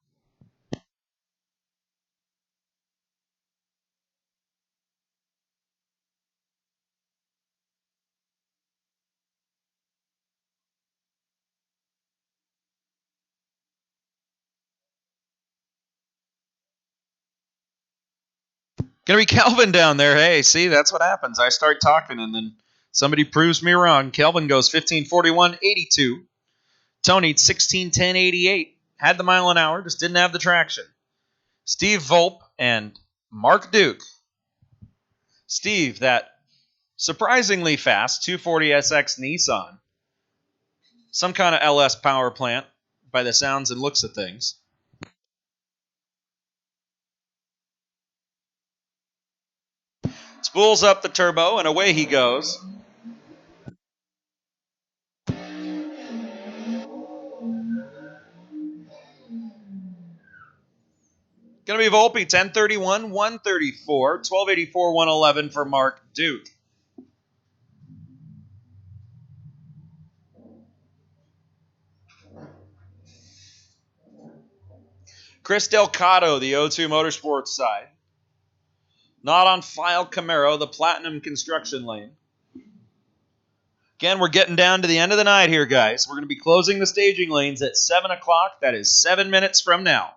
Gonna be Kelvin down there. Hey, see, that's what happens. I start talking and then somebody proves me wrong. Kelvin goes 1541.82. Tony 1610.88. Had the mile an hour, just didn't have the traction. Steve Volpe and Mark Duke. Steve, that surprisingly fast 240SX Nissan. Some kind of LS power plant by the sounds and looks of things. Spools up the turbo, and away he goes. Going to be Volpe, 1031, 134, 1284, 111 for Mark Duke. Chris Delgado, the O2 Motorsports side. Not on file Camaro, the Platinum Construction lane. Again, we're getting down to the end of the night here, guys. We're going to be closing the staging lanes at 7 o'clock. That is 7 minutes from now.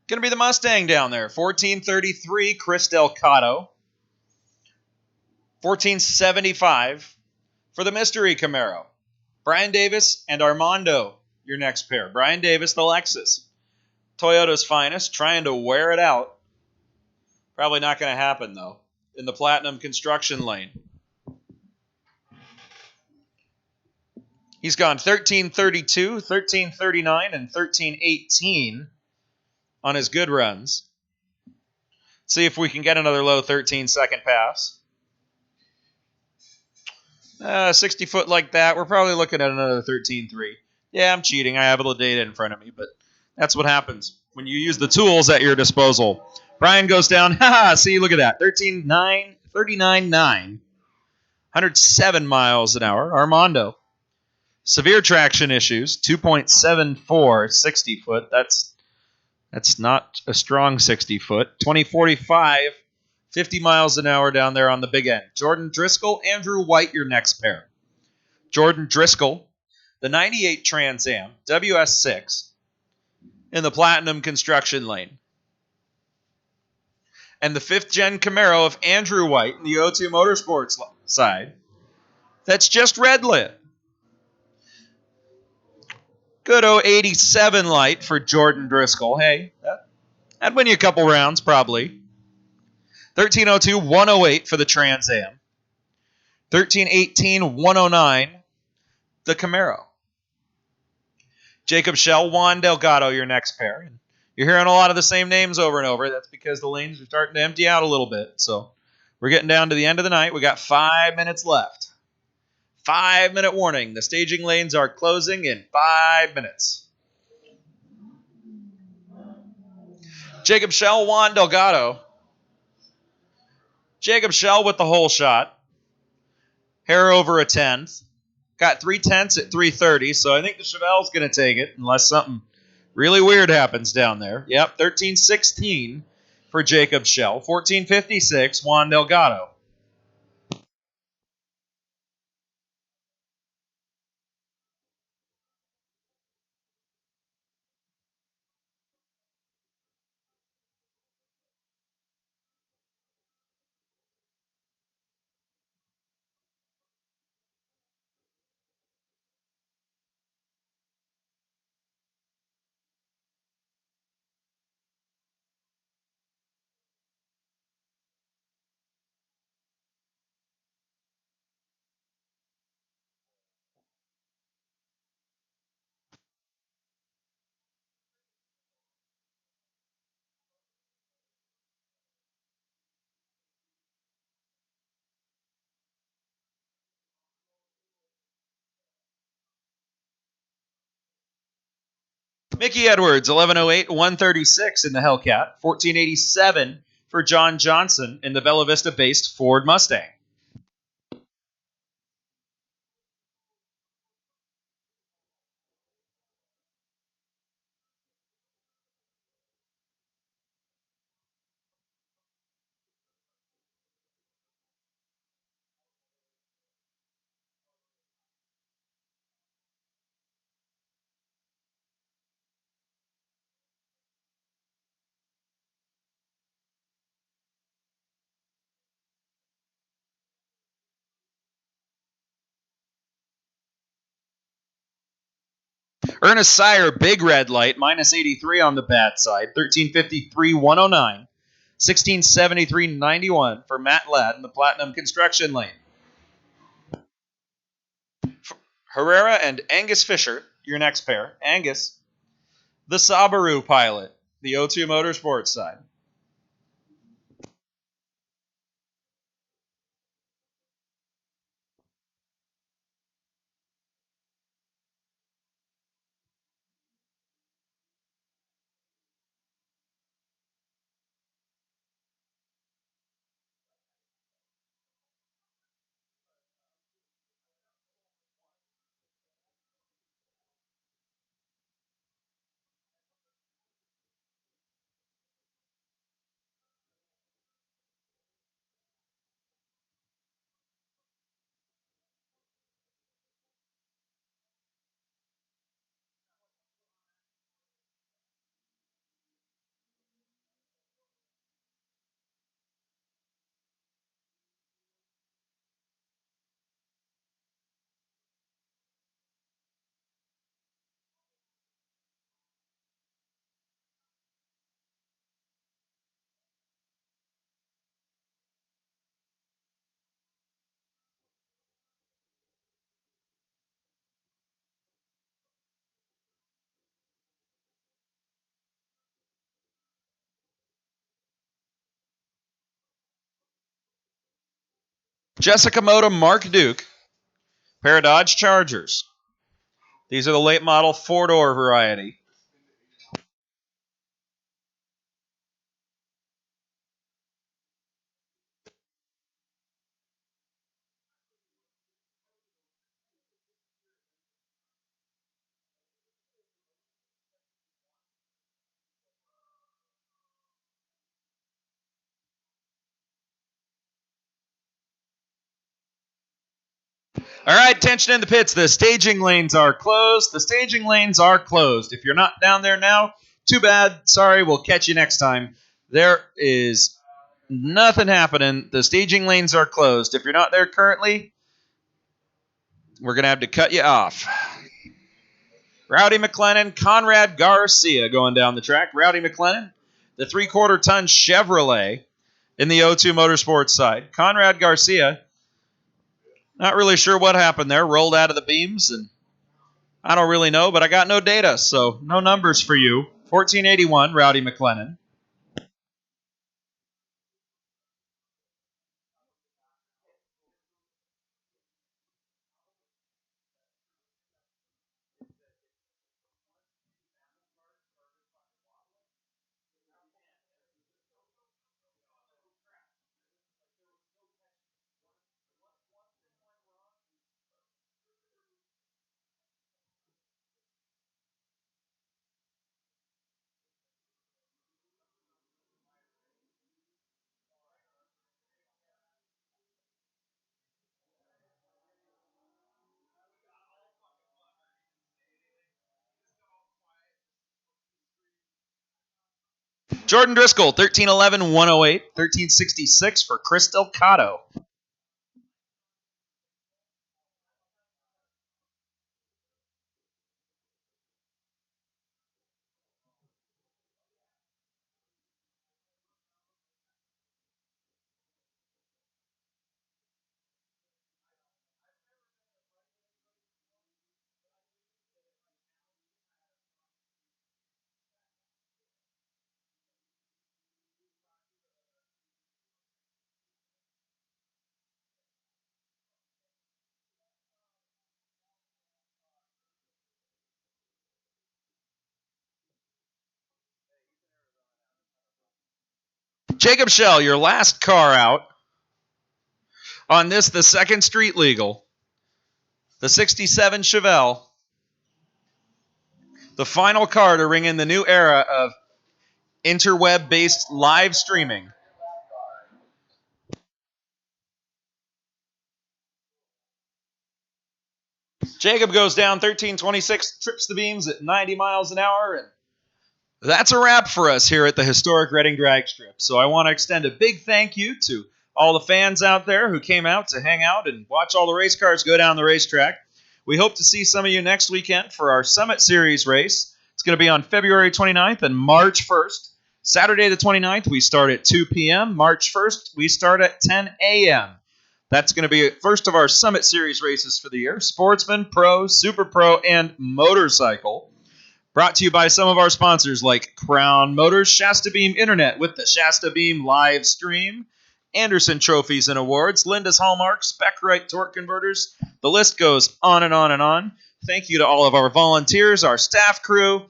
Going to be the Mustang down there. 1433, Chris Delgado. 1475 for the Mystery Camaro. Brian Davis and Armando, your next pair. Brian Davis, the Lexus. Toyota's finest, trying to wear it out. Probably not going to happen, though, in the Platinum Construction lane. He's gone 1332, 1339, and 1318 on his good runs. See if we can get another low 13-second pass. 60 foot like that, we're probably looking at another 13.3. Yeah, I'm cheating. I have all the data in front of me, but that's what happens when you use the tools at your disposal. Brian goes down. See, look at that. 39.9. 107 miles an hour. Armando. Severe traction issues, 2.74 60 foot. That's not a strong 60 foot. 2045, 50 miles an hour down there on the big end. Jordan Driscoll, Andrew White, your next pair. Jordan Driscoll, the 98 Trans Am, WS6, in the Platinum Construction Lane. And the 5th Gen Camaro of Andrew White in the O2 Motorsports side. That's just red lit. Good 87 light for Jordan Driscoll. Hey, that'd win you a couple rounds, probably. 1302, 108 for the Trans Am. 1318, 109, the Camaro. Jacob Shell, Juan Delgado, your next pair. And you're hearing a lot of the same names over and over. That's because the lanes are starting to empty out a little bit. So we're getting down to the end of the night. We got 5 minutes left. 5-minute warning. The staging lanes are closing in 5 minutes. Jacob Shell, Juan Delgado. Jacob Shell with the hole shot. Hair over a tenth. Got 3/10 at 3:30, so I think the Chevelle's going to take it unless something really weird happens down there. Yep, 13:16 for Jacob Shell. 14:56, Juan Delgado. Mickey Edwards, 11:08, 136 in the Hellcat. 14:87 for John Johnson in the Bella Vista-based Ford Mustang. Ernest Sire, big red light, minus 83 on the bad side. 13:53, 109. 16:73, 91 for Matt Ladd in the Platinum Construction Lane. Herrera and Angus Fisher, your next pair. Angus, the Subaru pilot, the O2 Motorsports side. Jessica Moda, Mark Duke, pair of Dodge Chargers. These are the late model 4-door variety. All right, attention in the pits. The staging lanes are closed. The staging lanes are closed. If you're not down there now, too bad. Sorry, we'll catch you next time. There is nothing happening. The staging lanes are closed. If you're not there currently, we're going to have to cut you off. Rowdy McLennan, Conrad Garcia going down the track. Rowdy McLennan, the 3/4-ton Chevrolet in the O2 Motorsports side. Conrad Garcia, not really sure what happened there. Rolled out of the beams, and I don't really know, but I got no data, so no numbers for you. 1481, Rowdy McLennan. Jordan Driscoll, 1311, 108, 1366 for Chris Delcato. Jacob Shell, your last car out on this, the second street legal. The 67 Chevelle. The final car to ring in the new era of interweb-based live streaming. Jacob goes down 1326, trips the beams at 90 miles an hour, and that's a wrap for us here at the historic Reading Drag Strip. So I want to extend a big thank you to all the fans out there who came out to hang out and watch all the race cars go down the racetrack. We hope to see some of you next weekend for our Summit Series race. It's going to be on February 29th and March 1st. Saturday the 29th, we start at 2 p.m. March 1st, we start at 10 a.m. That's going to be first of our Summit Series races for the year. Sportsman, Pro, Super Pro, and Motorcycle. Brought to you by some of our sponsors like Crown Motors, Shasta Beam Internet with the Shasta Beam live stream, Anderson Trophies and Awards, Linda's Hallmark, Spec-Rite Torque Converters. The list goes on and on and on. Thank you to all of our volunteers, our staff crew,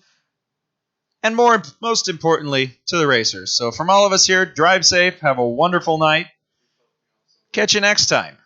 and most importantly, to the racers. So from all of us here, drive safe, have a wonderful night. Catch you next time.